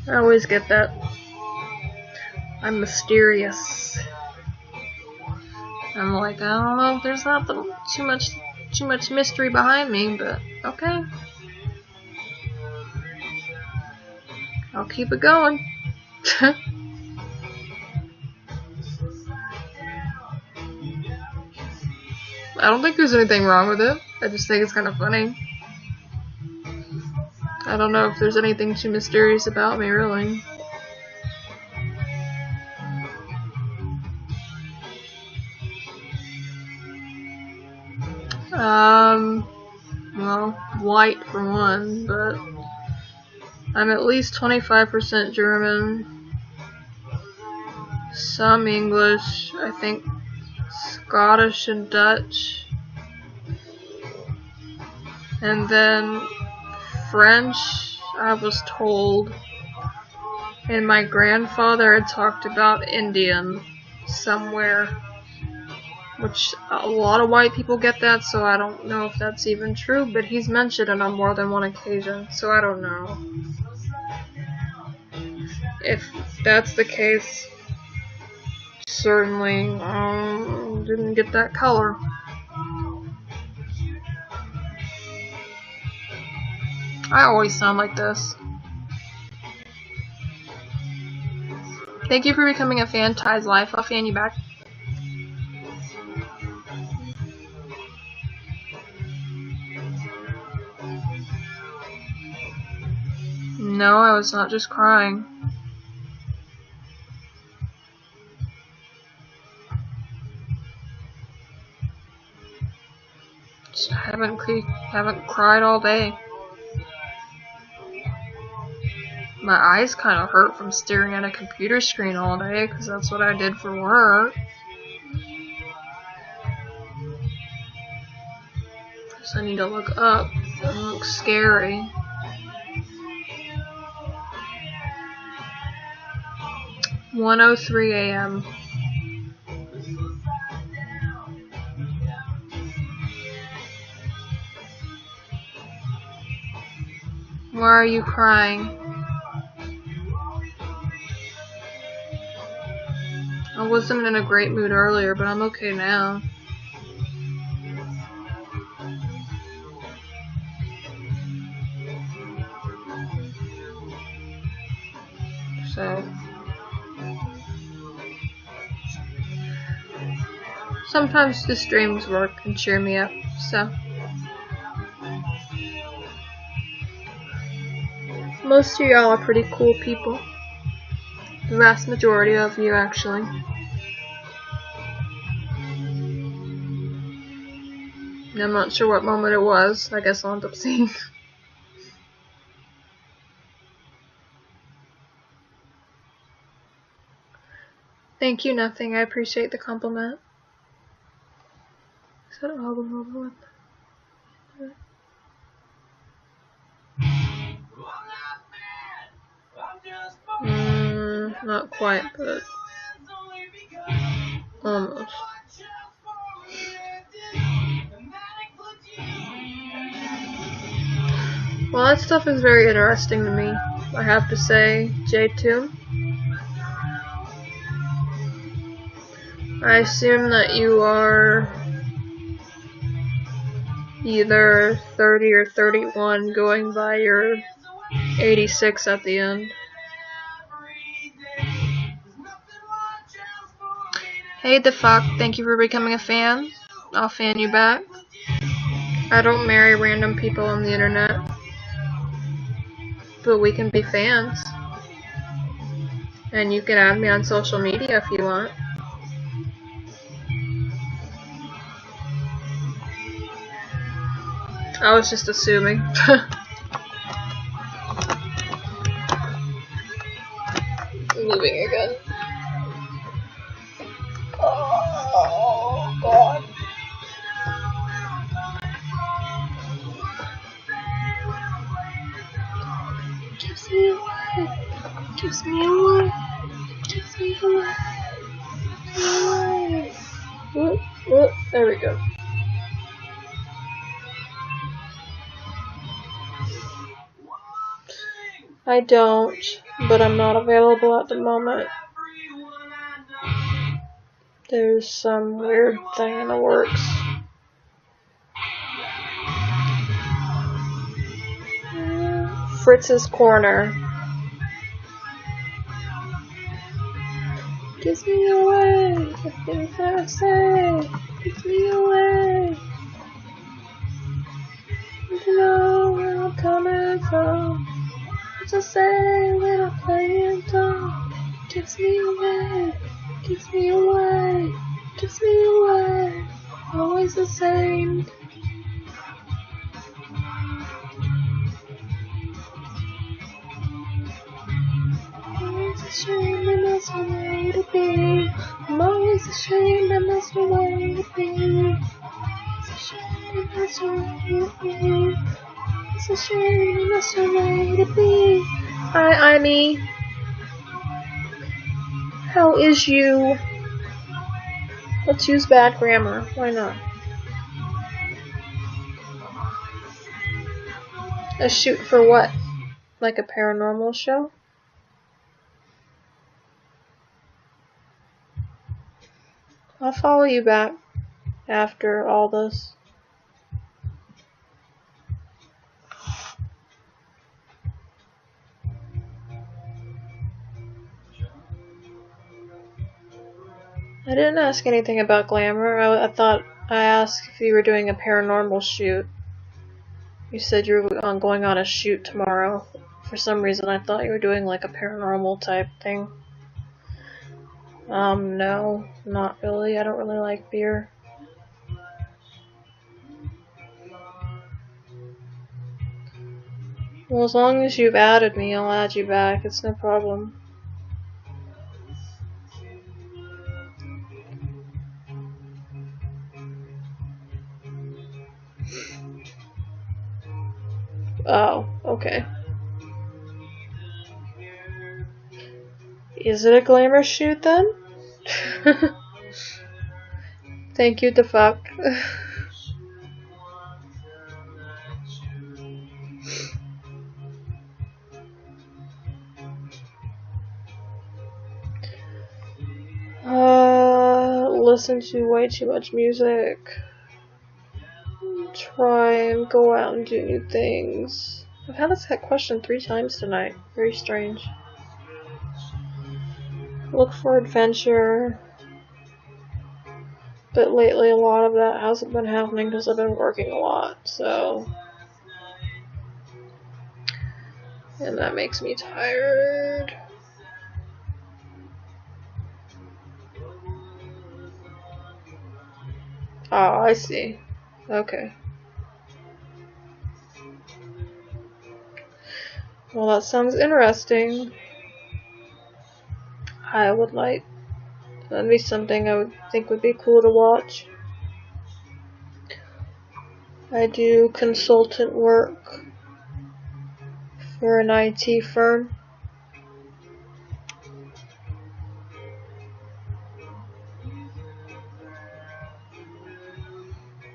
I always get that. I'm mysterious. I'm like, I don't know if there's not too much mystery behind me, but okay. I'll keep it going. I don't think there's anything wrong with it. I just think it's kind of funny. I don't know if there's anything too mysterious about me, really. Well, white for one, but I'm at least 25% German, some English, I think Scottish and Dutch, and then French, I was told, and my grandfather had talked about Indian somewhere, which a lot of white people get that, so I don't know if that's even true, but he's mentioned it on more than one occasion, so I don't know. If that's the case, certainly didn't get that color. I always sound like this. Thank you for becoming a fan, Ty's Life. I'll fan you back. No, I was not just crying. Just haven't cried all day. My eyes kind of hurt from staring at a computer screen all day, because that's what I did for work. So I need to look up. It looks scary. "1:03 a.m. Why are you crying? I wasn't in a great mood earlier, but I'm okay now. So sometimes the streams work and cheer me up, so most of y'all are pretty cool people. The vast majority of you, actually. And I'm not sure what moment it was. I guess I'll end up seeing. Thank you, nothing. I appreciate the compliment. Is that album over with? Not quite, but almost. Well, that stuff is very interesting to me, I have to say, J2. I assume that you are either 30 or 31, going by your 86 at the end. Hey the fuck, thank you for becoming a fan. I'll fan you back. I don't marry random people on the internet, but we can be fans. And you can add me on social media if you want. I was just assuming. Moving again. Oh god. Gives me away. Gives me away. Gives me away. Whoop. There we go. I don't, but I'm not available at the moment. There's some weird thing in the works. Fritz's Corner. Gives me away. The things I say. Gives me away. You know where I'm coming from. It's the same when I'm playing dumb. Gets me away, gets me away, gets me away. Always the same. Always ashamed and that's the way to be. I'm always ashamed and that's the way to be. It's a shame and that's the way to be. It's a shame and that's the way to be. Hi, Amy. How is you? Let's use bad grammar. Why not? A shoot for what? Like a paranormal show? I'll follow you back after all this. I didn't ask anything about glamour. I thought I asked if you were doing a paranormal shoot. You said you were going on a shoot tomorrow. For some reason I thought you were doing like a paranormal type thing. No, not really. I don't really like beer. Well, as long as you've added me, I'll add you back. It's no problem. Oh, okay. Is it a glamour shoot then? Thank you, the fuck. Listen to way too much music. Try and go out and do new things. I've had this question 3 times tonight. Very strange. Look for adventure. But lately a lot of that hasn't been happening because I've been working a lot, so... And that makes me tired. Oh, I see. Okay. Well, that sounds interesting. I would like... That'd be something I would think would be cool to watch. I do consultant work for an IT firm.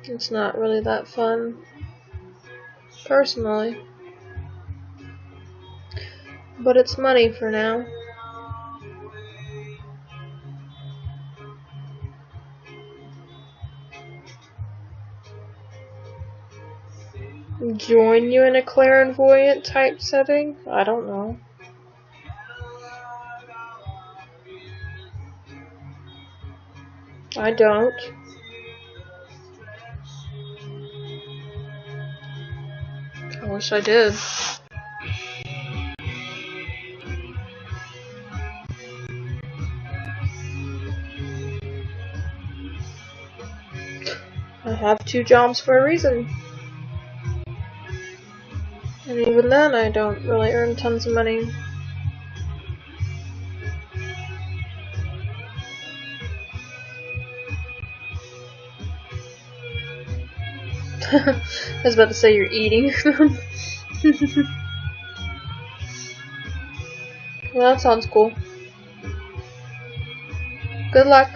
It's not really that fun, personally. But it's money for now. Join you in a clairvoyant type setting? I don't know. I don't. I wish I did. I have 2 jobs for a reason. And even then, I don't really earn tons of money. I was about to say you're eating. Well, that sounds cool. Good luck.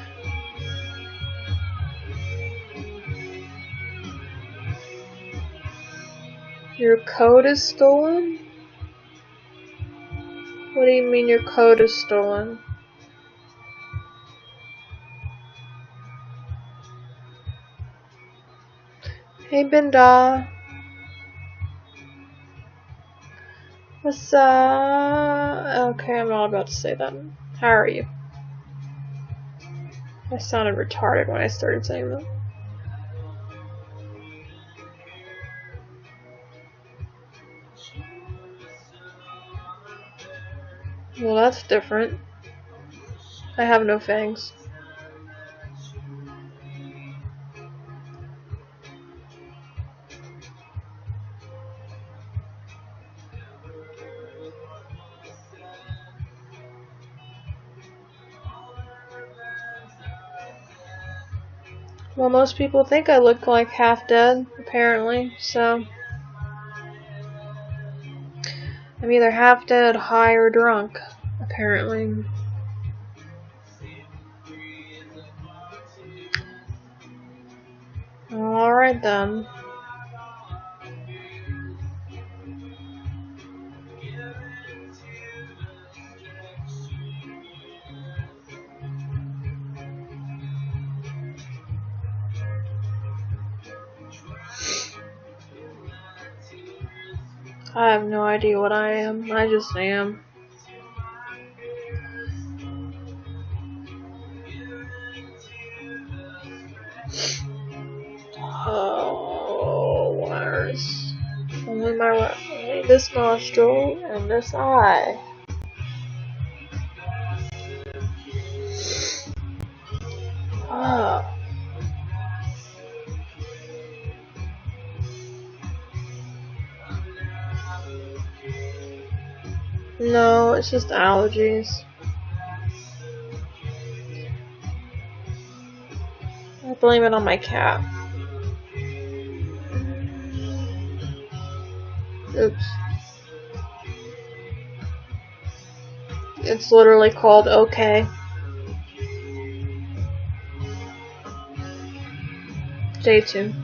Your code is stolen? What do you mean your code is stolen? Hey, Binda. What's up? Okay, I'm not about to say that. How are you? I sounded retarded when I started saying that. Well, that's different. I have no fangs. Well, most people think I look like half dead, apparently, so I'm either half dead, high, or drunk, apparently. Alright then. I have no idea what I am. I just am. Oh, wires. Only this nostril and this eye. Ah. No, it's just allergies. I blame it on my cat. Oops. It's literally called OK. Stay tuned.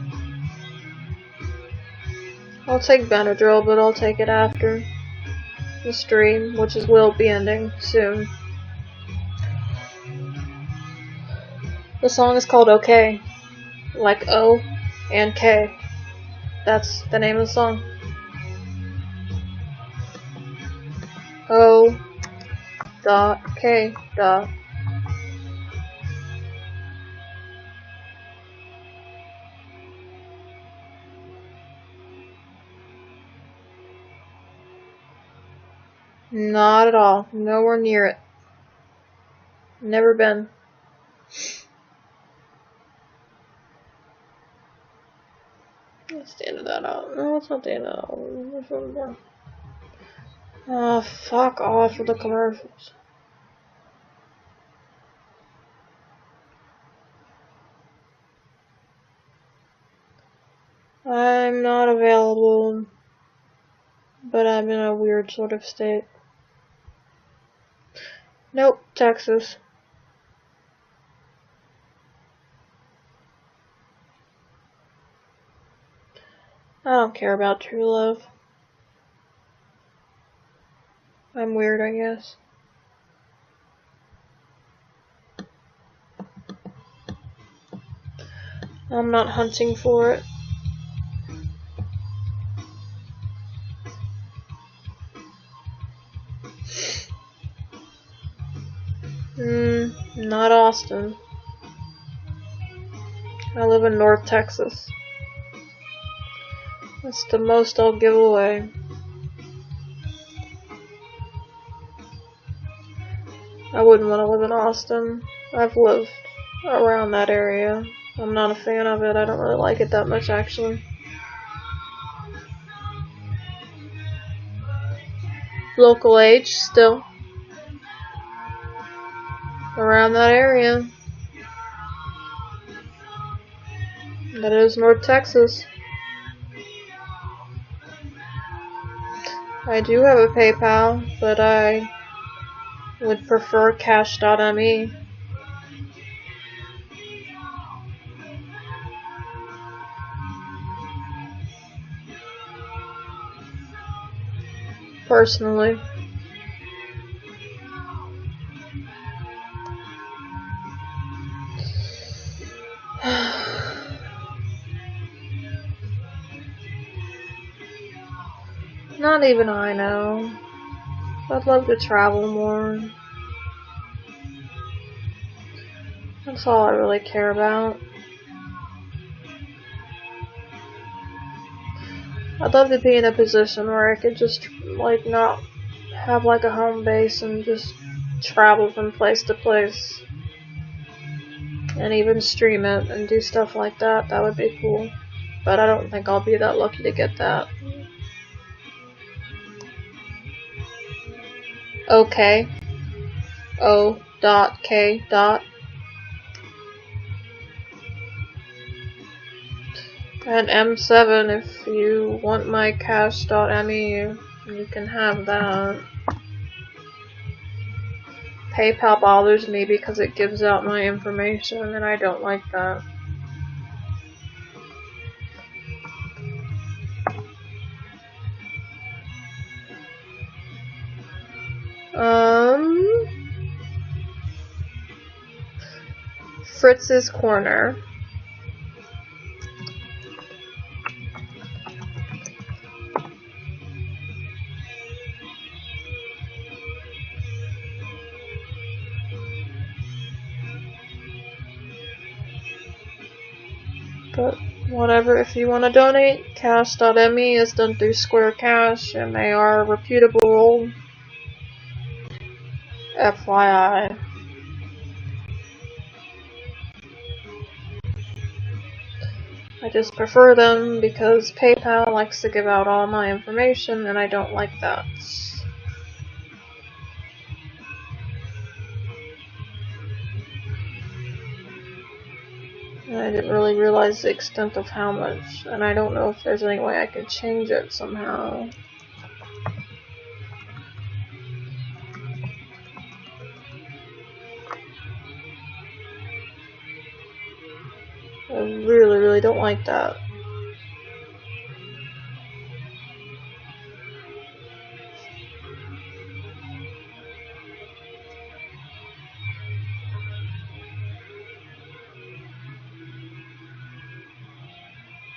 I'll take Benadryl, but I'll take it after the stream, which will be ending soon. The song is called OK. Like O and K. That's the name of the song. O dot K dot. Not at all. Nowhere near it. Never been. That's the end of that out. No, it's not the end of that out. There's one more. Oh, fuck off with the commercials. I'm not available, but I'm in a weird sort of state. Nope, Texas. I don't care about true love. I'm weird, I guess. I'm not hunting for it. Not Austin. I live in North Texas. That's the most I'll give away. I wouldn't want to live in Austin. I've lived around that area. I'm not a fan of it. I don't really like it that much, actually. Local age, still. Around that area. That is North Texas. I do have a PayPal, but I would prefer cash.me. Personally. Not even I know. I'd love to travel more. That's all I really care about. I'd love to be in a position where I could just, like, not have like a home base and just travel from place to place. And even stream it and do stuff like that. That would be cool. But I don't think I'll be that lucky to get that. Okay. O.K. And M7, if you want my cash.me, you can have that. PayPal bothers me because it gives out my information and I don't like that. Fritz's Corner. But whatever, if you want to donate, cash.me is done through Square Cash and they are reputable. FYI. I just prefer them because PayPal likes to give out all my information and I don't like that. And I didn't really realize the extent of how much, and I don't know if there's any way I can change it somehow. I really don't like that.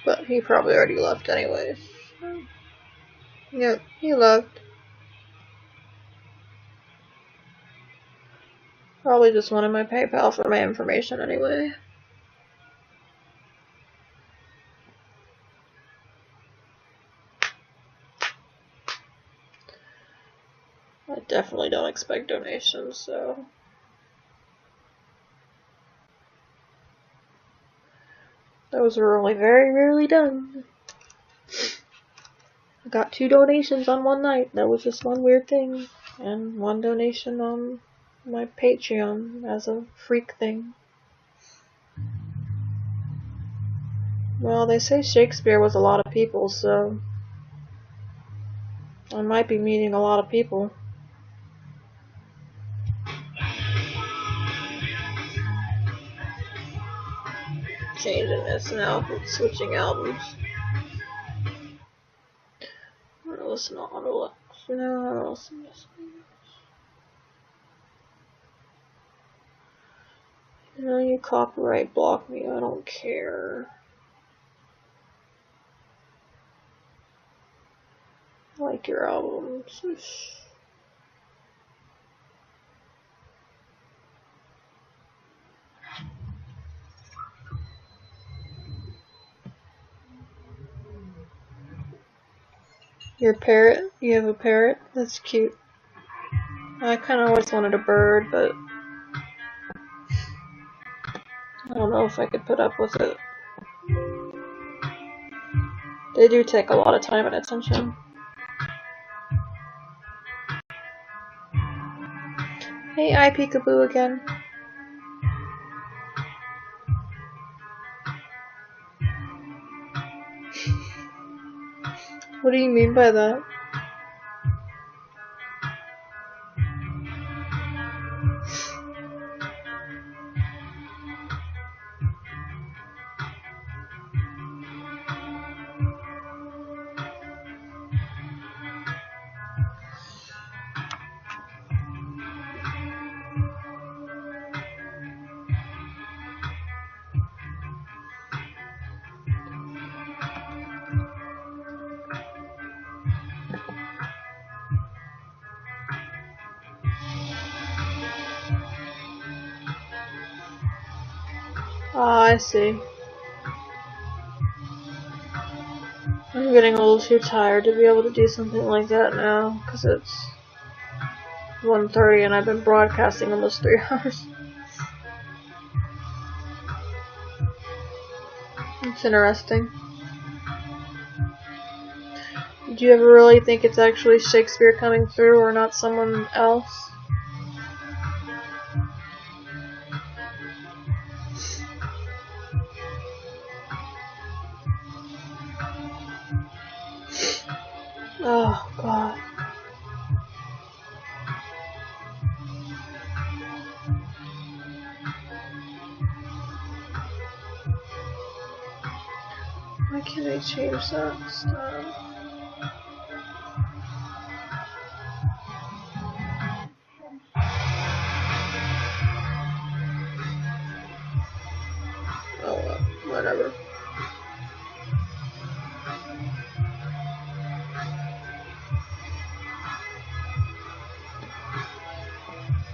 But he probably already left anyways. Yep, he left. Probably just wanted my PayPal for my information anyway. I definitely don't expect donations, so... Those were only very rarely done. I got 2 donations on one night. That was just one weird thing. And 1 donation on my Patreon as a freak thing. Well, they say Shakespeare was a lot of people, so... I might be meeting a lot of people. Changing this now, switching albums. I'm gonna listen to Auto for now. I'm gonna listen to this. You know, you copyright block me, I don't care. I like your albums. Your parrot? You have a parrot? That's cute. I kind of always wanted a bird, but I don't know if I could put up with it. They do take a lot of time and attention. Hey, I Peekaboo again. What do you mean by that? Ah, I see. I'm getting a little too tired to be able to do something like that now, because it's 1:30 and I've been broadcasting almost 3 hours. It's interesting. Do you ever really think it's actually Shakespeare coming through or not someone else? Oh, God. Why can't I change that stuff? Oh, well, whatever.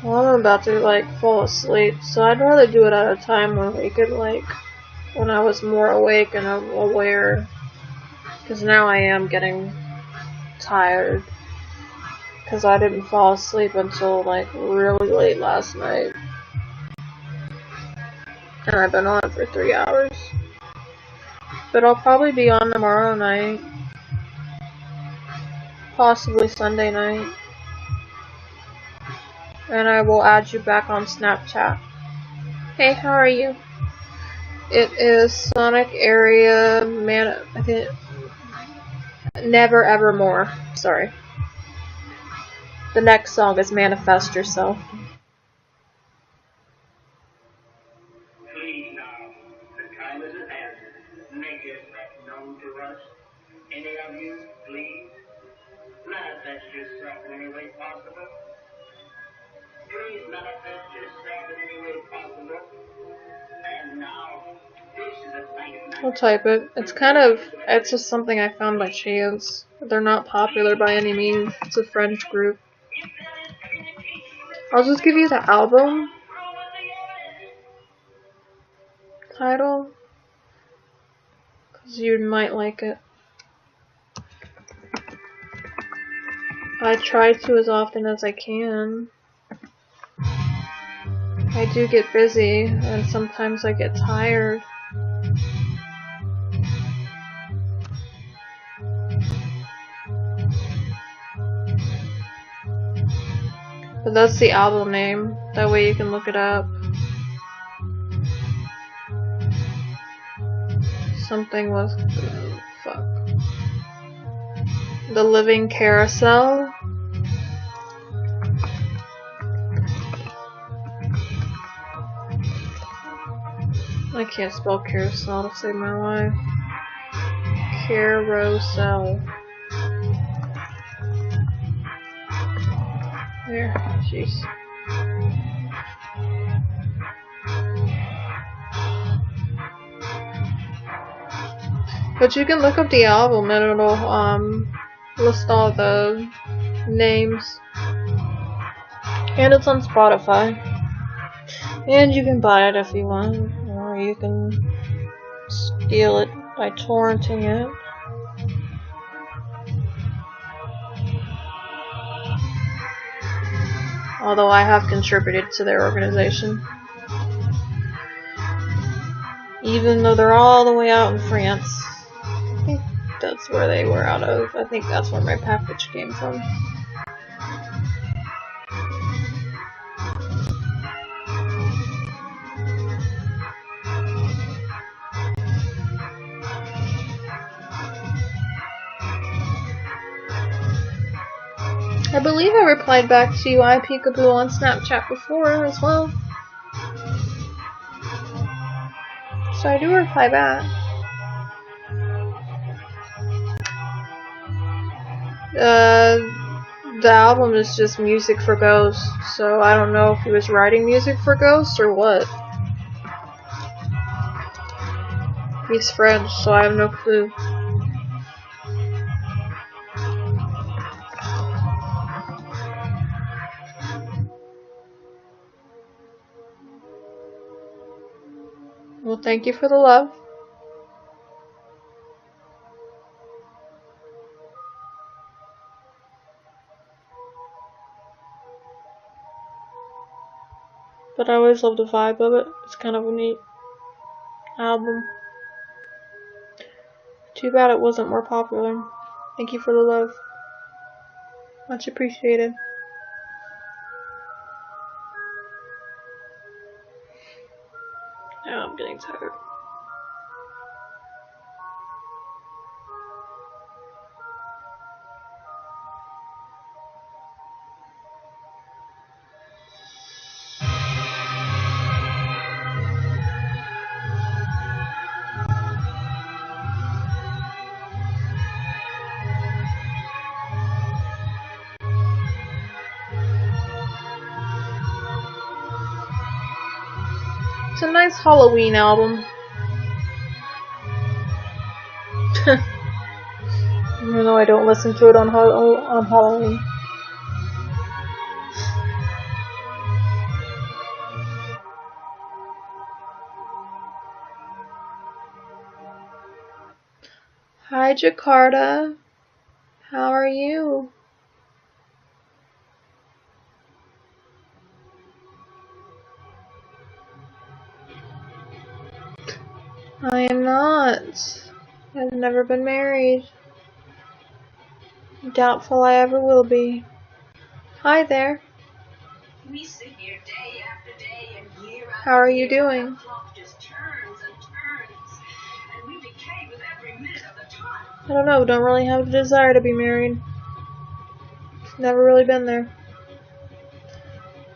Well, I'm about to, fall asleep, so I'd rather do it at a time when we could, when I was more awake and aware. Because now I am getting tired. Because I didn't fall asleep until, really late last night. And I've been on for 3 hours. But I'll probably be on tomorrow night. Possibly Sunday night. And I will add you back on Snapchat. Hey, how are you? It is Sonic Area I think Never Evermore. Sorry. The next song is Manifest Yourself. Please now, the time is at hand. Make yourself known to us. Any of you, please, manifest yourself in any way possible. Please manifest yourself in any way possible. And now, this is a thank you. I'll type it. It's just something I found by chance. They're not popular by any means. It's a French group. I'll just give you the album title, because you might like it. I try to as often as I can. I do get busy, and sometimes I get tired. But that's the album name. That way you can look it up. Something was... oh, fuck. The Living Carousel. I can't spell carousel to save my life. Carousel. There, jeez. But you can look up the album and it'll list all the names. And it's on Spotify. And you can buy it if you want, or you can steal it by torrenting it. Although I have contributed to their organization. Even though they're all the way out in France. I think that's where they were out of. I think that's where my package came from. I believe I replied back to you, I Peekaboo, on Snapchat before as well. So I do reply back. The album is just music for ghosts, so I don't know if he was writing music for ghosts or what. He's French, so I have no clue. Well, thank you for the love. but I always love the vibe of it. It's kind of a neat album. Too bad it wasn't more popular. Thank you for the love. Much appreciated. Now I'm getting tired. It's a nice Halloween album. Even though I don't listen to it on Halloween. Hi Jakarta. How are you? I am not. I've never been married. Doubtful I ever will be. Hi there. We sit here day after day and year after How are you year, doing? and the clock just turns and turns, and we decay with every minute of the time. I don't know. Don't really have a desire to be married. It's never really been there.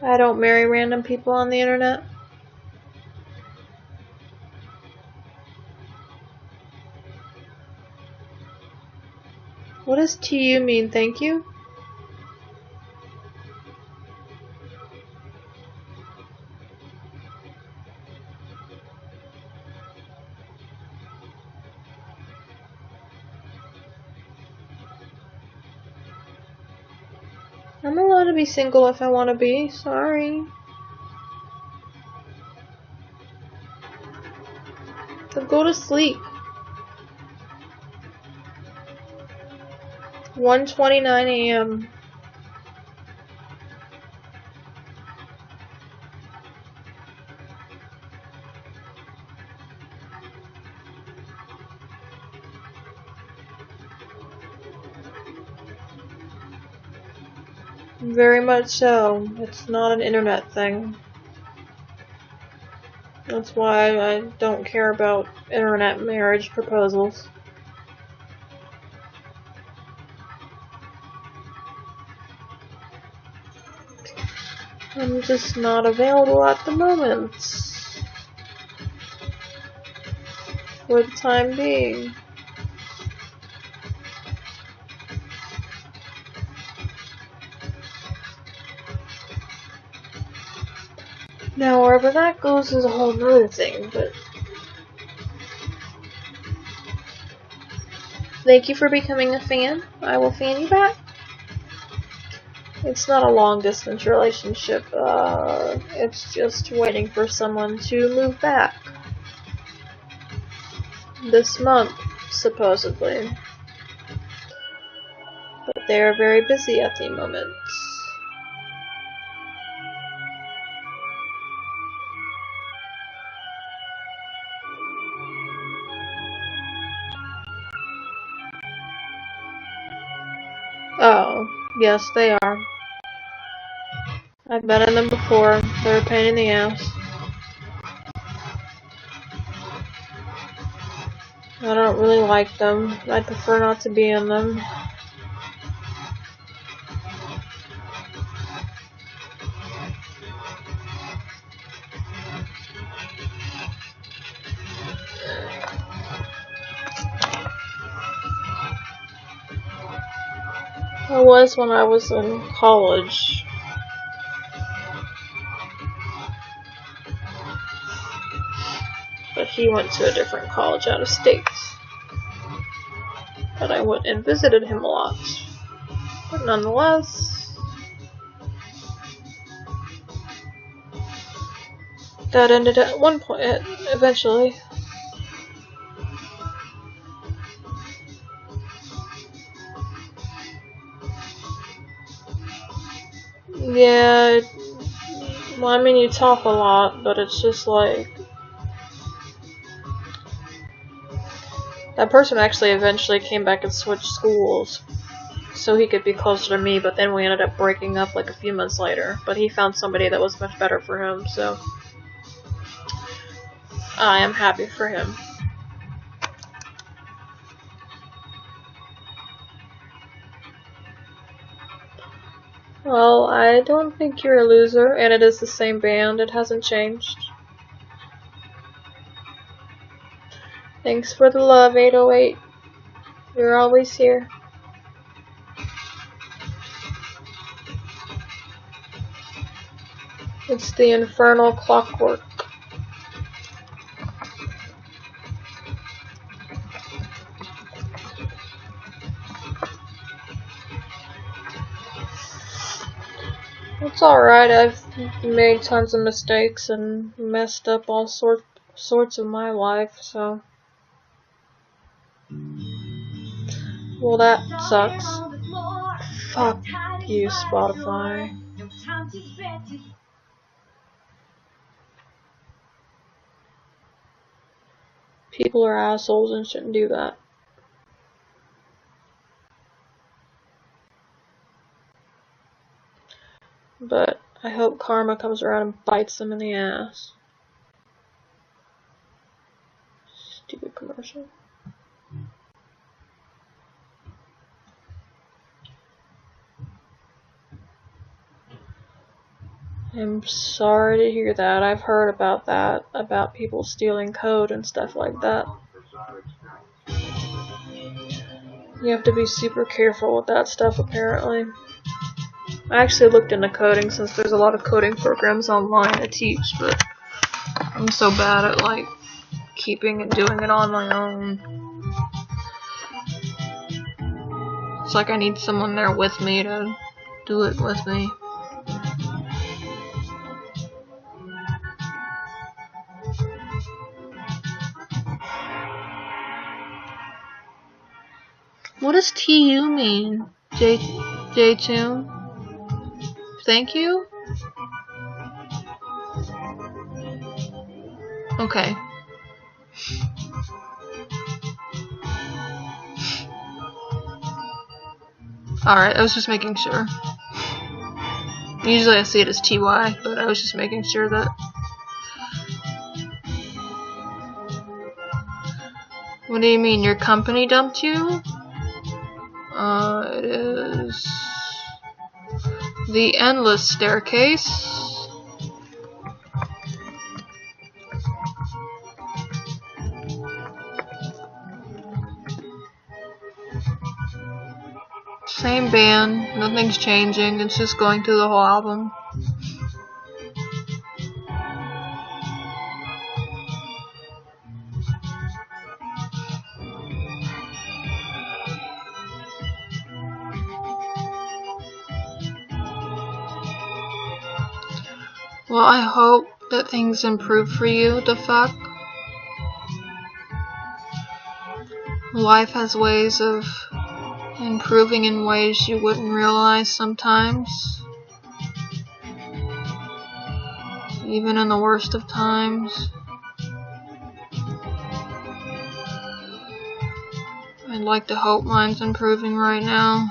I don't marry random people on the internet. What does TU mean? Thank you? I'm allowed to be single if I want to be. Sorry. So go to sleep. 1:29 a.m. Very much so. It's not an internet thing. That's why I don't care about internet marriage proposals. I'm just not available at the moment. For the time being. Now, wherever that goes is a whole nother thing, but thank you for becoming a fan. I will fan you back. It's not a long distance relationship. It's just waiting for someone to move back. This month, supposedly. But they are very busy at the moment. Oh, yes, they are. I've been in them before. They're a pain in the ass. I don't really like them. I prefer not to be in them. I was when I was in college. But he went to a different college out of state. But I went and visited him a lot. But nonetheless, that ended at one point, eventually. Yeah, Well, I mean, you talk a lot, but it's just like... That person actually eventually came back and switched schools so he could be closer to me, but then we ended up breaking up like a few months later. But he found somebody that was much better for him, so I am happy for him. Well, I don't think you're a loser, and it is the same band. It hasn't changed. Thanks for the love, 808. You're always here. It's the infernal clockwork. It's alright, I've made tons of mistakes and messed up all sorts of my life, so... Well, that sucks. Fuck you, Spotify. People are assholes and shouldn't do that. But I hope karma comes around and bites them in the ass. Stupid commercial. I'm sorry to hear that. I've heard about that, about people stealing code and stuff like that. You have to be super careful with that stuff, apparently. I actually looked into coding since there's a lot of coding programs online to teach, but I'm so bad at, like, keeping and doing it on my own. It's like I need someone there with me to do it with me. What does TU mean? J2? Thank you? Okay. Alright, I was just making sure. Usually I see it as TY, but I was just making sure that... What do you mean, your company dumped you? It is... The Endless Staircase. Same band, nothing's changing, it's just going through the whole album. Well, I hope that things improve for you, the fuck. Life has ways of improving in ways you wouldn't realize sometimes. Even in the worst of times. I'd like to hope mine's improving right now.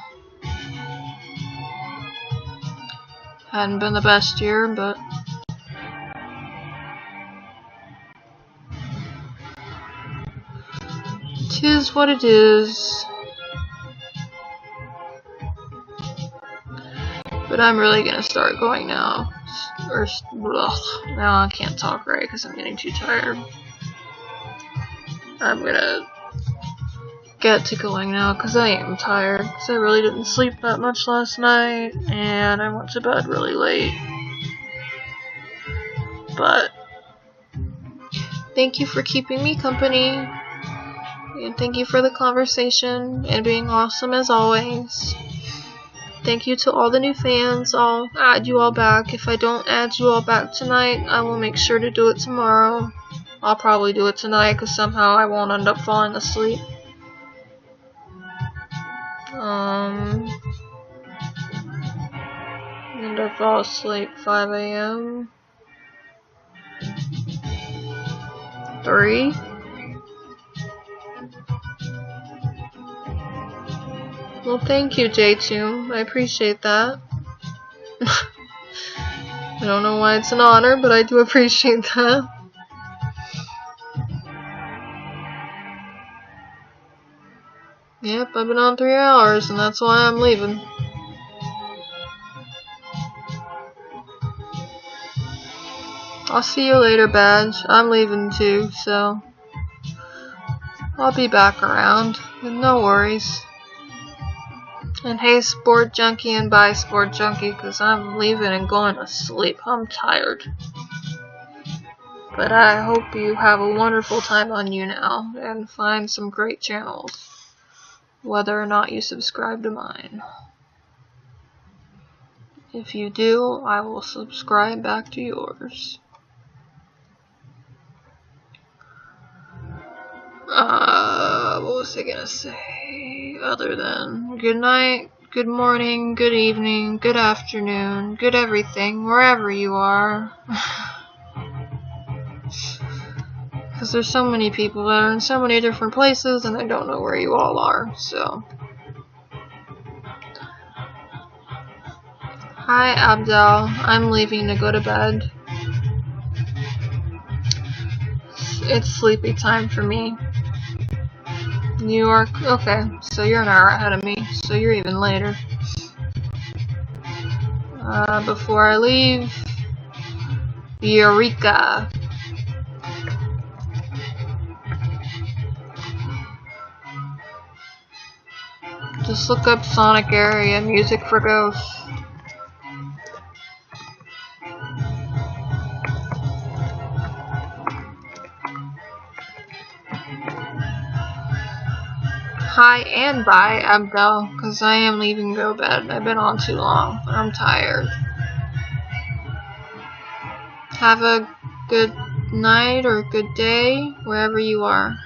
Hadn't been the best year, but... Tis what it is. But I'm really gonna start going now. Now I can't talk right because I'm getting too tired. I'm gonna get to going now because I am tired. Because I really didn't sleep that much last night and I went to bed really late. But thank you for keeping me company. And thank you for the conversation and being awesome as always. Thank you to all the new fans. I'll add you all back. If I don't add you all back tonight, I will make sure to do it tomorrow. I'll probably do it tonight because somehow I won't end up falling asleep. And I fall asleep 5 a.m. 3. Well, thank you, J2. I appreciate that. I don't know why it's an honor, but I do appreciate that. Yep, I've been on 3 hours, and that's why I'm leaving. I'll see you later, Badge. I'm leaving too, so I'll be back around. No worries. And hey, Sport Junkie, and bye, Sport Junkie, because I'm leaving and going to sleep. I'm tired. But I hope you have a wonderful time on YouNow and find some great channels, whether or not you subscribe to mine. If you do, I will subscribe back to yours. What was I gonna say? Other than good night, good morning, good evening, good afternoon, good everything, wherever you are. Because there's so many people that are in so many different places and I don't know where you all are, so. Hi, Abdel. I'm leaving to go to bed. It's sleepy time for me. New York? Okay, so you're an hour ahead of me, so you're even later. Before I leave, Eureka! Just look up Sonic Area, music for ghosts. Hi and bye, Abdel, because I am leaving to go to bed. I've been on too long. I'm tired. Have a good night or good day, wherever you are.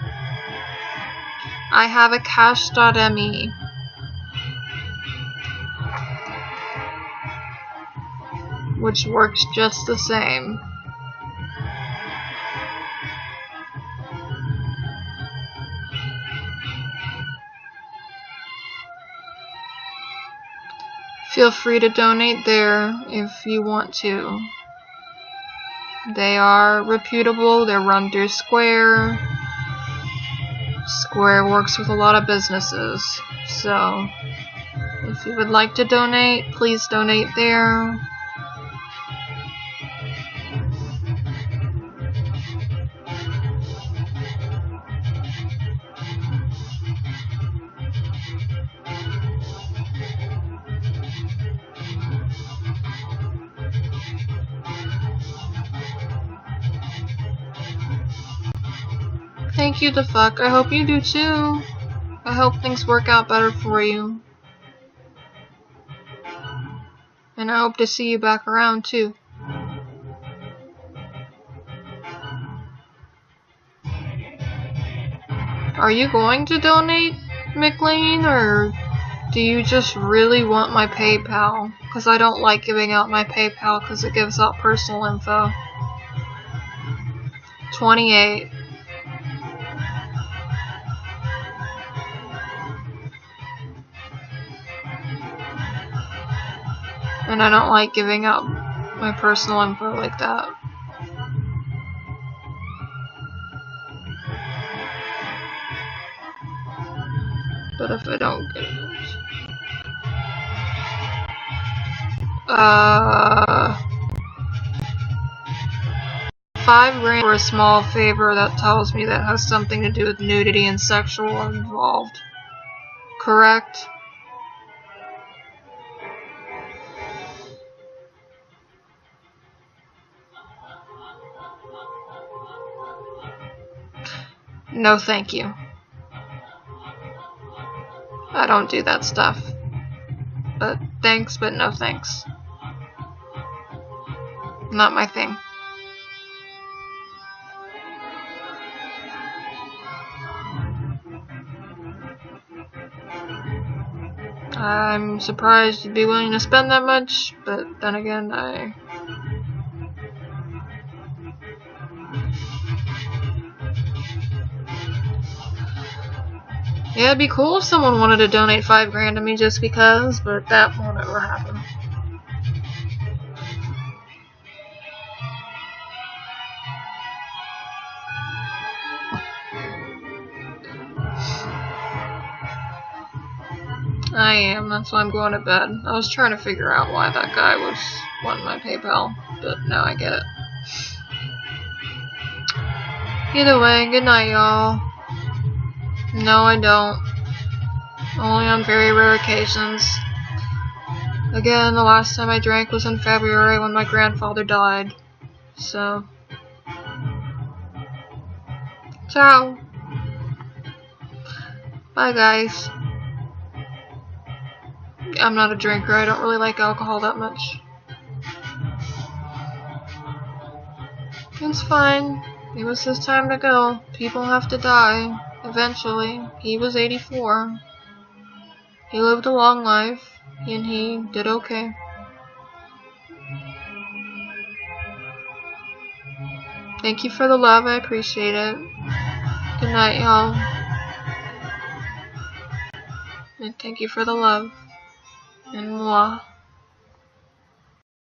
I have a cash.me. Which works just the same. Feel free to donate there if you want to. They are reputable, they're run through Square. Square works with a lot of businesses, so if you would like to donate, please donate there. Thank you, the fuck. I hope you do too. I hope things work out better for you. And I hope to see you back around too. Are you going to donate, McLean, or do you just really want my PayPal? Because I don't like giving out my PayPal because it gives out personal info. 28. And I don't like giving out my personal info like that. But if I don't get it... $5 for a small favor that tells me that has something to do with nudity and sexual involved. Correct? No, thank you. I don't do that stuff. But thanks, but no thanks. Not my thing. I'm surprised you'd be willing to spend that much, but then again, Yeah, it'd be cool if someone wanted to donate $5 to me just because, but that won't ever happen. I am, that's why I'm going to bed. I was trying to figure out why that guy was wanting my PayPal, but now I get it. Either way, good night, y'all. No, I don't. Only on very rare occasions. Again, the last time I drank was in February when my grandfather died. So, ciao. Bye, guys. I'm not a drinker. I don't really like alcohol that much. It's fine. It was his time to go. People have to die. Eventually. He was 84. He lived a long life. And he did okay. Thank you for the love. I appreciate it. Good night, y'all. And thank you for the love. And mwah.